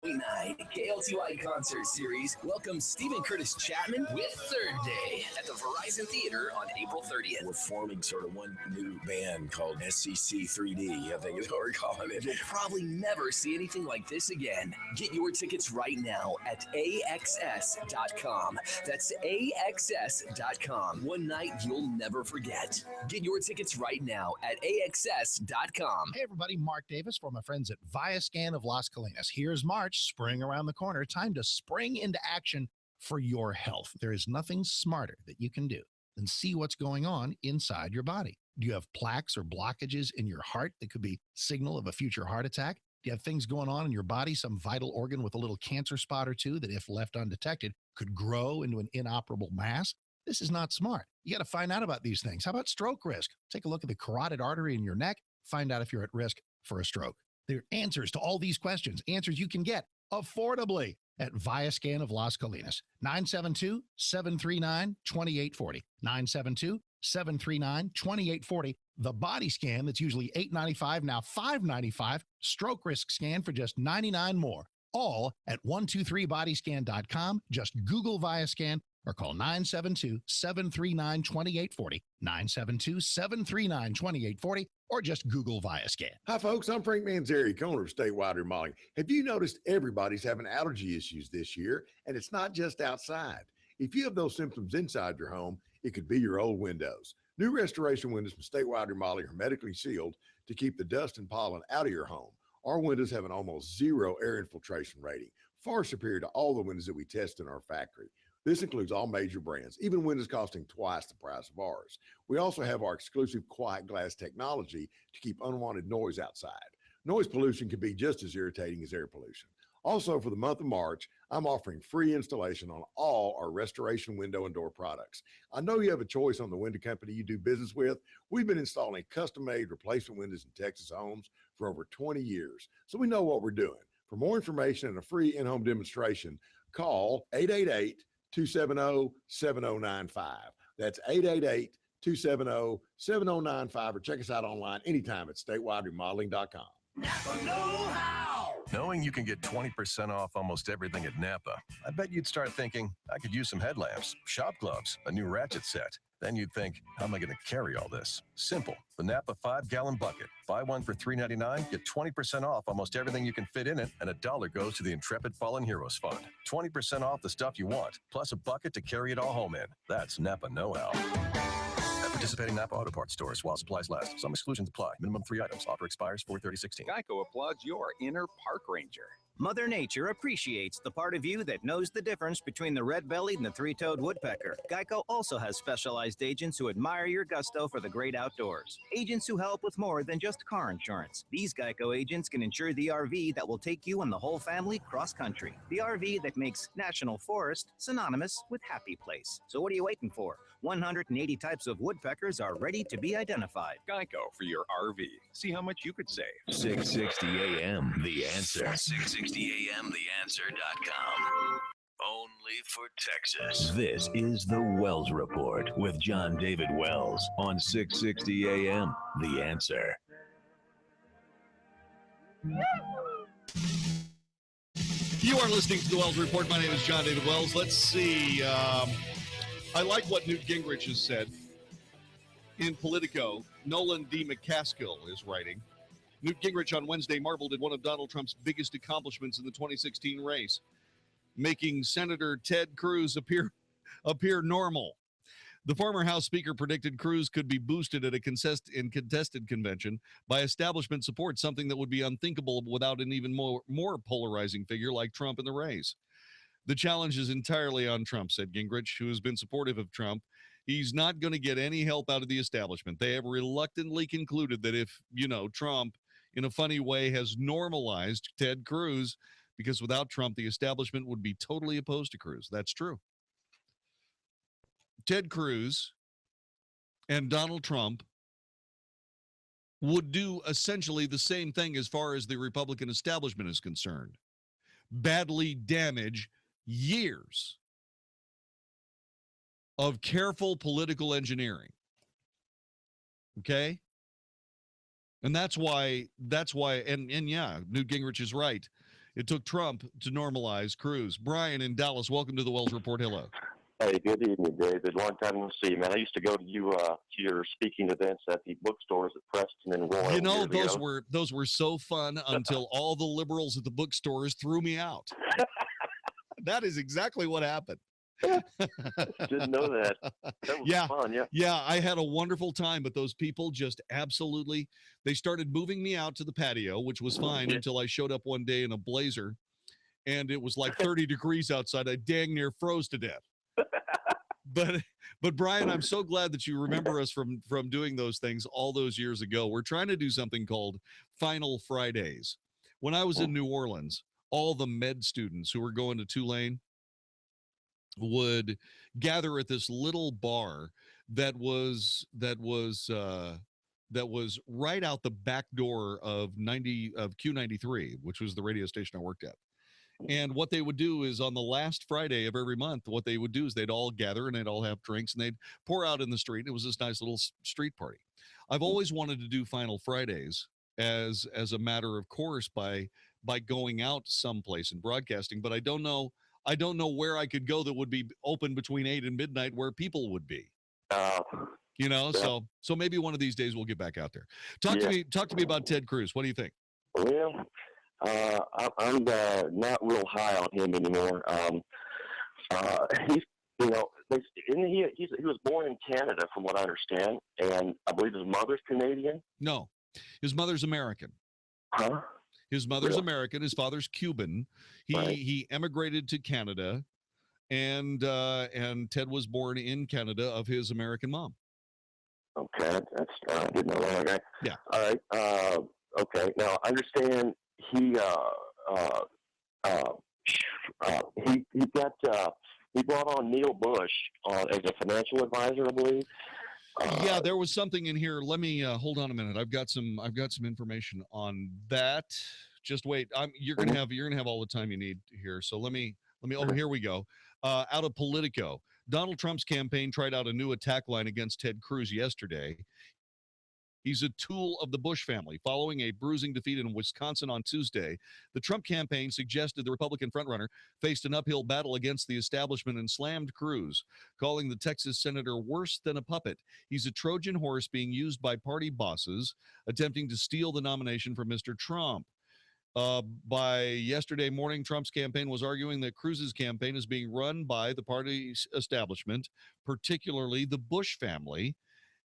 KLTY Concert Series welcomes Stephen Curtis Chapman with Third Day at the Verizon Theater on April 30th. We're forming sort of one new band called SCC3D, I think is what we're calling it. You'll probably never see anything like this again. Get your tickets right now at AXS.com. That's AXS.com. One night you'll never forget. Get your tickets right now at AXS.com. Hey everybody, Mark Davis for my friends at Viascan of Las Colinas. Here's March, spring around the corner. Time to spring into action for your health. There is nothing smarter that you can do then see what's going on inside your body. Do you have plaques or blockages in your heart that could be signal of a future heart attack? Do you have things going on in your body, some vital organ with a little cancer spot or two that, if left undetected, could grow into an inoperable mass? This is not smart. You got to find out about these things. How about stroke risk? Take a look at the carotid artery in your neck. Find out if you're at risk for a stroke. There are answers to all these questions, answers you can get affordably at Viascan of Las Colinas. 972-739-2840. 972-739-2840. The body scan that's usually $895, now $595. Stroke risk scan for just $99 more. All at 123bodyscan.com. Just Google Viascan or call 972-739-2840. 972-739-2840, or just Google Viascan. Hi, folks. I'm Frank Manzeri, owner of Statewide Remodeling. Have you noticed everybody's having allergy issues this year? And it's not just outside. If you have those symptoms inside your home, it could be your old windows. New restoration windows from Statewide Remodeling are hermetically sealed to keep the dust and pollen out of your home. Our windows have an almost zero air infiltration rating, far superior to all the windows that we test in our factory. This includes all major brands, even windows costing twice the price of ours. We also have our exclusive quiet glass technology to keep unwanted noise outside. Noise pollution can be just as irritating as air pollution. Also, for the month of March, I'm offering free installation on all our restoration window and door products. I know you have a choice on the window company you do business with. We've been installing custom-made replacement windows in Texas homes for over 20 years, so we know what we're doing. For more information and a free in-home demonstration, call 888-270-7095. That's 888-270-7095, or check us out online anytime at statewideremodeling.com. Napa know-how. Knowing you can get 20% off almost everything at Napa, I bet you'd start thinking, I could use some headlamps, shop gloves, a new ratchet set. Then you'd think, how am I going to carry all this? Simple. The Napa 5-gallon bucket. Buy one for $3.99, get 20% off almost everything you can fit in it, and $1 goes to the Intrepid Fallen Heroes Fund. 20% off the stuff you want, plus a bucket to carry it all home in. That's Napa know-how. At participating Napa Auto Parts stores while supplies last. Some exclusions apply. Minimum 3 items. Offer expires 4/30/16. Geico applauds your inner park ranger. Mother Nature appreciates the part of you that knows the difference between the red-bellied and the three-toed woodpecker. Geico also has specialized agents who admire your gusto for the great outdoors. Agents who help with more than just car insurance. These Geico agents can insure the RV that will take you and the whole family cross-country. The RV that makes National Forest synonymous with happy place. So what are you waiting for? 180 types of woodpeckers are ready to be identified. Geico for your RV. See how much you could save. 660 AM, The Answer. 660 AM, TheAnswer.com. Only for Texas. This is The Wells Report with Jon-David Wells on 660 AM, The Answer. You are listening to The Wells Report. My name is Jon-David Wells. Let's see. I like what Newt Gingrich has said in Politico. Nolan D. McCaskill is writing. Newt Gingrich on Wednesday marveled at one of Donald Trump's biggest accomplishments in the 2016 race, making Senator Ted Cruz appear normal. The former House Speaker predicted Cruz could be boosted at a contested convention by establishment support, something that would be unthinkable without an even more polarizing figure like Trump in the race. The challenge is entirely on Trump, said Gingrich, who has been supportive of Trump. He's not going to get any help out of the establishment. They have reluctantly concluded that if, Trump, in a funny way, has normalized Ted Cruz, because without Trump, the establishment would be totally opposed to Cruz. That's true. Ted Cruz and Donald Trump would do essentially the same thing as far as the Republican establishment is concerned. Badly damage years of careful political engineering. Okay? And that's why, and yeah, Newt Gingrich is right. It took Trump to normalize Cruz. Brian in Dallas, welcome to the Wells Report. Hello. Hey, good evening, David. Long time no see, man. I used to go to your speaking events at the bookstores at Preston and Royal. Those were so fun until all the liberals at the bookstores threw me out. That is exactly what happened. Didn't know that. That was fun, yeah. Yeah, I had a wonderful time, but those people just absolutely, they started moving me out to the patio, which was fine until I showed up one day in a blazer, and it was like 30 degrees outside. I dang near froze to death. but Brian, I'm so glad that you remember us from doing those things all those years ago. We're trying to do something called Final Fridays. When I was in New Orleans, all the med students who were going to Tulane would gather at this little bar that was right out the back door of Q93, which was the radio station I worked at. And what they would do is on the last Friday of every month, what they would do is they'd all gather and they'd all have drinks and they'd pour out in the street. It was this nice little street party. I've always wanted to do Final Fridays as a matter of course by going out someplace and broadcasting, but I don't know where I could go that would be open between 8 and midnight where people would be. So maybe one of these days we'll get back out there. Talk to me about Ted Cruz. What do you think? Well, I'm not real high on him anymore. He's, he was born in Canada, from what I understand, and I believe his mother's Canadian. No, his mother's American. Huh? His mother's American. His father's Cuban. He emigrated to Canada, and Ted was born in Canada of his American mom. Okay, I didn't know that. Okay. Yeah. All right. Okay. Now I understand he brought on Neil Bush as a financial advisor, I believe. Yeah, there was something in here. Let me hold on a minute. I've got some information on that. Just wait. You're gonna have all the time you need here. So let me. Oh, here we go. Out of Politico, Donald Trump's campaign tried out a new attack line against Ted Cruz yesterday. He's a tool of the Bush family. Following a bruising defeat in Wisconsin on Tuesday, the Trump campaign suggested the Republican frontrunner faced an uphill battle against the establishment and slammed Cruz, calling the Texas senator worse than a puppet. He's a Trojan horse being used by party bosses attempting to steal the nomination from Mr. Trump. By yesterday morning, Trump's campaign was arguing that Cruz's campaign is being run by the party's establishment, particularly the Bush family,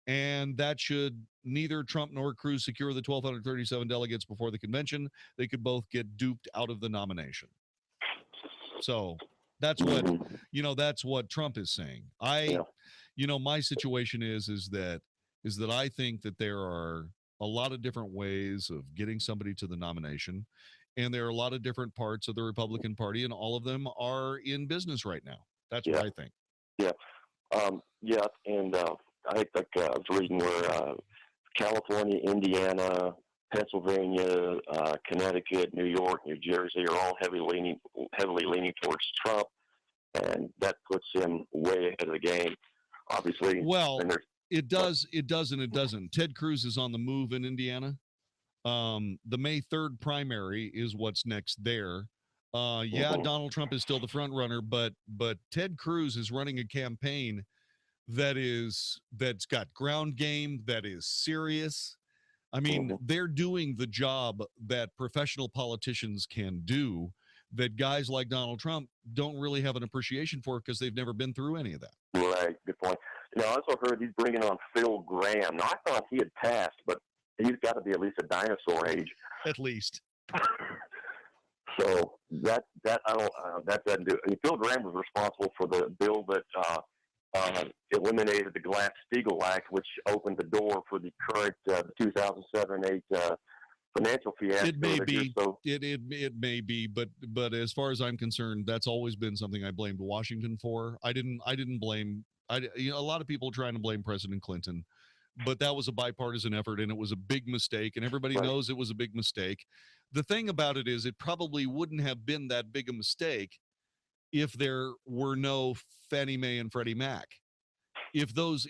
and that should neither Trump nor Cruz secure the 1,237 delegates before the convention, they could both get duped out of the nomination. So that's what Trump is saying. My situation is that I think that there are a lot of different ways of getting somebody to the nomination, and there are a lot of different parts of the Republican Party, and all of them are in business right now. That's what I think. Yeah. And I think I was reading where California, Indiana, Pennsylvania, Connecticut, New York, New Jersey are all heavily leaning towards Trump, and that puts him way ahead of the game. Obviously, it does and it doesn't. Ted Cruz is on the move in Indiana. The May 3rd primary is what's next there. Donald Trump is still the front runner, but Ted Cruz is running a campaign that's got ground game, that is serious. I mean, they're doing the job that professional politicians can do that guys like Donald Trump don't really have an appreciation for because they've never been through any of that. Right, good point. Now, I also heard he's bringing on Phil Graham. Now, I thought he had passed, but he's got to be at least a dinosaur age. At least. So that doesn't do it. Phil Graham was responsible for the bill that eliminated the Glass-Steagall Act, which opened the door for the current 2007-8 financial fiasco. It may be. It may be, but as far as I'm concerned, that's always been something I blamed Washington for. I didn't blame. A lot of people trying to blame President Clinton, but that was a bipartisan effort, and it was a big mistake, and everybody knows it was a big mistake. The thing about it is, it probably wouldn't have been that big a mistake if there were no Fannie Mae and Freddie Mac. If those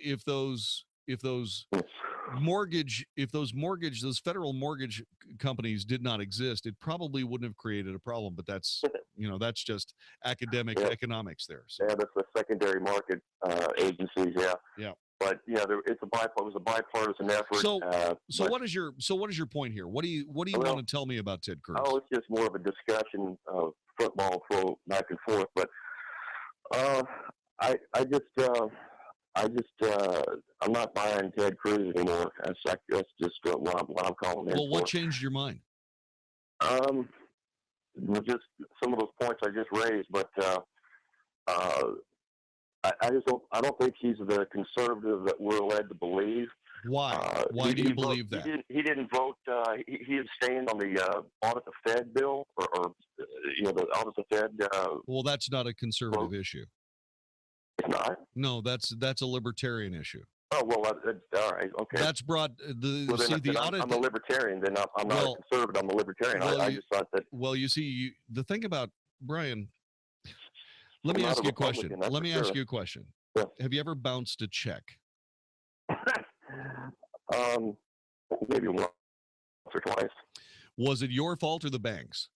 federal mortgage companies did not exist, it probably wouldn't have created a problem. But that's just academic economics there. So. Yeah, that's the secondary market agencies. Yeah. Yeah. But it was a bipartisan effort. So what is your point here? What do you want to tell me about Ted Cruz? Oh, it's just more of a discussion of football, throw back and forth. But I'm not buying Ted Cruz anymore. That's just what I'm calling it. Well, what changed your mind? Just some of those points I just raised, but I don't think he's the conservative that we're led to believe. Why? Why do you believe that? He didn't vote. He abstained on the audit the Fed bill, or the audit the Fed. Well, that's not a conservative issue. It's not. No, that's a libertarian issue. Oh well, all right, okay. That's brought the well, then, the audit. I'm a libertarian. Then I'm not a conservative. I'm a libertarian. I just thought that. Well, you see, the thing about Brian. Let me ask you a question. Let me ask you a question. Yeah. Have you ever bounced a check? Maybe once or twice. Was it your fault or the bank's?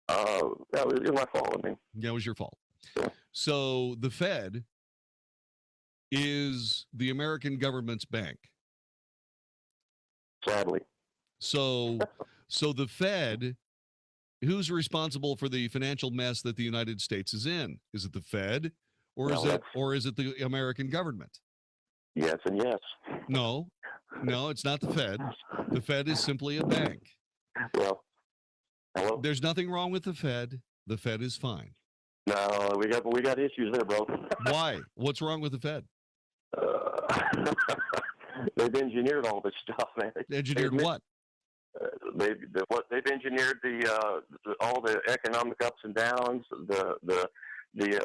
That was my fault. I mean, that was your fault. Yeah. So the Fed is the American government's bank. Sadly. So the Fed, who's responsible for the financial mess that the United States is in? Is it the Fed, or is it the American government? Yes and yes. No, it's not the Fed. The Fed is simply a bank. Well, hello? There's nothing wrong with the Fed. The Fed is fine. No, we got issues there, bro. Why? What's wrong with the Fed? They've engineered all this stuff, man. Engineered what? They've engineered all the economic ups and downs, the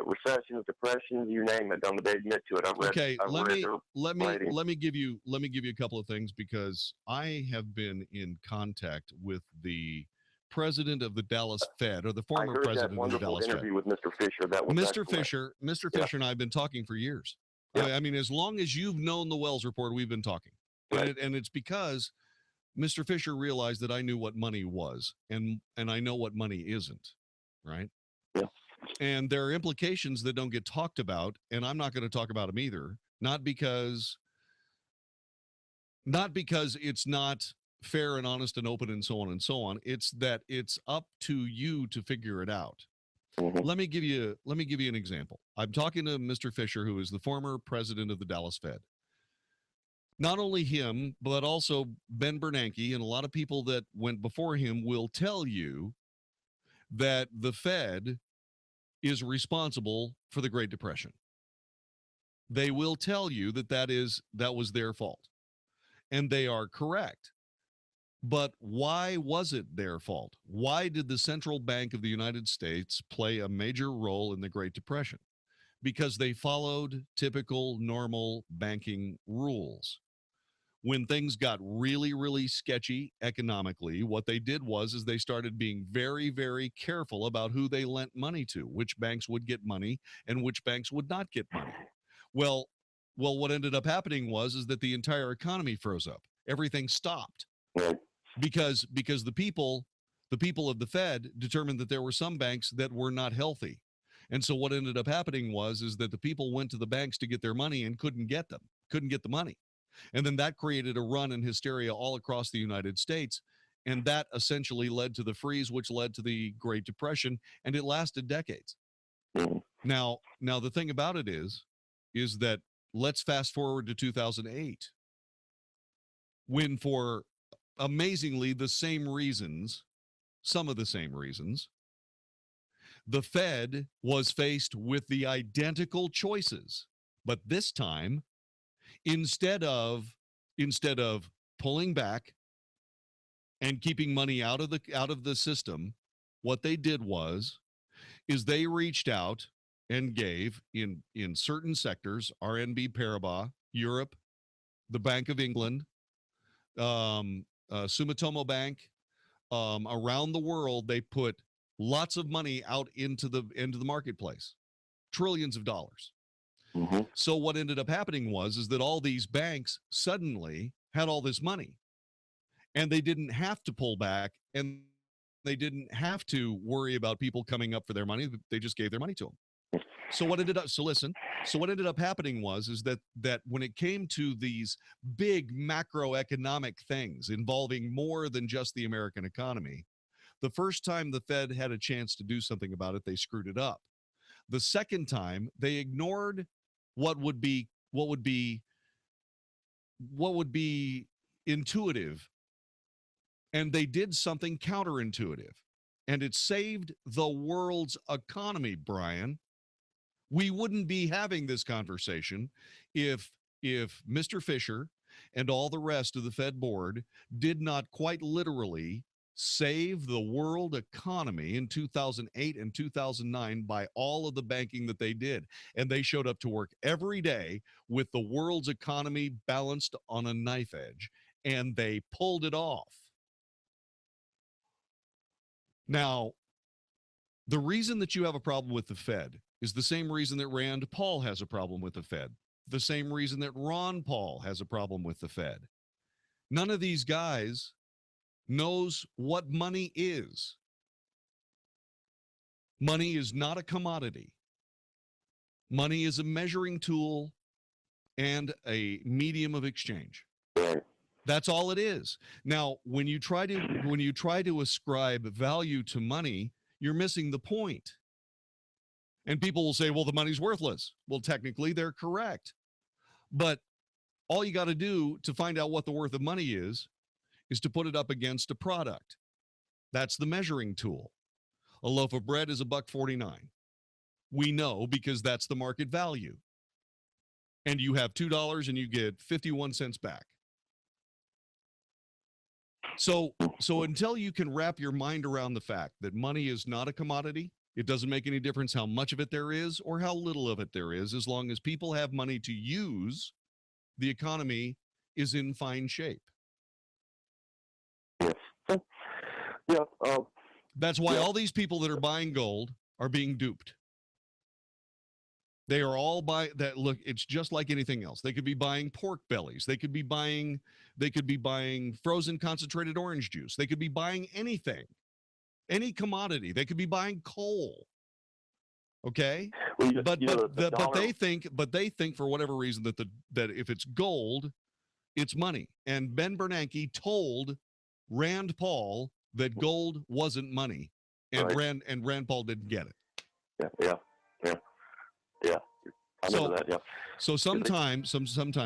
recessions, depressions, you name it. They admit to it. Let me give you a couple of things, because I have been in contact with the president of the Dallas Fed, or the former president of the Dallas Fed. Interview with Mr. Fisher. That was Mr. Fisher and I have been talking for years. Yeah. I mean, as long as you've known the Wells Report, we've been talking, right. and it's because Mr. Fisher realized that I knew what money was, and I know what money isn't, right? Yeah. And there are implications that don't get talked about, and I'm not going to talk about them either. Not because it's not fair and honest and open and so on and so on. It's that it's up to you to figure it out. Mm-hmm. Let me give you an example. I'm talking to Mr. Fisher, who is the former president of the Dallas Fed. Not only him, but also Ben Bernanke and a lot of people that went before him will tell you that the Fed is responsible for the Great Depression. They will tell you that was their fault. And they are correct. But why was it their fault? Why did the Central Bank of the United States play a major role in the Great Depression? Because they followed typical, normal banking rules. When things got really, really sketchy economically, what they did was they started being very, very careful about who they lent money to, which banks would get money and which banks would not get money. Well, what ended up happening was that the entire economy froze up. Everything stopped. Right. Because the people of the Fed determined that there were some banks that were not healthy. And so what ended up happening was that the people went to the banks to get their money and couldn't get the money. And then that created a run and hysteria all across the United States. And that essentially led to the freeze, which led to the Great Depression, and it lasted decades. Mm-hmm. Now the thing about it is that let's fast forward to 2008, when for amazingly some of the same reasons, the Fed was faced with the identical choices. But this time, instead of pulling back and keeping money out of the system, what they did was they reached out and gave in certain sectors, RNB Paribas, Europe, the Bank of England, Sumitomo Bank, around the world, they put lots of money out into the marketplace, trillions of dollars. Mm-hmm. So what ended up happening was that all these banks suddenly had all this money, and they didn't have to pull back, and they didn't have to worry about people coming up for their money. They just gave their money to them. So what ended up happening was that when it came to these big macroeconomic things involving more than just the American economy, the first time the Fed had a chance to do something about it, they screwed it up. The second time, they ignored what would be intuitive, and they did something counterintuitive, and it saved the world's economy, Brian. We wouldn't be having this conversation if Mr. Fisher and all the rest of the Fed board did not quite literally save the world economy in 2008 and 2009 by all of the banking that they did. And they showed up to work every day with the world's economy balanced on a knife edge, and they pulled it off. Now, the reason that you have a problem with the Fed is the same reason that Rand Paul has a problem with the Fed, the same reason that Ron Paul has a problem with the Fed. None of these guys knows what money is. Money is not a commodity. Money is a measuring tool and a medium of exchange. That's all it is. Now, when you try to ascribe value to money, you're missing the point. And people will say, well, the money's worthless. Well, technically, they're correct. But all you got to do to find out what the worth of money is to put it up against a product. That's the measuring tool. A loaf of bread is $1.49. We know because that's the market value. And you have $2 and you get 51 cents back. So until you can wrap your mind around the fact that money is not a commodity, it doesn't make any difference how much of it there is or how little of it there is. As long as people have money to use, the economy is in fine shape. Yeah. That's why all these people that are buying gold are being duped. They are all buying that. Look, it's just like anything else. They could be buying pork bellies. They could be buying frozen concentrated orange juice. They could be buying anything, any commodity. They could be buying coal. Okay, but they think for whatever reason that if it's gold, it's money. And Ben Bernanke told Rand Paul that gold wasn't money, and right. Rand Paul didn't get it. Yeah. I remember that. Yeah. So sometime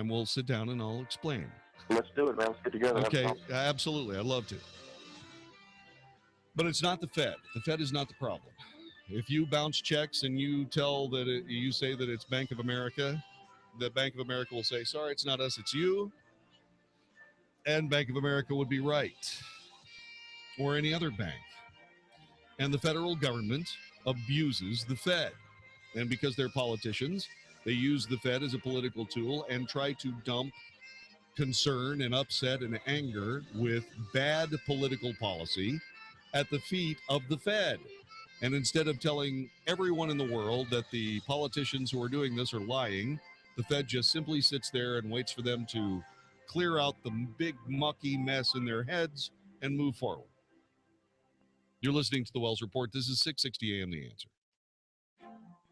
we'll sit down and I'll explain. Let's do it, man. Let's get together. Okay, absolutely. I'd love to. But it's not the Fed. The Fed is not the problem. If you bounce checks and you you say that it's Bank of America, the Bank of America will say, sorry, it's not us, it's you. And Bank of America would be right. Or any other bank. And the federal government abuses the Fed. And because they're politicians, they use the Fed as a political tool and try to dump concern and upset and anger with bad political policy at the feet of the Fed. And instead of telling everyone in the world that the politicians who are doing this are lying, the Fed just simply sits there and waits for them to clear out the big mucky mess in their heads and move forward. You're listening to the Wells Report. This is 660 AM The Answer.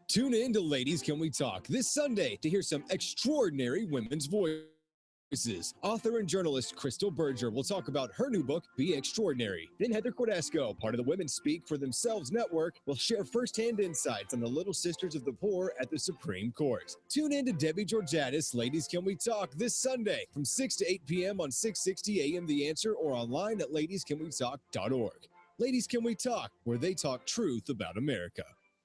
Tune in to Ladies Can We Talk this Sunday to hear some extraordinary women's voices. Author and journalist Crystal Berger will talk about her new book, Be Extraordinary. Then Heather Cordesco, part of the Women Speak for Themselves Network, will share firsthand insights on the Little Sisters of the Poor at the Supreme Court. Tune in to Debbie Georgatis, Ladies Can We Talk this Sunday from 6 to 8 p.m. on 660 AM The Answer or online at ladiescanwetalk.org. Ladies Can We Talk, where they talk truth about America.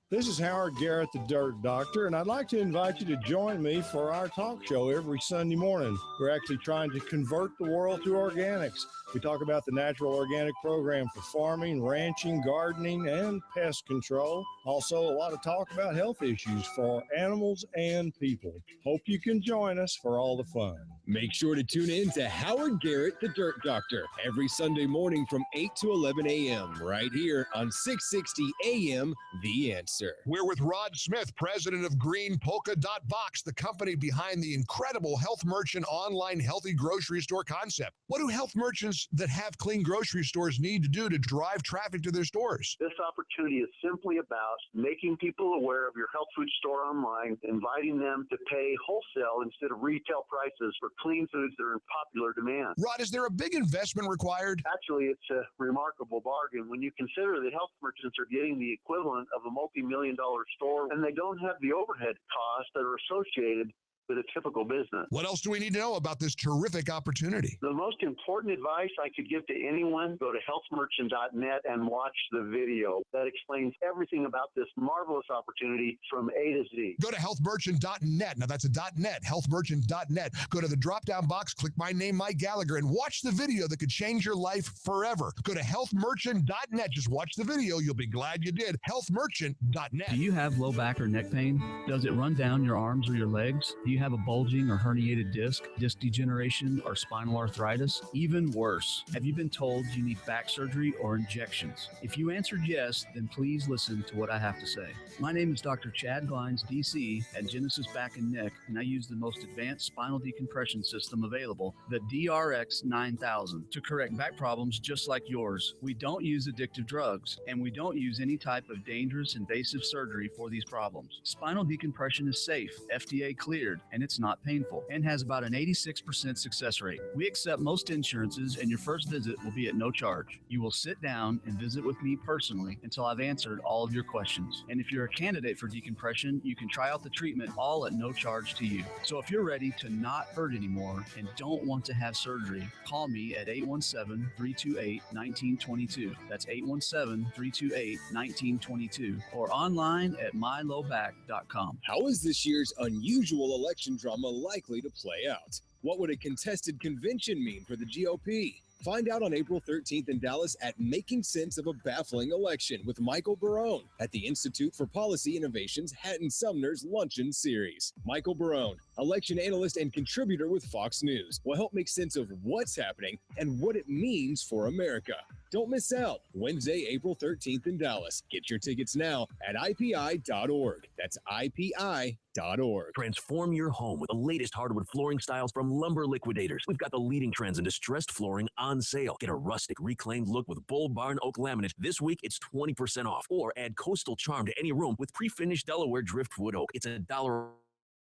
This is Howard Garrett, the Dirt Doctor, and I'd like to invite you to join me for our talk show every Sunday morning. We're actually trying to convert the world to organics. We talk about the natural organic program for farming, ranching, gardening, and pest control. Also, a lot of talk about health issues for animals and people. Hope you can join us for all the fun. Make sure to tune in to Howard Garrett, the Dirt Doctor, every Sunday morning from 8 to 11 a.m. right here on 660 a.m. The Answer. We're with Rod Smith, president of Green Polka Dot Box, the company behind the incredible Health Merchant online healthy grocery store concept. What do health merchants that have clean grocery stores need to do to drive traffic to their stores? This opportunity is simply about making people aware of your health food store online, inviting them to pay wholesale instead of retail prices for clean foods that are in popular demand. Rod, is there a big investment required? Actually, it's a remarkable bargain when you consider that health merchants are getting the equivalent of a multi-million-dollar store, and they don't have the overhead costs that are associated with a typical business. What else do we need to know about this terrific opportunity? The most important advice I could give to anyone, go to healthmerchant.net and watch the video. That explains everything about this marvelous opportunity from A to Z. Go to healthmerchant.net. Now that's a .net, healthmerchant.net. Go to the drop-down box, click my name, Mike Gallagher, and watch the video that could change your life forever. Go to healthmerchant.net. Just watch the video. You'll be glad you did. Healthmerchant.net. Do you have low back or neck pain? Does it run down your arms or your legs? Do you have a bulging or herniated disc degeneration, or spinal arthritis? Even worse, have you been told you need back surgery or injections? If you answered yes, then please listen to what I have to say. My name is Dr. Chad Glines, DC, at Genesis Back and Neck, and I use the most advanced spinal decompression system available, the DRX 9000, to correct back problems just like yours. We don't use addictive drugs, and we don't use any type of dangerous invasive surgery for these problems. Spinal decompression is safe, FDA cleared, and it's not painful, and has about an 86% success rate. We accept most insurances, and your first visit will be at no charge. You will sit down and visit with me personally until I've answered all of your questions. And if you're a candidate for decompression, you can try out the treatment all at no charge to you. So if you're ready to not hurt anymore and don't want to have surgery, call me at 817-328-1922. That's 817-328-1922, or online at mylowback.com. How is this year's unusual election drama likely to play out? What would a contested convention mean for the GOP? Find out on April 13th in Dallas at Making Sense of a Baffling Election with Michael Barone at the Institute for Policy Innovation's Hatton Sumner's Luncheon Series. Michael Barone, election analyst and contributor with Fox News, will help make sense of what's happening and what it means for America. Don't miss out. Wednesday, April 13th in Dallas. Get your tickets now at IPI.org. That's IPI.org. Transform your home with the latest hardwood flooring styles from Lumber Liquidators. We've got the leading trends in distressed flooring on sale. Get a rustic, reclaimed look with Bull Barn Oak Laminate. This week, it's 20% off. Or add coastal charm to any room with pre-finished Delaware Driftwood Oak. It's $1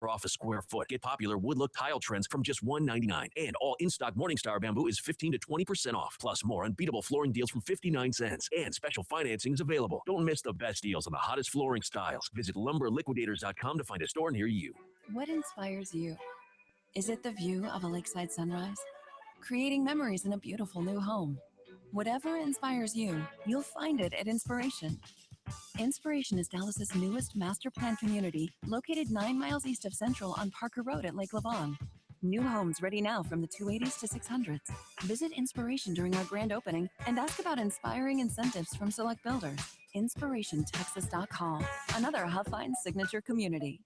off a square foot. Get popular wood look tile trends from just $1.99. And all in-stock Morningstar bamboo is 15 to 20% off. Plus more unbeatable flooring deals from 59 cents. And special financing is available. Don't miss the best deals on the hottest flooring styles. Visit lumberliquidators.com to find a store near you. What inspires you? Is it the view of a lakeside sunrise? Creating memories in a beautiful new home? Whatever inspires you, you'll find it at Inspiration. Inspiration is Dallas's newest master plan community, located 9 miles east of Central on Parker Road at Lake Lavon. New homes ready now from the 280s to 600s. Visit Inspiration during our grand opening and ask about inspiring incentives from select builders. InspirationTexas.com, another Huff Fine signature community.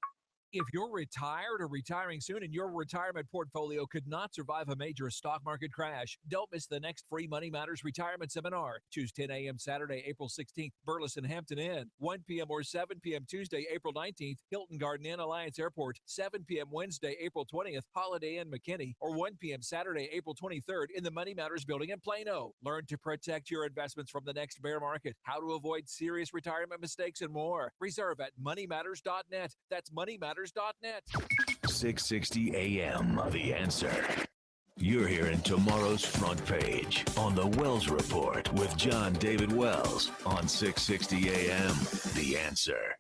If you're retired or retiring soon and your retirement portfolio could not survive a major stock market crash, don't miss the next free Money Matters retirement seminar. Choose 10 a.m. Saturday, April 16th, Burleson Hampton Inn. 1 p.m. or 7 p.m. Tuesday, April 19th, Hilton Garden Inn, Alliance Airport. 7 p.m. Wednesday, April 20th, Holiday Inn, McKinney. Or 1 p.m. Saturday, April 23rd in the Money Matters building in Plano. Learn to protect your investments from the next bear market, how to avoid serious retirement mistakes, and more. Reserve at moneymatters.net. That's moneymatters.net. 660 AM, The Answer. You're hearing tomorrow's front page on the Wells Report with Jon-David Wells on 660 AM, The Answer.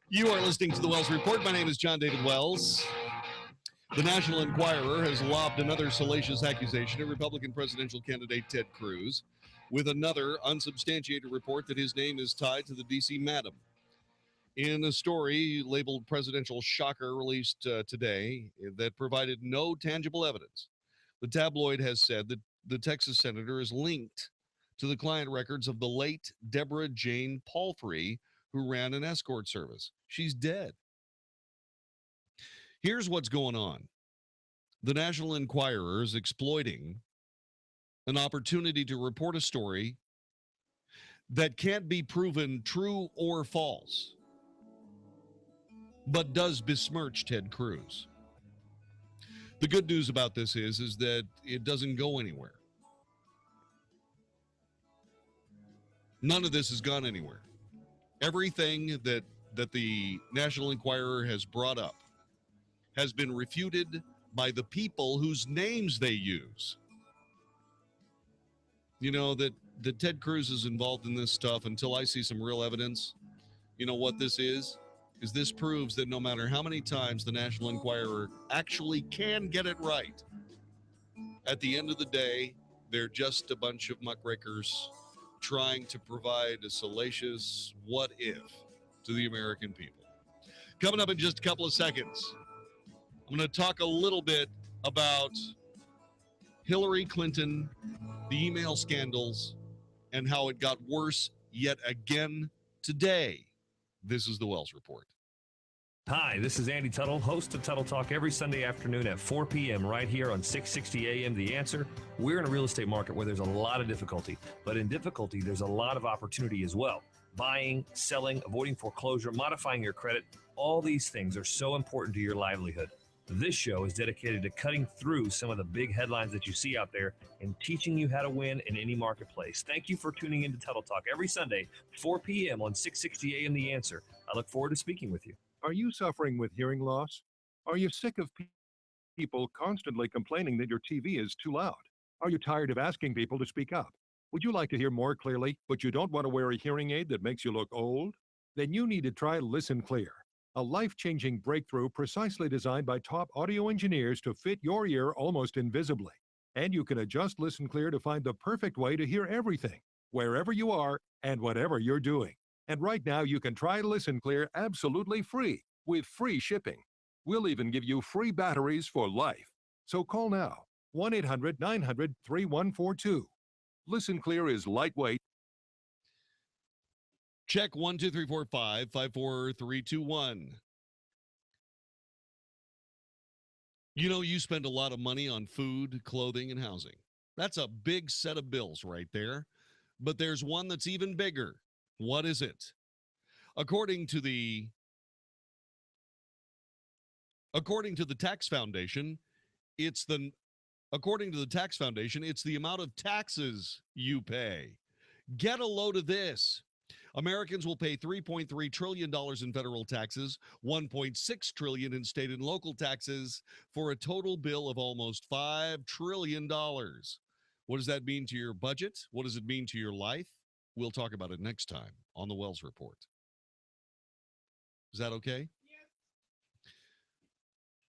You are listening to the Wells Report. My name is Jon-David Wells. The National Enquirer has lobbed another salacious accusation at Republican presidential candidate Ted Cruz with another unsubstantiated report that his name is tied to the D.C. Madam. In a story labeled Presidential Shocker released today that provided no tangible evidence, the tabloid has said that the Texas senator is linked to the client records of the late Deborah Jane Palfrey, who ran an escort service. She's dead. Here's what's going on. The National Enquirer is exploiting an opportunity to report a story that can't be proven true or false, but does besmirch Ted Cruz. The good news about this is that it doesn't go anywhere. None of this has gone anywhere. Everything that the National Enquirer has brought up has been refuted by the people whose names they use. You know, that Ted Cruz is involved in this stuff until I see some real evidence. You know what this is? is this proves that no matter how many times the National Enquirer actually can get it right, at the end of the day, they're just a bunch of muckrakers trying to provide a salacious what if to the American people. Coming up in just a couple of seconds, I'm going to talk a little bit about Hillary Clinton, the email scandals, and how it got worse yet again today. This is the Wells Report. Hi, this is Andy Tuttle, host of Tuttle Talk every Sunday afternoon at 4 p.m. right here on 660 AM The Answer. We're in a real estate market where there's a lot of difficulty, but in difficulty, there's a lot of opportunity as well. Buying, selling, avoiding foreclosure, modifying your credit, all these things are so important to your livelihood. This show is dedicated to cutting through some of the big headlines that you see out there and teaching you how to win in any marketplace. Thank you for tuning in to Tuttle Talk every Sunday, 4 p.m. on 660 AM The Answer. I look forward to speaking with you. Are you suffering with hearing loss? Are you sick of people constantly complaining that your TV is too loud? Are you tired of asking people to speak up? Would you like to hear more clearly, but you don't want to wear a hearing aid that makes you look old? Then you need to try Listen Clear, a life-changing breakthrough precisely designed by top audio engineers to fit your ear almost invisibly. And you can adjust Listen Clear to find the perfect way to hear everything, wherever you are and whatever you're doing. And right now, you can try Listen Clear absolutely free with free shipping. We'll even give you free batteries for life. So call now, 1-800-900-3142. Listen Clear is lightweight. Check 1, 2, 3, 4, 5, 5, 4, 3, 2, 1. You know, you spend a lot of money on food, clothing, and housing. That's a big set of bills right there. But there's one that's even bigger. What is it? According to the tax foundation, it's the amount of taxes you pay. Get a load of this. Americans will pay $3.3 trillion in federal taxes, $1.6 trillion in state and local taxes, for a total bill of almost $5 trillion. What does that mean to your budget? What does it mean to your life? We'll talk about it next time on the Wells Report. Is that okay? Yes.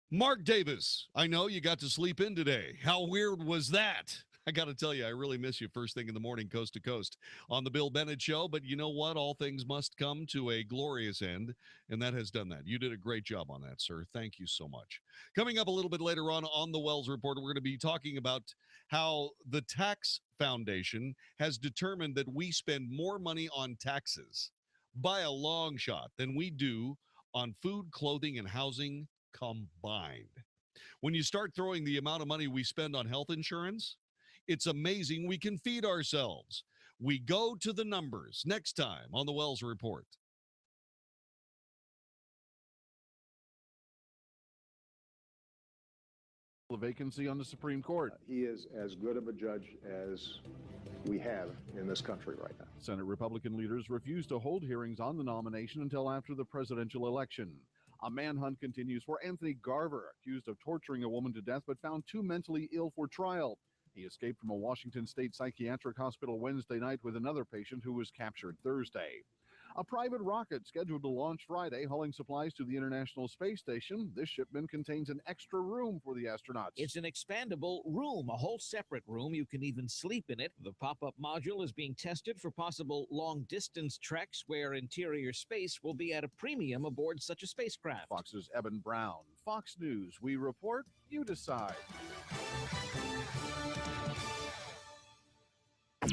Mark Davis, I know you got to sleep in today. How weird was that? I got to tell you, I really miss you first thing in the morning, coast to coast on the Bill Bennett Show. But you know what? All things must come to a glorious end, and that has done that. You did a great job on that, sir. Thank you so much. Coming up a little bit later on the Wells Report, we're going to be talking about how the tax foundation has determined that we spend more money on taxes by a long shot than we do on food, clothing, and housing combined. When you start throwing the amount of money we spend on health insurance, it's amazing we can feed ourselves. We go to the numbers next time on the Wells Report. A vacancy on the Supreme Court. He is as good of a judge as we have in this country right now. Senate Republican leaders refuse to hold hearings on the nomination until after the presidential election. A manhunt continues for Anthony Garver, accused of torturing a woman to death but found too mentally ill for trial. He escaped from a Washington State psychiatric hospital Wednesday night with another patient who was captured Thursday. A private rocket scheduled to launch Friday, hauling supplies to the International Space Station. This shipment contains an extra room for the astronauts. It's an expandable room, a whole separate room. You can even sleep in it. The pop-up module is being tested for possible long-distance treks where interior space will be at a premium aboard such a spacecraft. Fox's Evan Brown. Fox News. We report, you decide.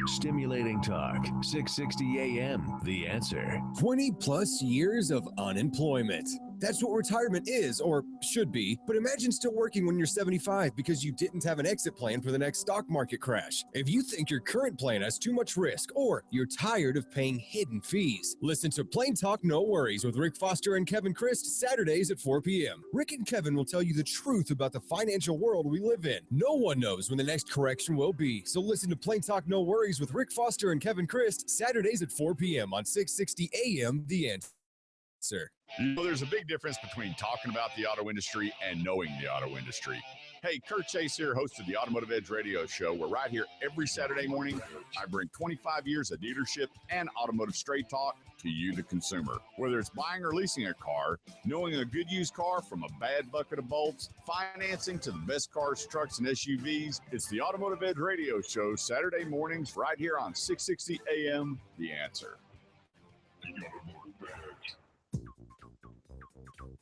Stimulating talk, 660 AM, The Answer. 20 plus years of unemployment. That's what retirement is, or should be. But imagine still working when you're 75 because you didn't have an exit plan for the next stock market crash. If you think your current plan has too much risk, or you're tired of paying hidden fees, listen to Plain Talk No Worries with Rick Foster and Kevin Christ, Saturdays at 4 p.m. Rick and Kevin will tell you the truth about the financial world we live in. No one knows when the next correction will be. So listen to Plain Talk No Worries with Rick Foster and Kevin Christ, Saturdays at 4 p.m. on 660 AM The Answer. answer. You know, there's a big difference between talking about the auto industry and knowing the auto industry. Hey, Kurt Chase here, host of the Automotive Edge Radio Show. We're right here every Saturday morning. I bring 25 years of dealership and automotive straight talk to you, the consumer. Whether it's buying or leasing a car, knowing a good used car from a bad bucket of bolts, financing to the best cars, trucks, and SUVs, it's the Automotive Edge Radio Show, Saturday mornings right here on 660 AM, The Answer.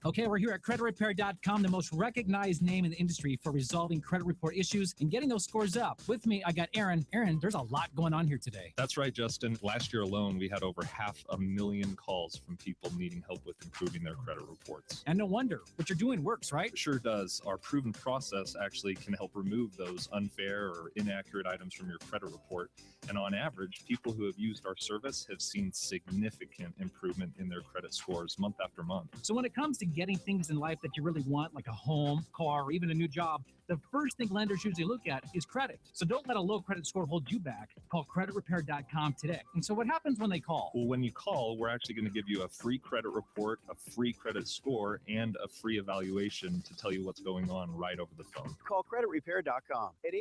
Okay, we're here at CreditRepair.com, the most recognized name in the industry for resolving credit report issues and getting those scores up. With me, I got Aaron. Aaron, there's a lot going on here today. That's right, Justin. Last year alone, we had over 500,000 calls from people needing help with improving their credit reports. And no wonder. What you're doing works, right? It sure does. Our proven process actually can help remove those unfair or inaccurate items from your credit report. And on average, people who have used our service have seen significant improvement in their credit scores month after month. So when it comes to getting things in life that you really want, like a home, car, or even a new job, the first thing lenders usually look at is credit. So don't let a low credit score hold you back. Call CreditRepair.com today. And so what happens when they call? Well, when you call, we're actually going to give you a free credit report, a free credit score, and a free evaluation to tell you what's going on right over the phone. Call CreditRepair.com at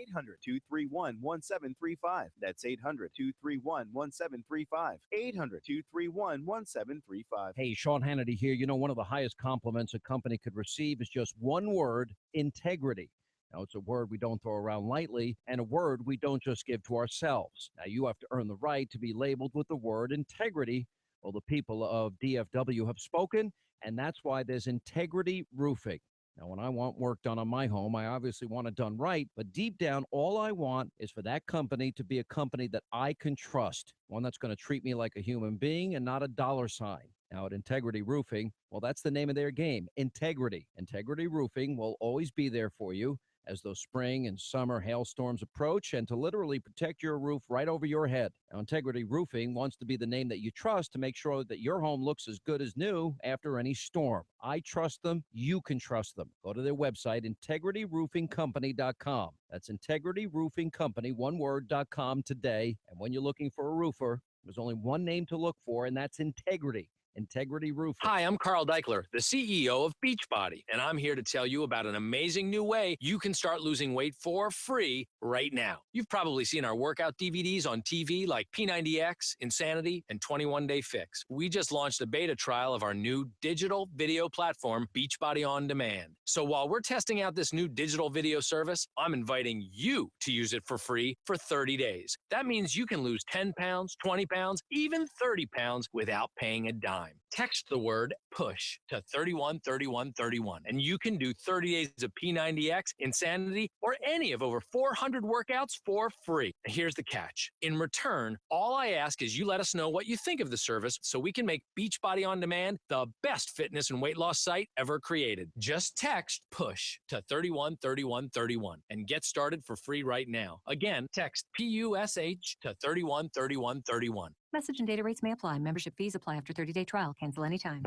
800-231-1735. That's 800-231-1735. 800-231-1735. Hey, Sean Hannity here. You know, one of the highest compliments a company could receive is just one word: integrity. Now, it's a word we don't throw around lightly, and a word we don't just give to ourselves. Now, you have to earn the right to be labeled with the word integrity. Well, the people of DFW have spoken, and that's why there's Integrity Roofing. Now, when I want work done on my home, I obviously want it done right, but deep down, all I want is for that company to be a company that I can trust, one that's going to treat me like a human being and not a dollar sign. Now, at Integrity Roofing, well, that's the name of their game, integrity. Integrity Roofing will always be there for you as those spring and summer hailstorms approach, and to literally protect your roof right over your head. Now, Integrity Roofing wants to be the name that you trust to make sure that your home looks as good as new after any storm. I trust them. You can trust them. Go to their website, IntegrityRoofingCompany.com. That's IntegrityRoofingCompany, one word.com today. And when you're looking for a roofer, there's only one name to look for, and that's Integrity. Integrity Roofing. Hi, I'm Carl Deichler, the CEO of Beachbody, and I'm here to tell you about an amazing new way you can start losing weight for free right now. You've probably seen our workout DVDs on TV like P90X, Insanity, and 21 Day Fix. We just launched a beta trial of our new digital video platform, Beachbody On Demand. So while we're testing out this new digital video service, I'm inviting you to use it for free for 30 days. That means you can lose 10 pounds, 20 pounds, even 30 pounds without paying a dime. Text the word PUSH to 313131, and you can do 30 days of P90X, Insanity, or any of over 400 workouts for free. Here's the catch. In return, all I ask is you let us know what you think of the service so we can make Beachbody On Demand the best fitness and weight loss site ever created. Just text PUSH to 313131 and get started for free right now. Again, text PUSH to 313131. Message and data rates may apply. Membership fees apply after 30-day trial. Cancel anytime.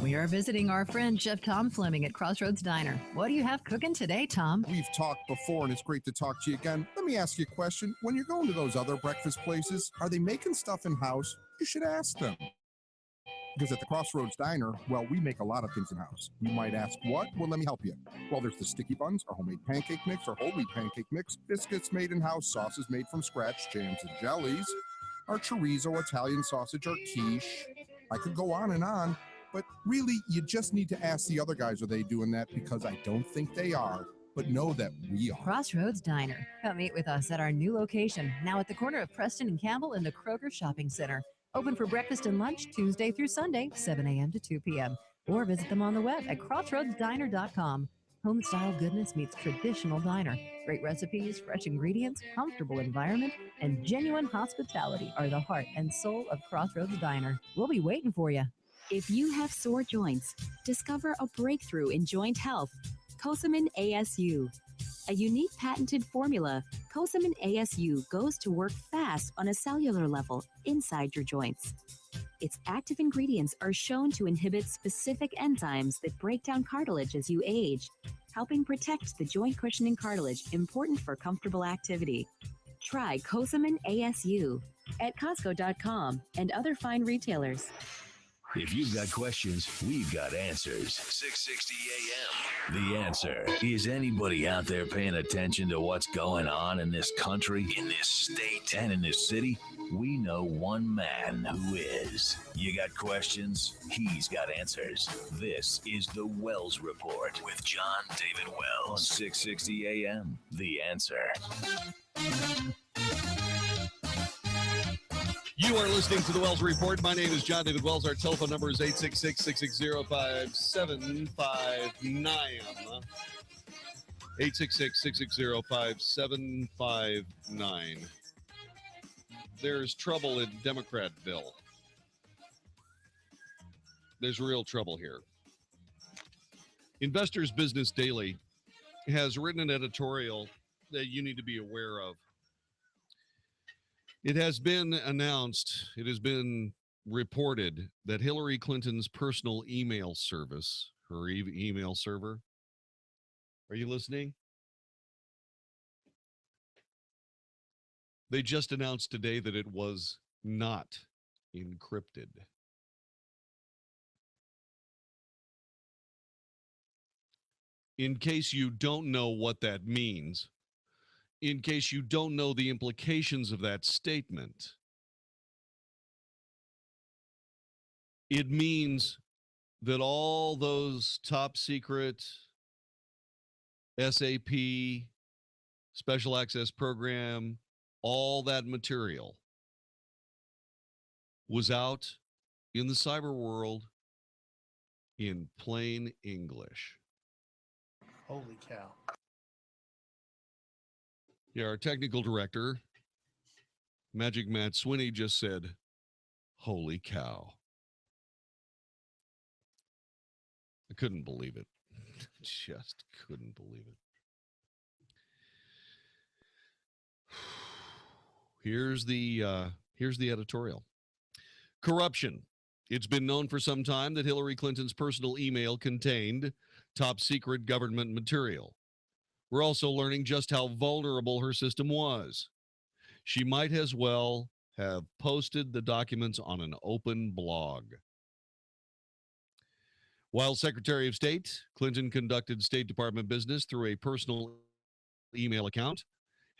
We are visiting our friend Chef Tom Fleming at Crossroads Diner. What do you have cooking today, Tom? We've talked before, and it's great to talk to you again. Let me ask you a question. When you're going to those other breakfast places, are they making stuff in-house? You should ask them. Because at the Crossroads Diner, well, we make a lot of things in-house. You might ask, what? Well, let me help you. Well, there's the sticky buns, our homemade pancake mix, our whole wheat pancake mix, biscuits made in-house, sauces made from scratch, jams and jellies, our chorizo, Italian sausage, our quiche. I could go on and on, but really, you just need to ask the other guys, are they doing that? Because I don't think they are, but know that we are. Crossroads Diner. Come meet with us at our new location, now at the corner of Preston and Campbell in the Kroger Shopping Center. Open for breakfast and lunch Tuesday through Sunday, 7 a.m. to 2 p.m. Or visit them on the web at crossroadsdiner.com. Home-style goodness meets traditional diner. Great recipes, fresh ingredients, comfortable environment, and genuine hospitality are the heart and soul of Crossroads Diner. We'll be waiting for you. If you have sore joints, discover a breakthrough in joint health. Cosamin ASU. A unique patented formula, Cosamin ASU goes to work fast on a cellular level inside your joints. Its active ingredients are shown to inhibit specific enzymes that break down cartilage as you age, helping protect the joint cushioning cartilage important for comfortable activity. Try Cosamin ASU at Costco.com and other fine retailers. If you've got questions, we've got answers. 660 AM. The Answer. Is anybody out there paying attention to what's going on in this country, in this state, and in this city? We know one man who is. You got questions? He's got answers. This is the Wells Report with Jon-David Wells on 660 AM. The Answer. You are listening to the Wells Report. My name is Jon-David Wells. Our telephone number is 866-660-5759. 866-660-5759. There's trouble in Democratville. There's real trouble here. Investors Business Daily has written an editorial that you need to be aware of. It has been announced, it has been reported that Hillary Clinton's personal email service, her email server, are you listening? They just announced today that it was not encrypted. In case you don't know what that means, in case you don't know the implications of that statement, it means that all those top secret SAP, Special Access Program, all that material was out in the cyber world in plain English. Holy cow. Yeah, our technical director, Magic Matt Swinney, just said, holy cow. I couldn't believe it. Just couldn't believe it. Here's the editorial. Corruption. It's been known for some time that Hillary Clinton's personal email contained top secret government material. We're also learning just how vulnerable her system was. She might as well have posted the documents on an open blog. While Secretary of State, Clinton conducted State Department business through a personal email account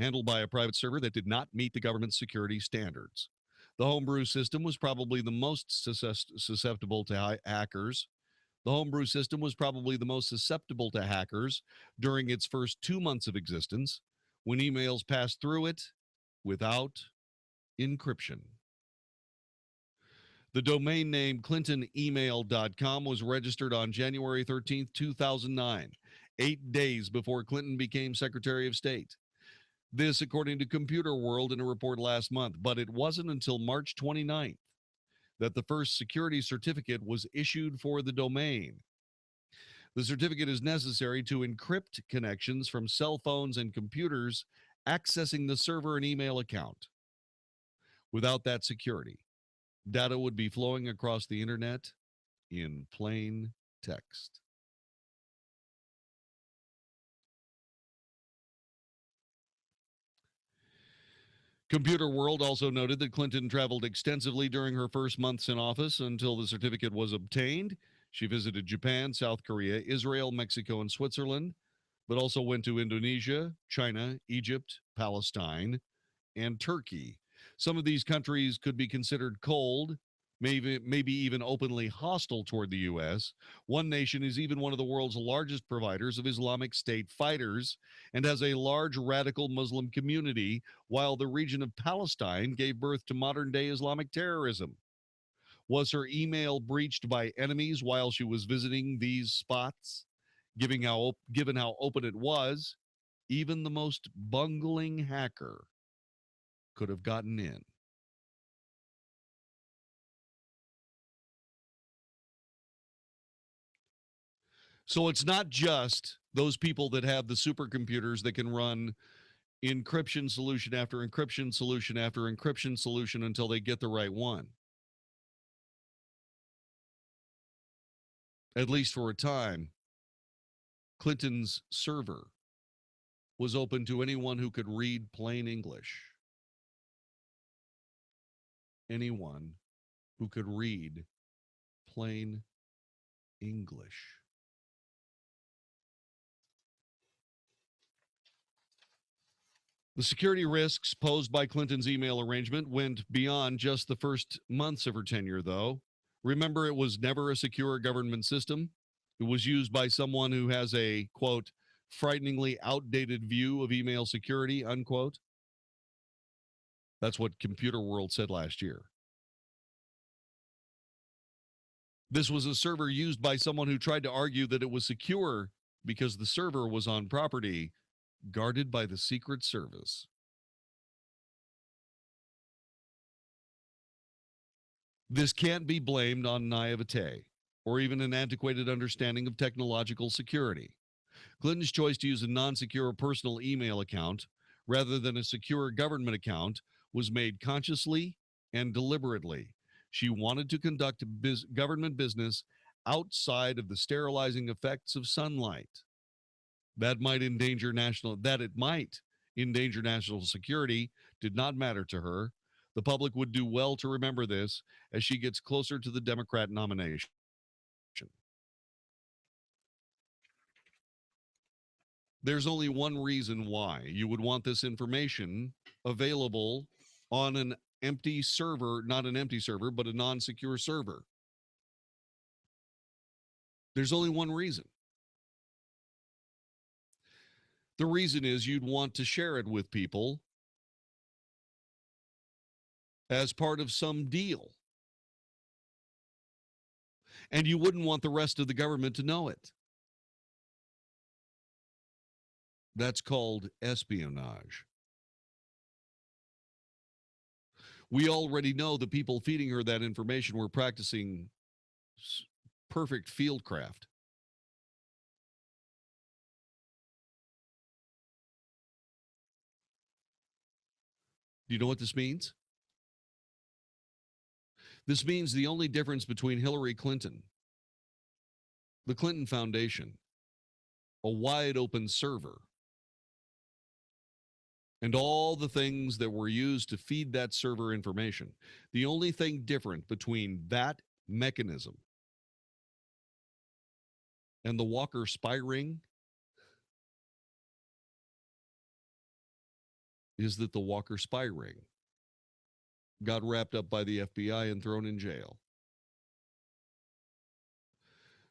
handled by a private server that did not meet the government's security standards. The homebrew system was probably the most susceptible to hackers. The homebrew system was probably the most susceptible to hackers during its first 2 months of existence, when emails passed through it without encryption. The domain name ClintonEmail.com was registered on January 13, 2009, 8 days before Clinton became Secretary of State. This, according to Computer World in a report last month, but it wasn't until March 29th that the first security certificate was issued for the domain. The certificate is necessary to encrypt connections from cell phones and computers accessing the server and email account. Without that security, data would be flowing across the internet in plain text. Computer World also noted that Clinton traveled extensively during her first months in office until the certificate was obtained. She visited Japan, South Korea, Israel, Mexico, and Switzerland, but also went to Indonesia, China, Egypt, Palestine, and Turkey. Some of these countries could be considered cold, maybe even openly hostile toward the U.S. One nation is even one of the world's largest providers of Islamic State fighters and has a large radical Muslim community, while the region of Palestine gave birth to modern-day Islamic terrorism. Was her email breached by enemies while she was visiting these spots? Given how open it was, even the most bungling hacker could have gotten in. So it's not just those people that have the supercomputers that can run encryption solution after encryption solution after encryption solution until they get the right one. At least for a time, Clinton's server was open to anyone who could read plain English. Anyone who could read plain English. The security risks posed by Clinton's email arrangement went beyond just the first months of her tenure, though. Remember, it was never a secure government system. It was used by someone who has a, quote, frighteningly outdated view of email security, unquote. That's what Computer World said last year. This was a server used by someone who tried to argue that it was secure because the server was on property guarded by the Secret Service. This can't be blamed on naivete or even an antiquated understanding of technological security. Clinton's choice to use a non-secure personal email account rather than a secure government account was made consciously and deliberately. She wanted to conduct government business outside of the sterilizing effects of sunlight. That it might endanger national security did not matter to her. The public would do well to remember this as she gets closer to the Democrat nomination. There's only one reason why you would want this information available on an empty server, not an empty server, but a non-secure server. There's only one reason. The reason is you'd want to share it with people as part of some deal. And you wouldn't want the rest of the government to know it. That's called espionage. We already know the people feeding her that information were practicing perfect fieldcraft. Do you know what this means? This means the only difference between Hillary Clinton, the Clinton Foundation, a wide open server, and all the things that were used to feed that server information, the only thing different between that mechanism and the Walker spy ring is that the Walker spy ring got wrapped up by the FBI and thrown in jail.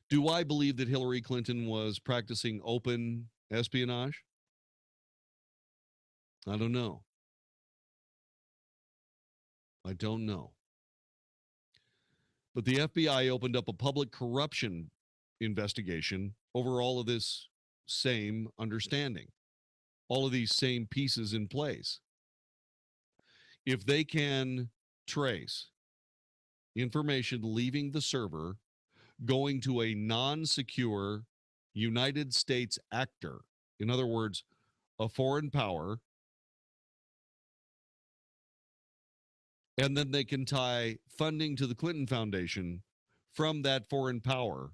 Do I believe that Hillary Clinton was practicing open espionage? I don't know. I don't know. But the FBI opened up a public corruption investigation over all of this same understanding, all of these same pieces in place. If they can trace information leaving the server, going to a non-secure United States actor, in other words, a foreign power, and then they can tie funding to the Clinton Foundation from that foreign power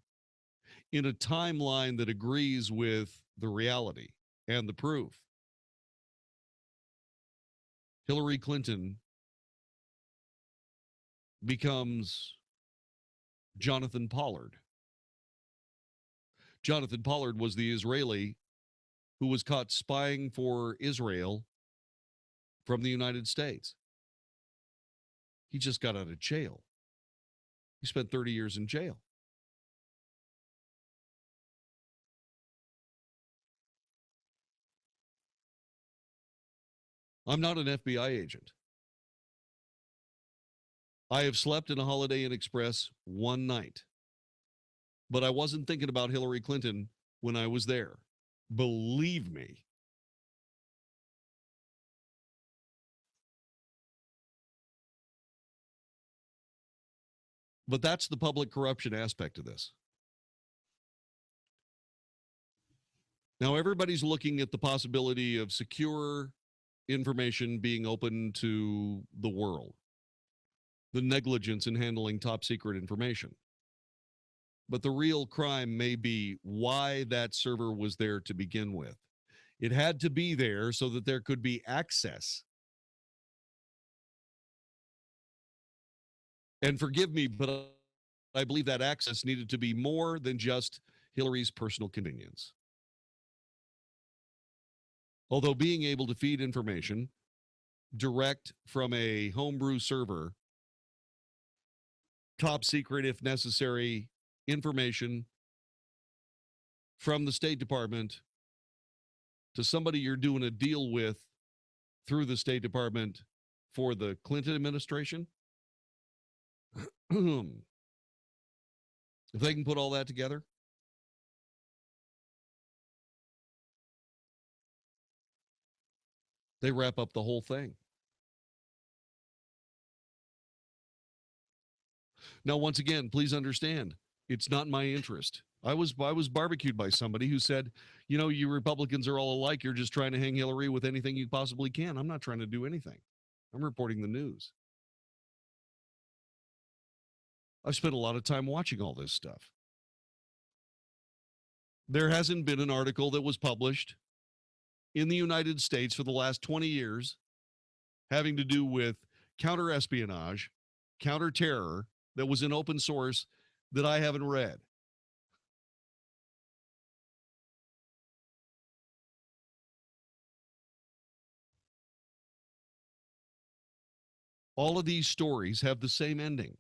in a timeline that agrees with the reality and the proof. Hillary Clinton becomes Jonathan Pollard. Jonathan Pollard was the Israeli who was caught spying for Israel from the United States. He just got out of jail. He spent 30 years in jail. I'm not an FBI agent. I have slept in a Holiday Inn Express one night, but I wasn't thinking about Hillary Clinton when I was there. Believe me. But that's the public corruption aspect of this. Now, everybody's looking at the possibility of secure information being open to the world, the negligence in handling top secret information. But the real crime may be why that server was there to begin with. It had to be there so that there could be access. And forgive me, but I believe that access needed to be more than just Hillary's personal convenience. Although being able to feed information direct from a homebrew server, top secret if necessary information from the State Department to somebody you're doing a deal with through the State Department for the Clinton administration, if they can put all that together, they wrap up the whole thing. Now, once again, please understand, it's not my interest. I was barbecued by somebody who said, you know, you Republicans are all alike. You're just trying to hang Hillary with anything you possibly can. I'm not trying to do anything. I'm reporting the news. I've spent a lot of time watching all this stuff. There hasn't been an article that was published in the United States for the last 20 years having to do with counter-espionage, counter-terror that was in open source that I haven't read. All of these stories have the same ending.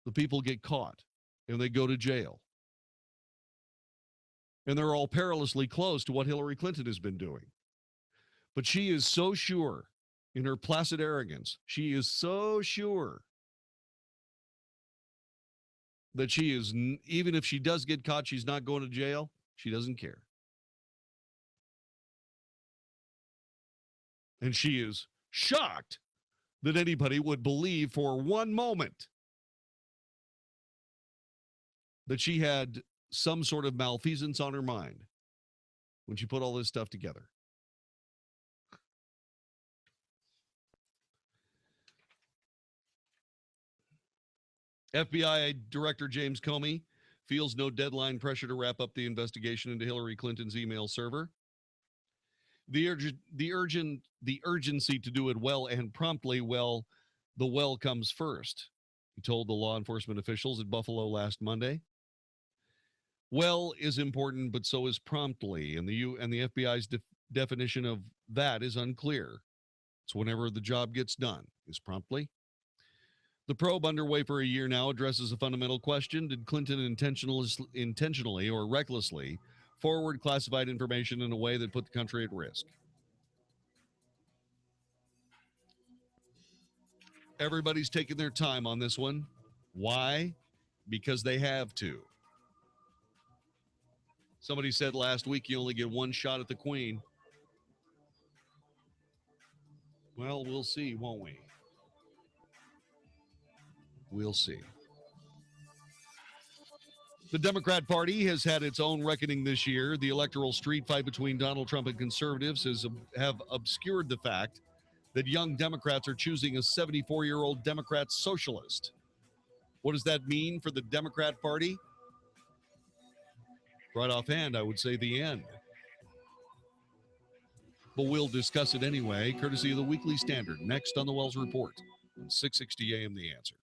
The people get caught and they go to jail. And they're all perilously close to what Hillary Clinton has been doing. But she is so sure in her placid arrogance, she is so sure that she is, even if she does get caught, she's not going to jail. She doesn't care. And she is shocked that anybody would believe for one moment that she had some sort of malfeasance on her mind when she put all this stuff together. FBI Director James Comey feels no deadline pressure to wrap up the investigation into Hillary Clinton's email server. The urgency to do it well and promptly, well, the well comes first, he told the law enforcement officials at Buffalo last Monday. Well is important, but so is promptly, and the FBI's definition of that is unclear. It's whenever the job gets done. Is promptly? The probe, underway for a year now, addresses a fundamental question. Did Clinton intentionally or recklessly forward classified information in a way that put the country at risk? Everybody's taking their time on this one. Why? Because they have to. Somebody said last week you only get one shot at the Queen. Well, we'll see, won't we? We'll see. The Democrat Party has had its own reckoning this year. The electoral street fight between Donald Trump and conservatives have obscured the fact that young Democrats are choosing a 74-year-old Democrat socialist. What does that mean for the Democrat Party? Right offhand, I would say the end. But we'll discuss it anyway, courtesy of the Weekly Standard, next on the Wells Report on 660 AM The Answer.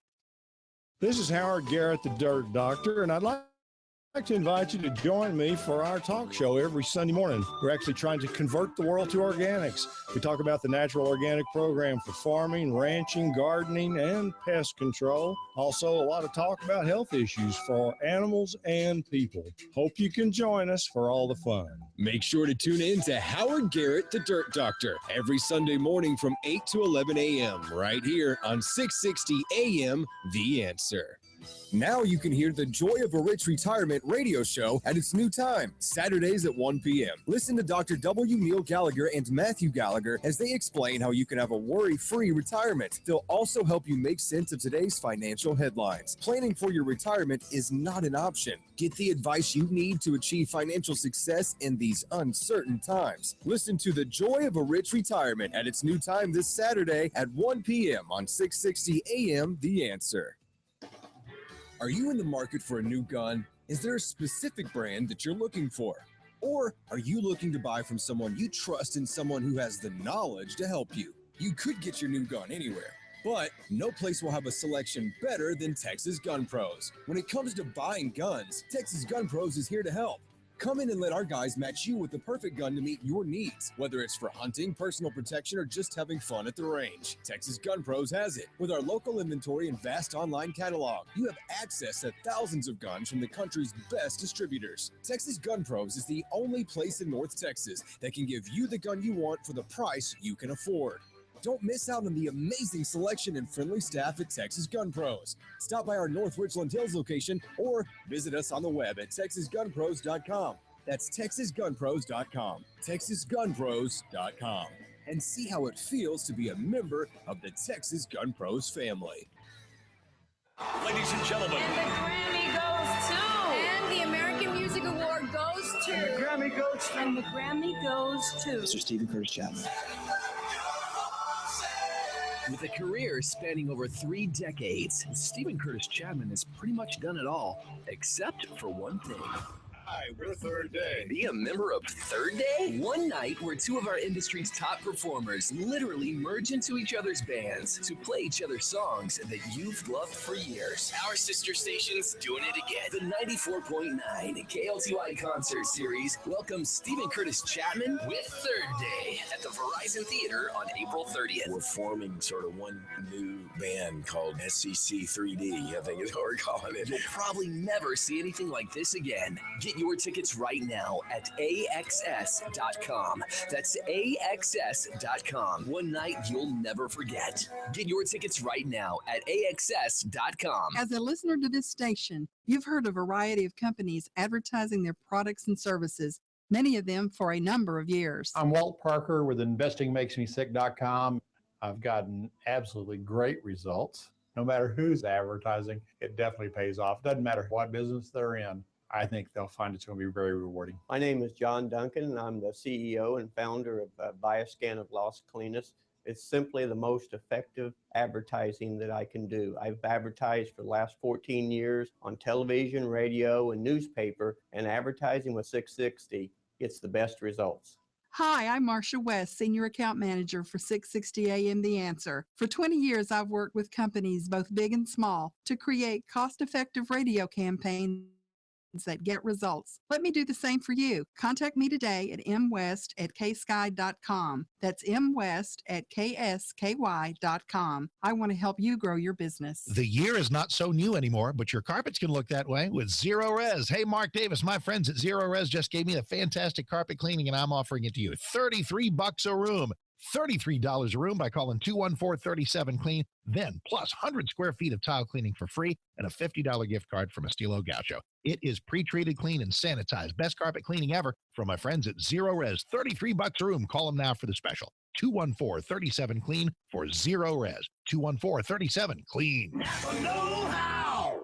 This is Howard Garrett, the Dirt Doctor, and I'd like to invite you to join me for our talk show every Sunday morning. We're actually trying to convert the world to organics. We talk about the natural organic program for farming, ranching, gardening, and pest control. Also, a lot of talk about health issues for animals and people. Hope you can join us for all the fun. Make sure to tune in to Howard Garrett, the Dirt Doctor, every Sunday morning from 8 to 11 a.m. right here on 660 AM The Answer. Now you can hear the Joy of a Rich Retirement radio show at its new time, Saturdays at 1 p.m. Listen to Dr. W. Neil Gallagher and Matthew Gallagher as they explain how you can have a worry-free retirement. They'll also help you make sense of today's financial headlines. Planning for your retirement is not an option. Get the advice you need to achieve financial success in these uncertain times. Listen to the Joy of a Rich Retirement at its new time this Saturday at 1 p.m. on 660 AM The Answer. Are you in the market for a new gun? Is there a specific brand that you're looking for? Or are you looking to buy from someone you trust and someone who has the knowledge to help you? You could get your new gun anywhere. But no place will have a selection better than Texas Gun Pros. When it comes to buying guns, Texas Gun Pros is here to help. Come in and let our guys match you with the perfect gun to meet your needs, whether it's for hunting, personal protection, or just having fun at the range. Texas Gun Pros has it. With our local inventory and vast online catalog, you have access to thousands of guns from the country's best distributors. Texas Gun Pros is the only place in North Texas that can give you the gun you want for the price you can afford. Don't miss out on the amazing selection and friendly staff at Texas Gun Pros. Stop by our North Richland Hills location or visit us on the web at texasgunpros.com. That's texasgunpros.com. texasgunpros.com. And see how it feels to be a member of the Texas Gun Pros family. Ladies and gentlemen. And the Grammy goes to. And the American Music Award goes to. And the Grammy goes to. And the Grammy goes to. Mr. Steven Curtis Chapman. With a career spanning over 3 decades, Steven Curtis Chapman has pretty much done it all, except for one thing. Hi, we're Third Day. Be a member of Third Day? One night where 2 of our industry's top performers literally merge into each other's bands to play each other's songs that you've loved for years. Our sister station's doing it again. The 94.9 KLTY Concert Series welcomes Steven Curtis Chapman with Third Day at the Verizon Theater on April 30th. We're forming sort of one new band called SCC 3D, I think is what we're calling it. You'll probably never see anything like this again. Get your tickets right now at AXS.com. That's AXS.com. One night you'll never forget. Get your tickets right now at AXS.com. As a listener to this station, you've heard a variety of companies advertising their products and services, many of them for a number of years. I'm Walt Parker with InvestingMakesMeSick.com. I've gotten absolutely great results. No matter who's advertising, it definitely pays off. Doesn't matter what business they're in. I think they'll find it's going to be very rewarding. My name is John Duncan, and I'm the CEO and founder of Bioscan of Los Colinas. It's simply the most effective advertising that I can do. I've advertised for the last 14 years on television, radio, and newspaper, and advertising with 660 gets the best results. Hi, I'm Marcia West, Senior Account Manager for 660 AM The Answer. For 20 years, I've worked with companies, both big and small, to create cost-effective radio campaigns that get results. Let me do the same for you. Contact me today at mwest@ksky.com. That's mwest@ksky.com. I want to help you grow your business. The year is not so new anymore, but your carpets can look that way with Zero Res. Hey, Mark Davis, my friends at Zero Res just gave me a fantastic carpet cleaning, and I'm offering it to you. $33 a room. $33 a room by calling 214-37-CLEAN. Then, plus 100 square feet of tile cleaning for free and a $50 gift card from Estilo Gaucho. It is pre-treated, clean, and sanitized. Best carpet cleaning ever from my friends at Zero Res. $33 a room. Call them now for the special. 214-37-CLEAN for Zero Res. 214-37-CLEAN.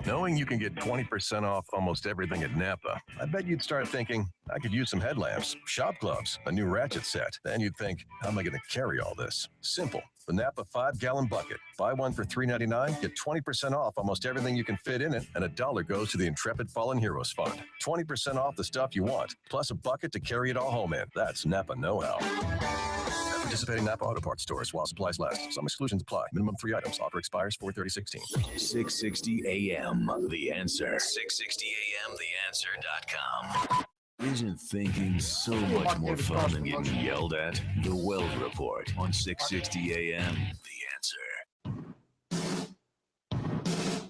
Knowing you can get 20% off almost everything at Napa, I bet you'd start thinking, I could use some headlamps, shop gloves, a new ratchet set. Then you'd think, how am I going to carry all this? Simple. The Napa 5-gallon bucket. Buy one for $3.99, get 20% off almost everything you can fit in it, and $1 goes to the Intrepid Fallen Heroes Fund. 20% off the stuff you want, plus a bucket to carry it all home in. That's Napa know-how. Participating Napa Auto Parts stores while supplies last. Some exclusions apply. Minimum 3 items. Offer expires 4/30/16. 660 AM, The Answer. 660 AM, TheAnswer.com. Isn't thinking so much more fun than getting yelled at? The Wells Report on 660 AM, The Answer.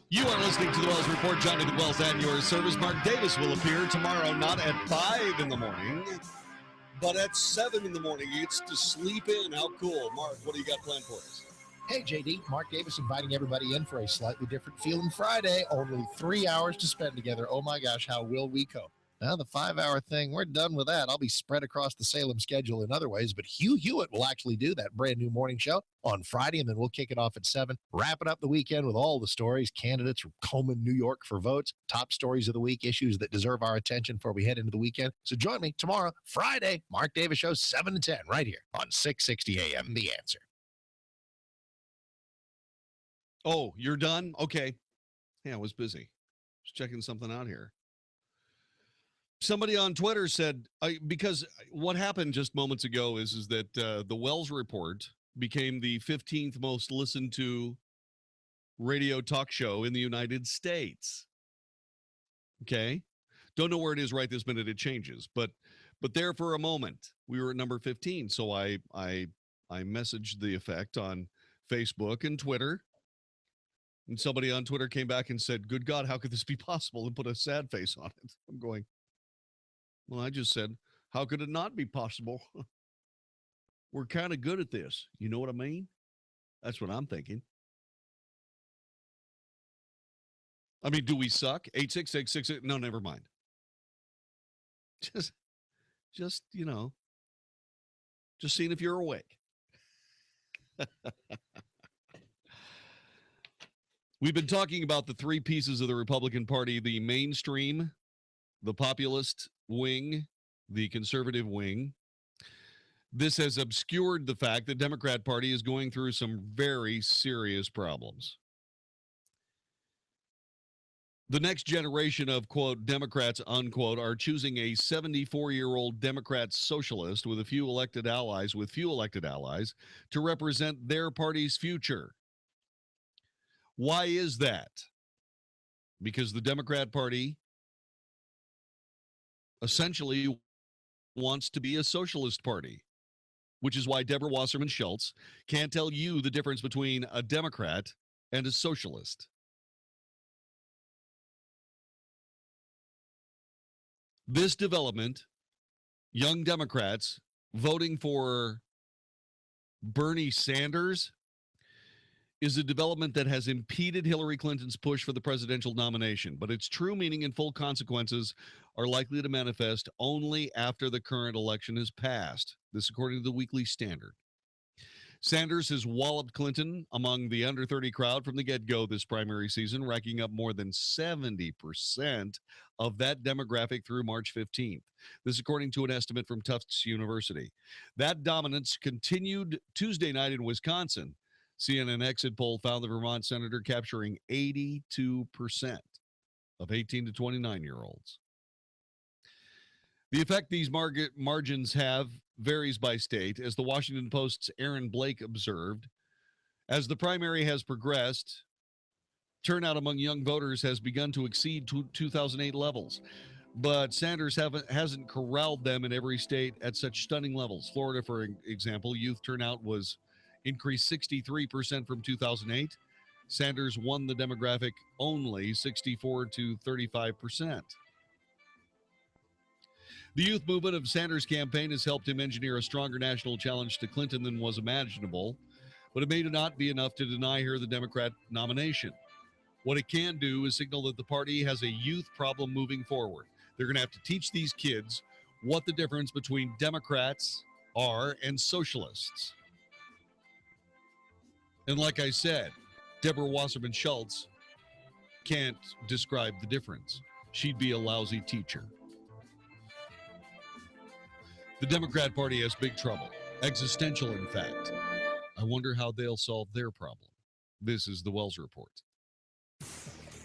You are listening to the Wells Report. Jon-David Wells at your service. Mark Davis will appear tomorrow, not at 5 in the morning, but at 7 in the morning. He gets to sleep in. How cool. Mark, what do you got planned for us? Hey, JD, Mark Davis inviting everybody in for a slightly different feeling Friday. Only 3 hours to spend together. Oh, my gosh, how will we cope? Now, the 5-hour thing, we're done with that. I'll be spread across the Salem schedule in other ways, but Hugh Hewitt will actually do that brand new morning show on Friday, and then we'll kick it off at 7, wrapping up the weekend with all the stories, candidates from combing New York for votes, top stories of the week, issues that deserve our attention before we head into the weekend. So join me tomorrow, Friday, Mark Davis Show, 7 to 10, right here on 660 AM, The Answer. Oh, you're done? Okay. Yeah, I was busy. Just checking something out here. Somebody on Twitter said, because what happened just moments ago is that the Wells Report became the 15th most listened to radio talk show in the United States. Okay? Don't know where it is right this minute. It changes. But there for a moment, we were at number 15. So I messaged the effect on Facebook and Twitter. And somebody on Twitter came back and said, "Good God, how could this be possible?" and put a sad face on it. I'm going, well, I just said, how could it not be possible? We're kind of good at this. You know what I mean? That's what I'm thinking. I mean, do we suck? 866-66. No, never mind. Just, you know, just seeing if you're awake. We've been talking about the three pieces of the Republican Party: the mainstream, the populist wing, the conservative wing. This has obscured the fact that the Democrat Party is going through some very serious problems. The next generation of, quote, Democrats, unquote, are choosing a 74-year-old Democrat socialist with few elected allies to represent their party's future. Why is that? Because the Democrat Party essentially wants to be a socialist party, which is why Deborah Wasserman Schultz can't tell you the difference between a Democrat and a socialist. This development, young Democrats voting for Bernie Sanders, is a development that has impeded Hillary Clinton's push for the presidential nomination, but its true meaning and full consequences are likely to manifest only after the current election has passed. This according to the Weekly Standard. Sanders has walloped Clinton among the under 30 crowd from the get-go this primary season, racking up more than 70% of that demographic through March 15th. This according to an estimate from Tufts University. That dominance continued Tuesday night in Wisconsin. CNN exit poll found the Vermont senator capturing 82% of 18 to 29-year-olds. The effect these margins have varies by state. As the Washington Post's Aaron Blake observed, as the primary has progressed, turnout among young voters has begun to exceed 2008 levels. But Sanders hasn't corralled them in every state at such stunning levels. Florida, for example, youth turnout was increased 63% from 2008. Sanders won the demographic only 64 to 35%. The youth movement of Sanders' campaign has helped him engineer a stronger national challenge to Clinton than was imaginable, but it may not be enough to deny her the Democrat nomination. What it can do is signal that the party has a youth problem moving forward. They're going to have to teach these kids what the difference between Democrats are and socialists. And like I said, Deborah Wasserman Schultz can't describe the difference. She'd be a lousy teacher. The Democrat Party has big trouble, existential in fact. I wonder how they'll solve their problem. This is the Wells Report.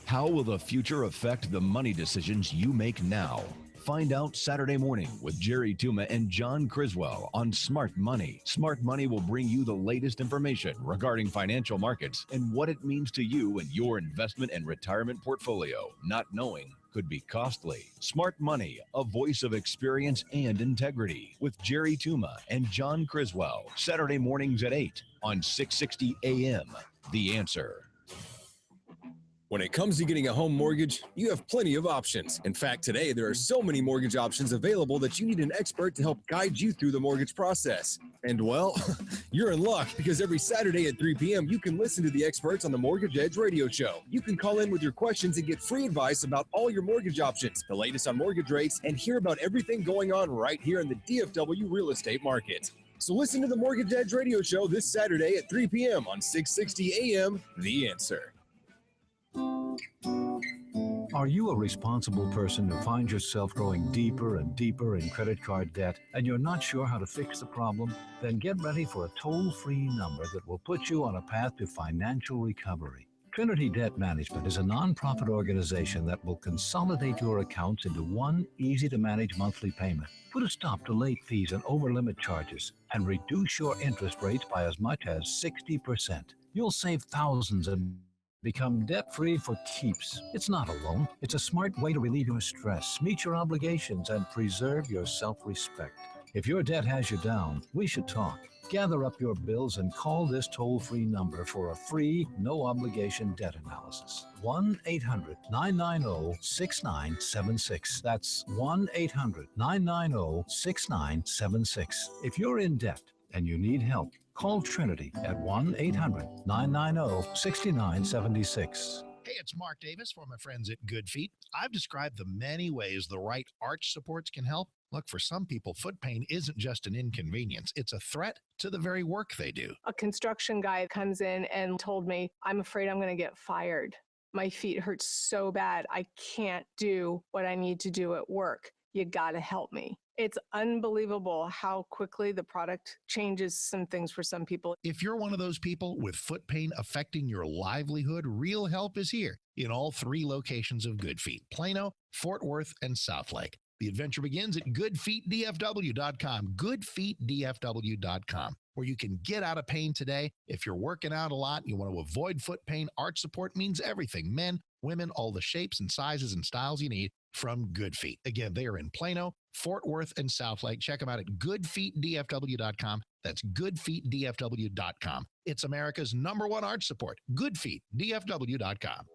How will the future affect the money decisions you make now? Find out Saturday morning with Jerry Tuma and John Criswell on Smart Money. Smart Money will bring you the latest information regarding financial markets and what it means to you and your investment and retirement portfolio. Not knowing could be costly. Smart Money, a voice of experience and integrity, with Jerry Tuma and John Criswell. Saturday mornings at 8 on 660 AM. The Answer. When it comes to getting a home mortgage, you have plenty of options. In fact, today there are so many mortgage options available that you need an expert to help guide you through the mortgage process. And well, you're in luck, because every Saturday at 3 p.m. you can listen to the experts on the Mortgage Edge radio show. You can call in with your questions and get free advice about all your mortgage options, the latest on mortgage rates, and hear about everything going on right here in the DFW real estate market. So listen to the Mortgage Edge radio show this Saturday at 3 p.m. on 660 AM, The Answer. Are you a responsible person who finds yourself growing deeper and deeper in credit card debt and you're not sure how to fix the problem? Then get ready for a toll-free number that will put you on a path to financial recovery. Trinity Debt Management is a nonprofit organization that will consolidate your accounts into one easy-to-manage monthly payment. Put a stop to late fees and over-limit charges, and reduce your interest rates by as much as 60%. You'll save thousands and become debt-free for keeps. It's not a loan. It's a smart way to relieve your stress, meet your obligations, and preserve your self-respect. If your debt has you down, we should talk. Gather up your bills and call this toll-free number for a free, no-obligation debt analysis. 1-800-990-6976. That's 1-800-990-6976. If you're in debt and you need help, call Trinity at 1-800-990-6976. Hey, it's Mark Davis for my friends at Good Feet. I've described the many ways the right arch supports can help. Look, for some people, foot pain isn't just an inconvenience. It's a threat to the very work they do. A construction guy comes in and told me, I'm afraid I'm going to get fired. My feet hurt so bad. I can't do what I need to do at work. You got to help me. It's unbelievable how quickly the product changes some things for some people. If you're one of those people with foot pain affecting your livelihood, real help is here in all 3 locations of Good Feet: Plano, Fort Worth, and Southlake. The adventure begins at goodfeetdfw.com, goodfeetdfw.com, where you can get out of pain today. If you're working out a lot and you want to avoid foot pain, arch support means everything. Men, women, all the shapes and sizes and styles you need from Good Feet. Again, they are in Plano, Fort Worth, and Southlake. Check them out at goodfeetdfw.com. That's goodfeetdfw.com. It's America's #1 arch support, goodfeetdfw.com.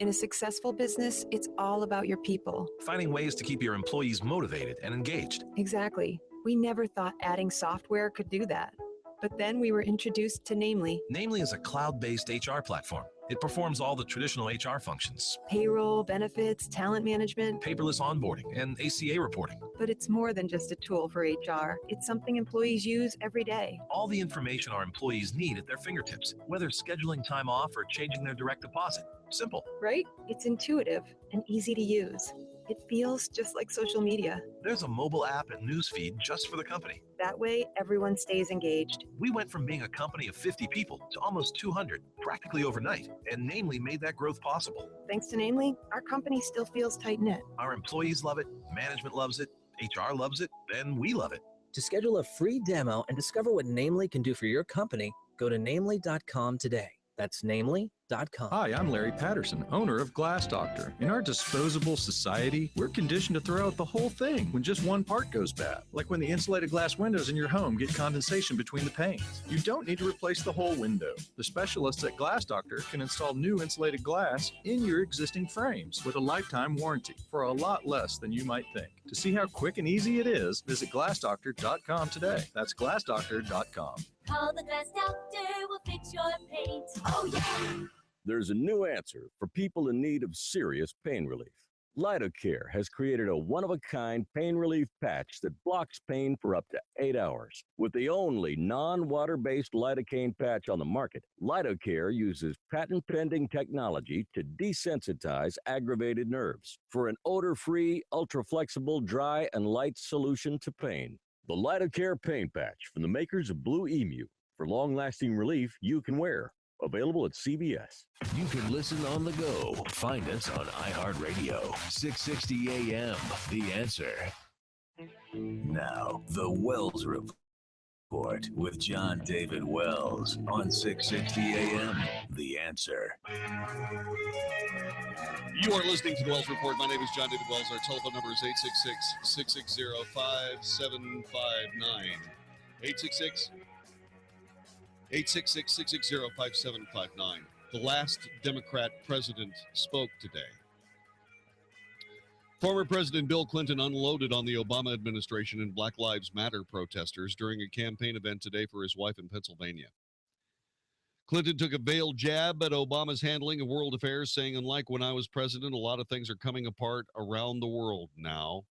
In a successful business, it's all about your people. Finding ways to keep your employees motivated and engaged. Exactly. We never thought adding software could do that. But then we were introduced to Namely. Namely is a cloud-based HR platform. It performs all the traditional HR functions. Payroll, benefits, talent management. Paperless onboarding and ACA reporting. But it's more than just a tool for HR. It's something employees use every day. All the information our employees need at their fingertips, whether scheduling time off or changing their direct deposit. Simple. Right? It's intuitive and easy to use. It feels just like social media. There's a mobile app and newsfeed just for the company. That way, everyone stays engaged. We went from being a company of 50 people to almost 200, practically overnight, and Namely made that growth possible. Thanks to Namely, our company still feels tight-knit. Our employees love it, management loves it, HR loves it, and we love it. To schedule a free demo and discover what Namely can do for your company, go to namely.com today. That's namely.com. Hi, I'm Larry Patterson, owner of Glass Doctor. In our disposable society, we're conditioned to throw out the whole thing when just one part goes bad. Like when the insulated glass windows in your home get condensation between the panes. You don't need to replace the whole window. The specialists at Glass Doctor can install new insulated glass in your existing frames with a lifetime warranty for a lot less than you might think. To see how quick and easy it is, visit glassdoctor.com today. That's glassdoctor.com. Call the Glass Doctor, we'll fix your paint. Oh, yeah! There's a new answer for people in need of serious pain relief. Lidocare has created a one-of-a-kind pain relief patch that blocks pain for up to 8 hours. With the only non-water-based lidocaine patch on the market, Lidocare uses patent-pending technology to desensitize aggravated nerves for an odor-free, ultra-flexible, dry, and light solution to pain. The Lidocare Pain Patch from the makers of Blue Emu. For long-lasting relief you can wear. Available at CVS. You can listen on the go. Find us on iHeartRadio. 660 AM. The Answer. Now, the Wells Report with Jon-David Wells on 660 AM. The Answer. You are listening to the Wells Report. My name is Jon-David Wells. Our telephone number is 866-660-5759. 866-660-5759. The last Democrat president spoke today. Former President Bill Clinton unloaded on the Obama administration and Black Lives Matter protesters during a campaign event today for his wife in Pennsylvania. Clinton took a veiled jab at Obama's handling of world affairs, saying, unlike when I was president, a lot of things are coming apart around the world now.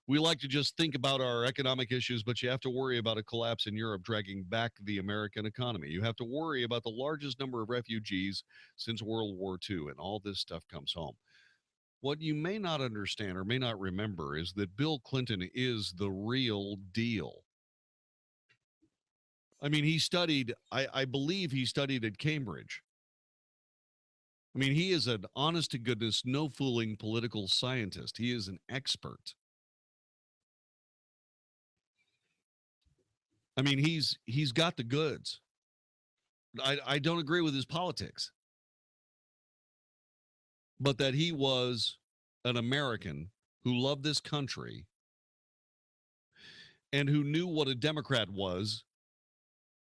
We like to just think about our economic issues, but you have to worry about a collapse in Europe dragging back the American economy. You have to worry about the largest number of refugees since World War II, and all this stuff comes home. What you may not understand or may not remember is that Bill Clinton is the real deal. I mean, he studied, I believe he studied at Cambridge. I mean, he is an honest to goodness, no fooling political scientist. He is an expert. I mean, he's got the goods. I don't agree with his politics. But that he was an American who loved this country and who knew what a Democrat was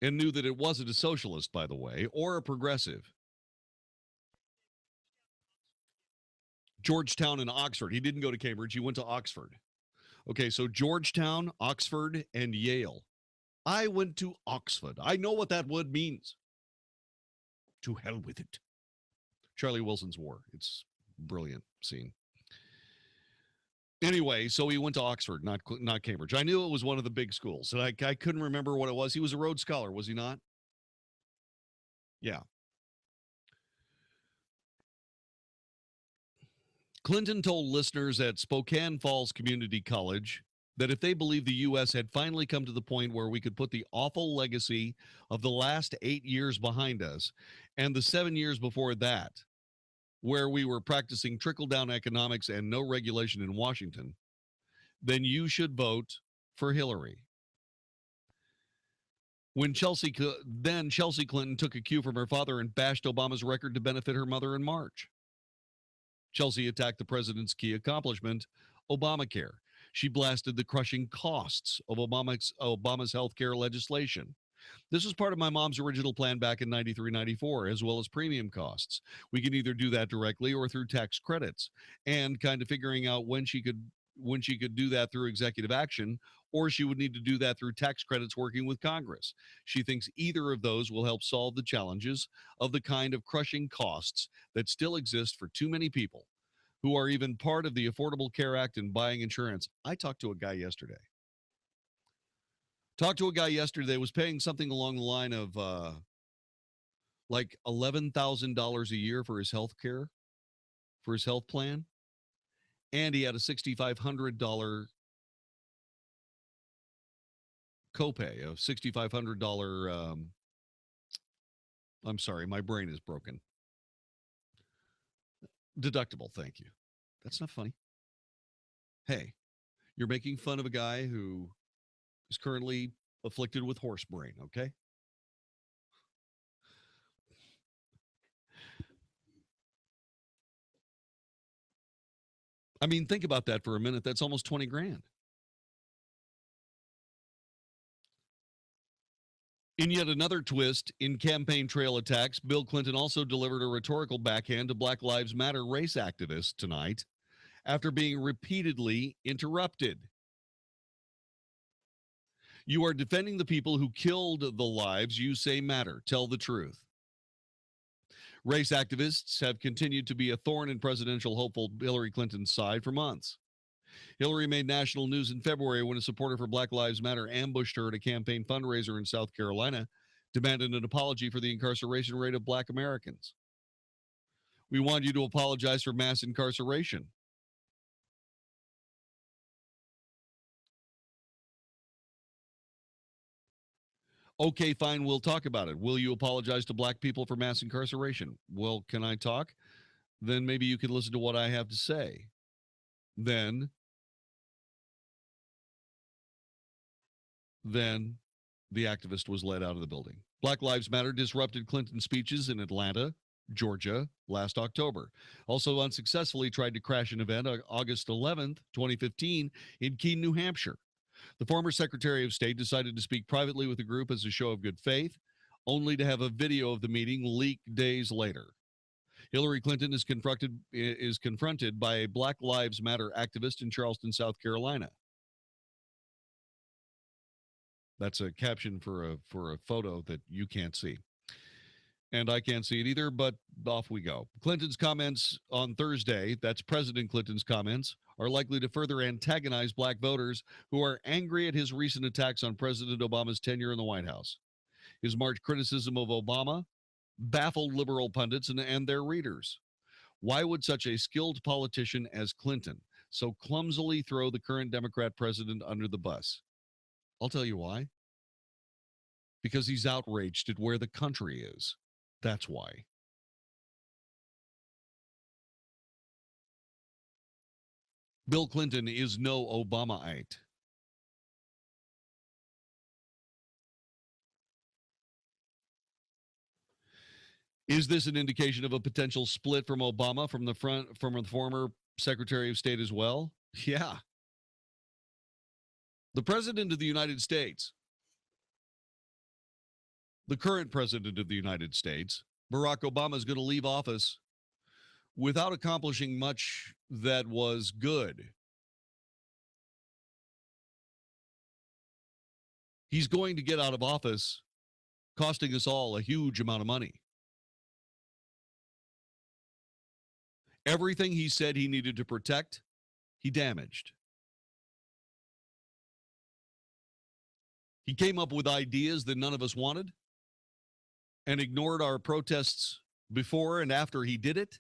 and knew that it wasn't a socialist, by the way, or a progressive. Georgetown and Oxford. He didn't go to Cambridge. He went to Oxford. Okay, so Georgetown, Oxford, and Yale. I went to Oxford. I know what that word means. To hell with it. Charlie Wilson's War. It's a brilliant scene. Anyway, so he went to Oxford, not Cambridge. I knew it was one of the big schools, and I couldn't remember what it was. He was a Rhodes Scholar, was he not? Yeah. Clinton told listeners at Spokane Falls Community College that if they believed the U.S. had finally come to the point where we could put the awful legacy of the last 8 years behind us and the 7 years before that, where we were practicing trickle-down economics and no regulation in Washington, then you should vote for Hillary. When Chelsea Clinton took a cue from her father and bashed Obama's record to benefit her mother in March. Chelsea attacked the president's key accomplishment, Obamacare. She blasted the crushing costs of Obama's health care legislation. This was part of my mom's original plan back in 93, 94, as well as premium costs. We can either do that directly or through tax credits, and kind of figuring out when she could do that through executive action, or she would need to do that through tax credits working with Congress. She thinks either of those will help solve the challenges of the kind of crushing costs that still exist for too many people who are even part of the Affordable Care Act and buying insurance. I talked to a guy yesterday. Was paying something along the line of like $11,000 a year for his health care, for his health plan. And he had a $6,500 copay, a $6,500. I'm sorry, my brain is broken. Deductible, thank you. That's not funny. Hey, you're making fun of a guy who is currently afflicted with horse brain, okay? I mean, think about that for a minute. That's almost 20 grand. In yet another twist in campaign trail attacks, Bill Clinton also delivered a rhetorical backhand to Black Lives Matter race activists tonight after being repeatedly interrupted. You are defending the people who killed the lives you say matter. Tell the truth. Race activists have continued to be a thorn in presidential hopeful Hillary Clinton's side for months. Hillary made national news in February when a supporter for Black Lives Matter ambushed her at a campaign fundraiser in South Carolina, demanding an apology for the incarceration rate of Black Americans. We want you to apologize for mass incarceration. Okay, fine, we'll talk about it. Will you apologize to Black people for mass incarceration? Well, can I talk? Then maybe you can listen to what I have to say. Then the activist was led out of the building. Black Lives Matter disrupted Clinton's speeches in Atlanta, Georgia, last October. Also unsuccessfully tried to crash an event on August 11th, 2015 in Keene, New Hampshire. The former Secretary of State decided to speak privately with the group as a show of good faith, only to have a video of the meeting leaked days later. Hillary Clinton is confronted by a Black Lives Matter activist in Charleston, South Carolina. That's a caption for a photo that you can't see. And I can't see it either, but off we go. Clinton's comments on Thursday, that's President Clinton's comments, are likely to further antagonize Black voters who are angry at his recent attacks on President Obama's tenure in the White House. His March criticism of Obama baffled liberal pundits and their readers. Why would such a skilled politician as Clinton so clumsily throw the current Democrat president under the bus? I'll tell you why. because he's outraged at where the country is. That's why. Bill Clinton is no Obamaite. Is this an indication of a potential split from Obama from the former Secretary of State as well? Yeah. The President of the United States, the current President of the United States, Barack Obama, is going to leave office without accomplishing much that was good. He's going to get out of office costing us all a huge amount of money. Everything he said he needed to protect, he damaged. He came up with ideas that none of us wanted and ignored our protests before and after he did it,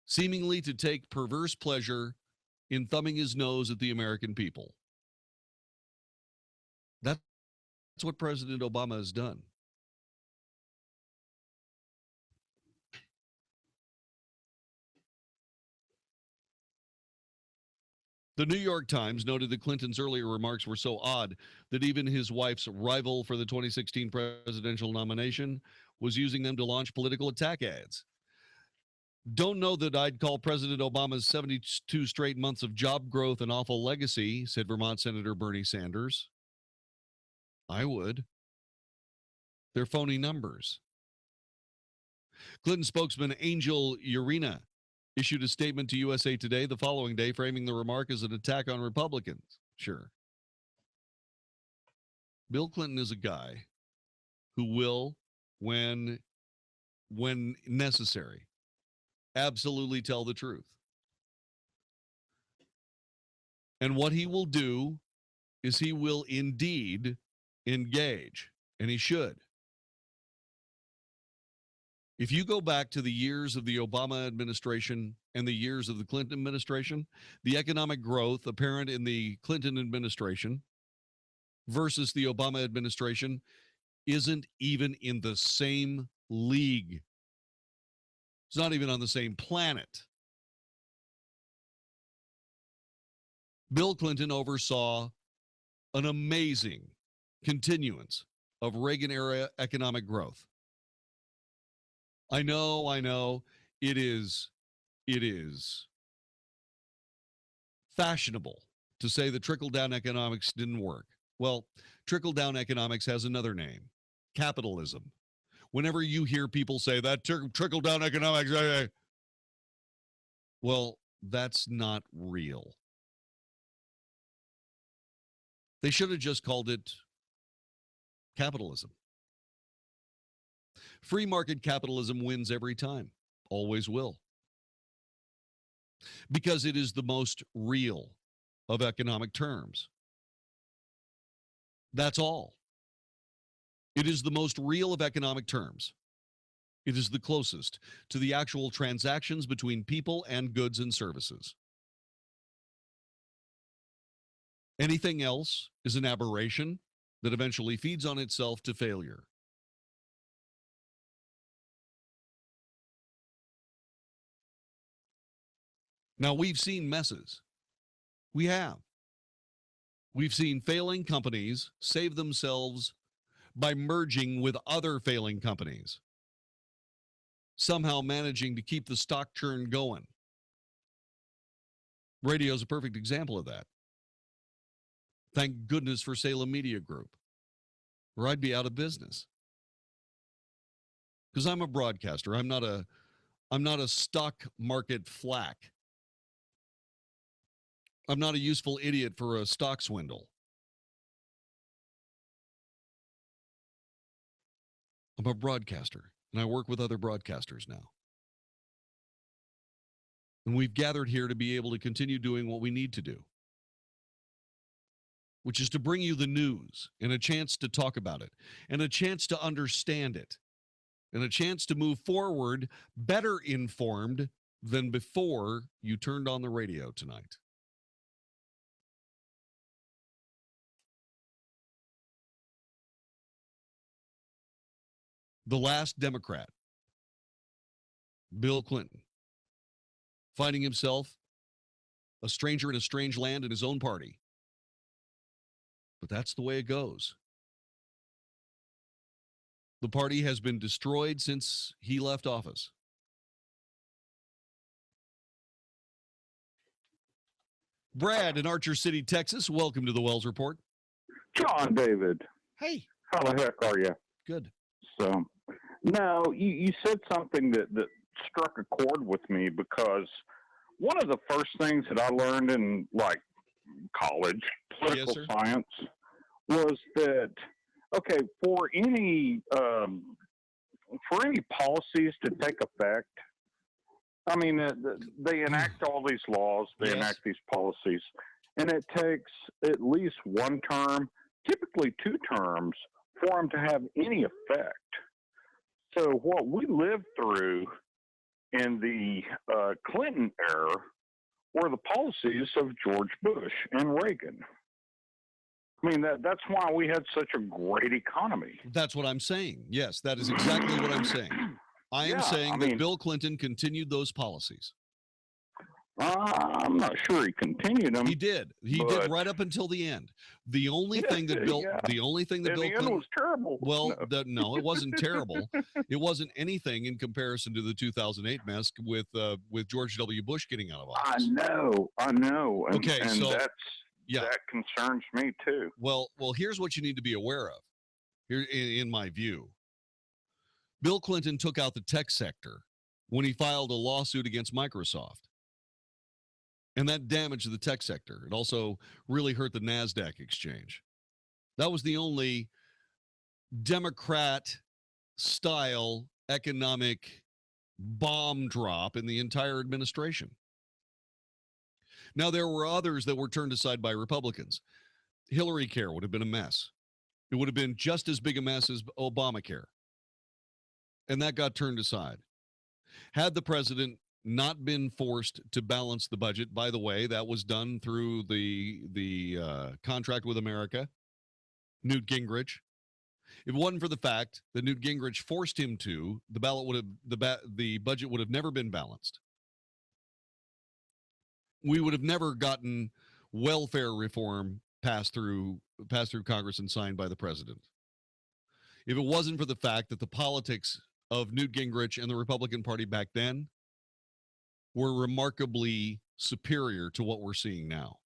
seemingly to take perverse pleasure in thumbing his nose at the American people. That's what President Obama has done. The New York Times noted that Clinton's earlier remarks were so odd that even his wife's rival for the 2016 presidential nomination was using them to launch political attack ads. Don't know that I'd call President Obama's 72 straight months of job growth an awful legacy, said Vermont Senator Bernie Sanders. I would. They're phony numbers. Clinton spokesman Angel Urena issued a statement to USA Today the following day, framing the remark as an attack on Republicans. Sure. Bill Clinton is a guy who will, when necessary, absolutely tell the truth. And what he will do is he will indeed engage, and he should. If you go back to the years of the Obama administration and the years of the Clinton administration, the economic growth apparent in the Clinton administration versus the Obama administration isn't even in the same league. It's not even on the same planet. Bill Clinton oversaw an amazing continuance of Reagan-era economic growth. I know, it is fashionable to say that trickle-down economics didn't work. Well, trickle-down economics has another name, capitalism. Whenever you hear people say that trickle-down economics, well, that's not real. They should have just called it capitalism. Free market capitalism wins every time, always will. Because it is the most real of economic terms. That's all. It is the most real of economic terms. It is the closest to the actual transactions between people and goods and services. Anything else is an aberration that eventually feeds on itself to failure. Now, we've seen messes. We have. We've seen failing companies save themselves by merging with other failing companies, somehow managing to keep the stock churn going. Radio is a perfect example of that. Thank goodness for Salem Media Group, or I'd be out of business. Because I'm a broadcaster. I'm not a stock market flack. I'm not a useful idiot for a stock swindle. I'm a broadcaster, and I work with other broadcasters now. And we've gathered here to be able to continue doing what we need to do, which is to bring you the news and a chance to talk about it and a chance to understand it and a chance to move forward better informed than before you turned on the radio tonight. The last Democrat, Bill Clinton, finding himself a stranger in a strange land in his own party. But that's the way it goes. The party has been destroyed since he left office. Brad in Archer City, Texas. Welcome to the Wells Report. Jon-David. Hey. How the heck are you? Good. So, no, you said something that struck a chord with me, because one of the first things that I learned in like college, political science, was that, okay, for any policies to take effect, I mean, they enact all these laws, they enact these policies, and it takes at least one term, typically 2 terms, for them to have any effect. So what we lived through in the Clinton era were the policies of George Bush and Reagan. I mean, that's why we had such a great economy. That's what I'm saying. Yes, that is exactly what I'm saying. I am saying that Bill Clinton continued those policies. I'm not sure he continued them. He did. He did right up until the end. The only thing that Bill, the only thing that Bill Clinton was terrible. Well, no, it wasn't terrible. It wasn't anything in comparison to the 2008 mess with George W. Bush getting out of office. I know. And, okay, and so that concerns me too. Well, here's what you need to be aware of. Here, in my view, Bill Clinton took out the tech sector when he filed a lawsuit against Microsoft. And that damaged the tech sector. It also really hurt the NASDAQ exchange. That was the only Democrat-style economic bomb drop in the entire administration. Now, there were others that were turned aside by Republicans. Hillary Care would have been a mess. It would have been just as big a mess as Obamacare. And that got turned aside. Had the president not been forced to balance the budget, by the way, that was done through the contract with America, Newt Gingrich. If it wasn't for the fact that Newt Gingrich forced him to, the budget would have never been balanced. We would have never gotten welfare reform passed through Congress and signed by the president. If it wasn't for the fact that the politics of Newt Gingrich and the Republican Party back then were remarkably superior to what we're seeing now.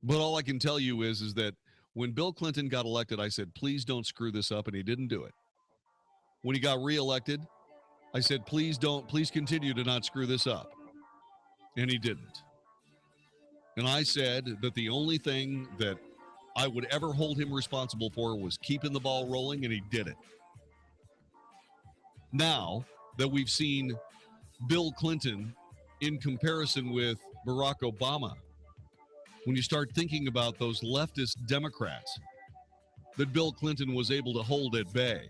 But all I can tell you is that when Bill Clinton got elected, I said, please don't screw this up, and he didn't do it. When he got reelected, I said, please continue to not screw this up. And he didn't. And I said that the only thing that I would ever hold him responsible for was keeping the ball rolling, and he did it. Now that we've seen Bill Clinton in comparison with Barack Obama, when you start thinking about those leftist Democrats that Bill Clinton was able to hold at bay,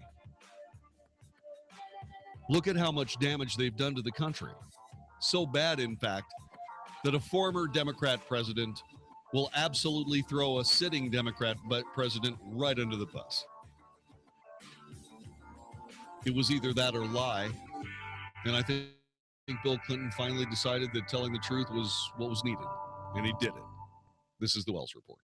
look at how much damage they've done to the country. So bad, in fact, that a former Democrat president will absolutely throw a sitting Democrat president right under the bus. It was either that or lie. And I think Bill Clinton finally decided that telling the truth was what was needed. And he did it. This is the Wells Report.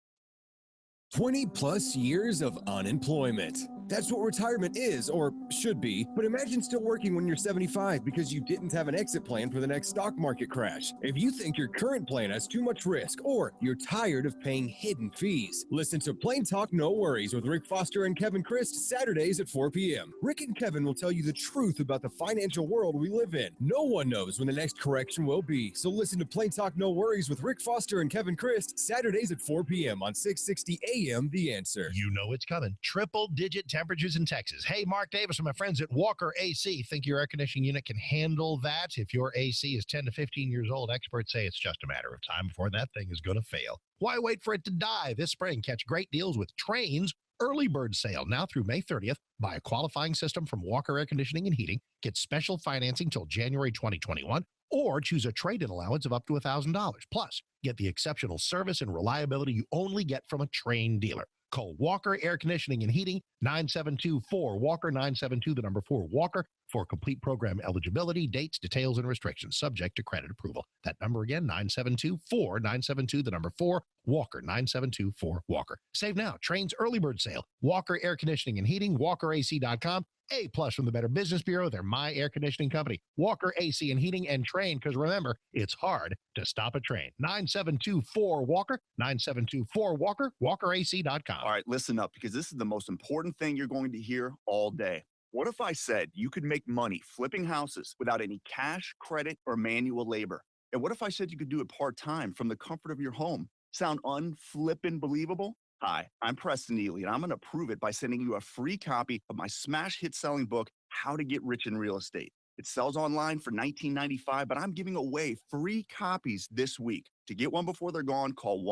20 plus years of unemployment. That's what retirement is, or should be. But imagine still working when you're 75 because you didn't have an exit plan for the next stock market crash. If you think your current plan has too much risk, or you're tired of paying hidden fees, listen to Plain Talk No Worries with Rick Foster and Kevin Christ Saturdays at 4 p.m. Rick and Kevin will tell you the truth about the financial world we live in. No one knows when the next correction will be. So listen to Plain Talk No Worries with Rick Foster and Kevin Christ Saturdays at 4 p.m. on 660 AM The Answer. You know it's coming. Triple-digit temperatures in Texas. Hey, Mark Davis and my friends at Walker AC. Think your air conditioning unit can handle that? If your AC is 10 to 15 years old, experts say it's just a matter of time before that thing is going to fail. Why wait for it to die? This spring, catch great deals with Train's early bird sale now through May 30th. Buy a qualifying system from Walker Air Conditioning and Heating. Get special financing till January 2021. Or choose a trade-in allowance of up to $1,000. Plus, get the exceptional service and reliability you only get from a trained dealer. Call Walker Air Conditioning and Heating, 972-4-WALKER, 972-4-WALKER, for complete program eligibility, dates, details, and restrictions, subject to credit approval. That number again, 972-4-WALKER, 972-4-WALKER. Save now. Train's early bird sale. Walker Air Conditioning and Heating, WalkerAC.com. A+ from the Better Business Bureau. They're my air conditioning company. Walker AC and Heating and Train, because remember, it's hard to stop a train. 972-4-WALKER, 972-4-WALKER, WalkerAC.com. All right, listen up, because this is the most important thing you're going to hear all day. What if I said you could make money flipping houses without any cash, credit, or manual labor? And what if I said you could do it part-time from the comfort of your home? Sound unflippin' believable? Hi, I'm Preston Neely, and I'm going to prove it by sending you a free copy of my smash hit selling book, How to Get Rich in Real Estate. It sells online for $19.95, but I'm giving away free copies this week. To get one before they're gone, call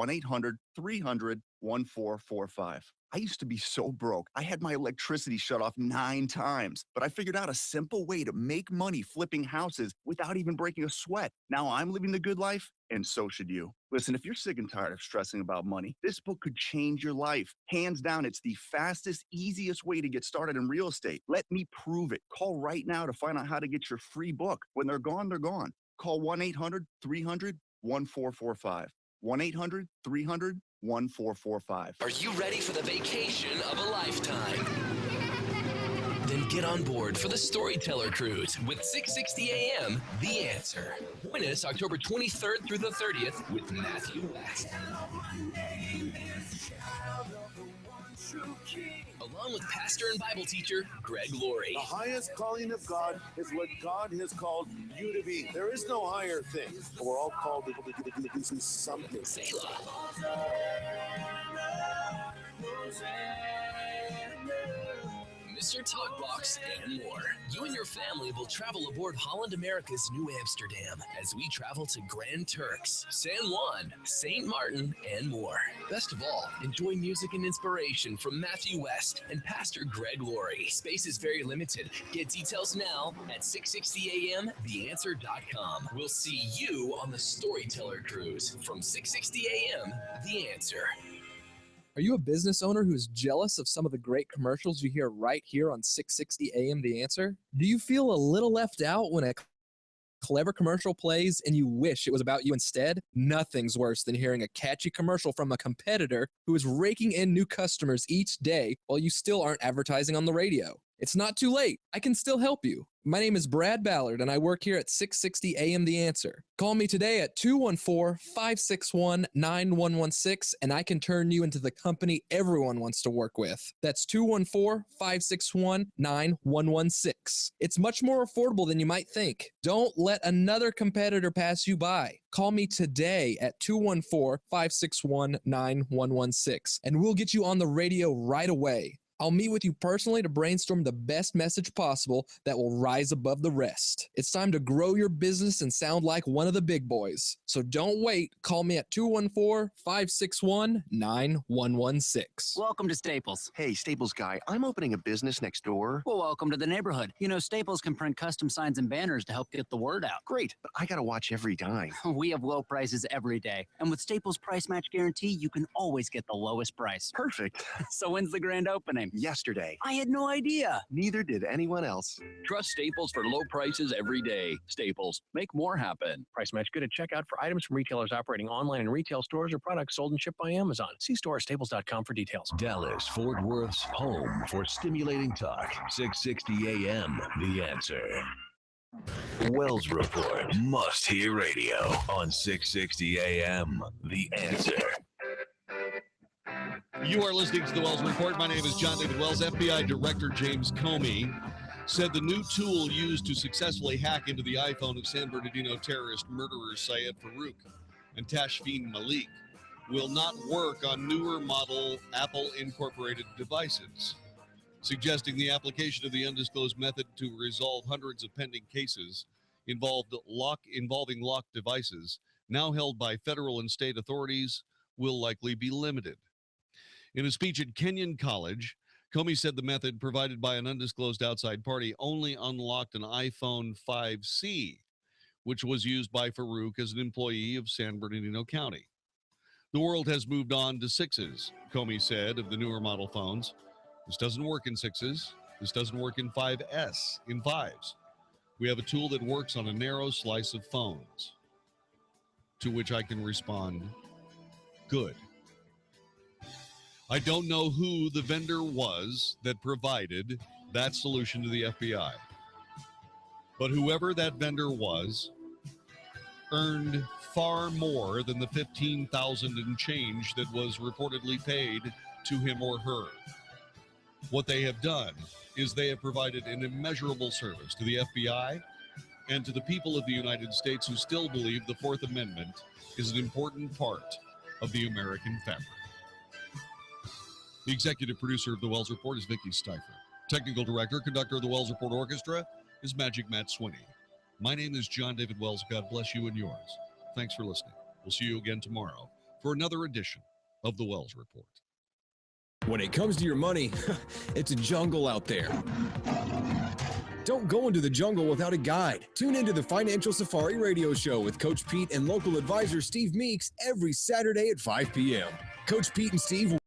1-800-300-1445. I used to be so broke. I had my electricity shut off 9 times, but I figured out a simple way to make money flipping houses without even breaking a sweat. Now I'm living the good life, and so should you. Listen, if you're sick and tired of stressing about money, this book could change your life. Hands down, it's the fastest, easiest way to get started in real estate. Let me prove it. Call right now to find out how to get your free book. When they're gone, they're gone. Call 1-800-300-1445. 1-800-300-1445. Are you ready for the vacation of a lifetime? Then get on board for the Storyteller Cruise with 660 AM, The Answer. Join us October 23rd through the 30th with Matthew West. Along with pastor and Bible teacher Greg Laurie. The highest calling of God is what God has called you to be. There is no higher thing. We're all called to do something. Selah. Mr. Talkbox, and more. You and your family will travel aboard Holland America's New Amsterdam as we travel to Grand Turks, San Juan, St. Martin, and more. Best of all, enjoy music and inspiration from Matthew West and Pastor Greg Laurie. Space is very limited. Get details now at 660amtheanswer.com. We'll see you on the Storyteller Cruise from 660 AM, The Answer. Are you a business owner who's jealous of some of the great commercials you hear right here on 660 AM The Answer? Do you feel a little left out when a clever commercial plays and you wish it was about you instead? Nothing's worse than hearing a catchy commercial from a competitor who is raking in new customers each day while you still aren't advertising on the radio. It's not too late. I can still help you. My name is Brad Ballard, and I work here at 660 AM The Answer. Call me today at 214-561-9116, and I can turn you into the company everyone wants to work with. That's 214-561-9116. It's much more affordable than you might think. Don't let another competitor pass you by. Call me today at 214-561-9116, and we'll get you on the radio right away. I'll meet with you personally to brainstorm the best message possible that will rise above the rest. It's time to grow your business and sound like one of the big boys. So don't wait. Call me at 214-561-9116. Welcome to Staples. Hey, Staples guy, I'm opening a business next door. Well, welcome to the neighborhood. You know, Staples can print custom signs and banners to help get the word out. Great, but I gotta watch every dime. We have low prices every day. And with Staples Price Match Guarantee, you can always get the lowest price. Perfect. So when's the grand opening? Yesterday. I had no idea. Neither did anyone else. Trust Staples for low prices every day. Staples, make more happen. Price match good at checkout for items from retailers operating online in retail stores or products sold and shipped by Amazon. See store at staples.com for details. Dallas, Fort Worth's home for stimulating talk. 660 AM, The Answer. Wells Report, must-hear radio on 660 AM, The Answer. You are listening to the Wells Report. My name is Jon-David Wells. FBI Director James Comey said the new tool used to successfully hack into the iPhone of San Bernardino terrorist murderers Syed Farouk and Tashfeen Malik will not work on newer model Apple incorporated devices, suggesting the application of the undisclosed method to resolve hundreds of pending cases involving locked devices now held by federal and state authorities will likely be limited. In a speech at Kenyon College, Comey said the method provided by an undisclosed outside party only unlocked an iPhone 5C, which was used by Farouk as an employee of San Bernardino County. The world has moved on to 6s, Comey said of the newer model phones. This doesn't work in 6s. This doesn't work in 5S, in 5s. We have a tool that works on a narrow slice of phones. To which I can respond, good. I don't know who the vendor was that provided that solution to the FBI. But whoever that vendor was earned far more than the $15,000 and change that was reportedly paid to him or her. What they have done is they have provided an immeasurable service to the FBI and to the people of the United States who still believe the Fourth Amendment is an important part of the American fabric. The executive producer of the Wells Report is Vicki Steifer. Technical director, conductor of the Wells Report Orchestra is Magic Matt Swinney. My name is Jon-David Wells. God bless you and yours. Thanks for listening. We'll see you again tomorrow for another edition of the Wells Report. When it comes to your money, it's a jungle out there. Don't go into the jungle without a guide. Tune into the Financial Safari Radio Show with Coach Pete and local advisor Steve Meeks every Saturday at 5 p.m. Coach Pete and Steve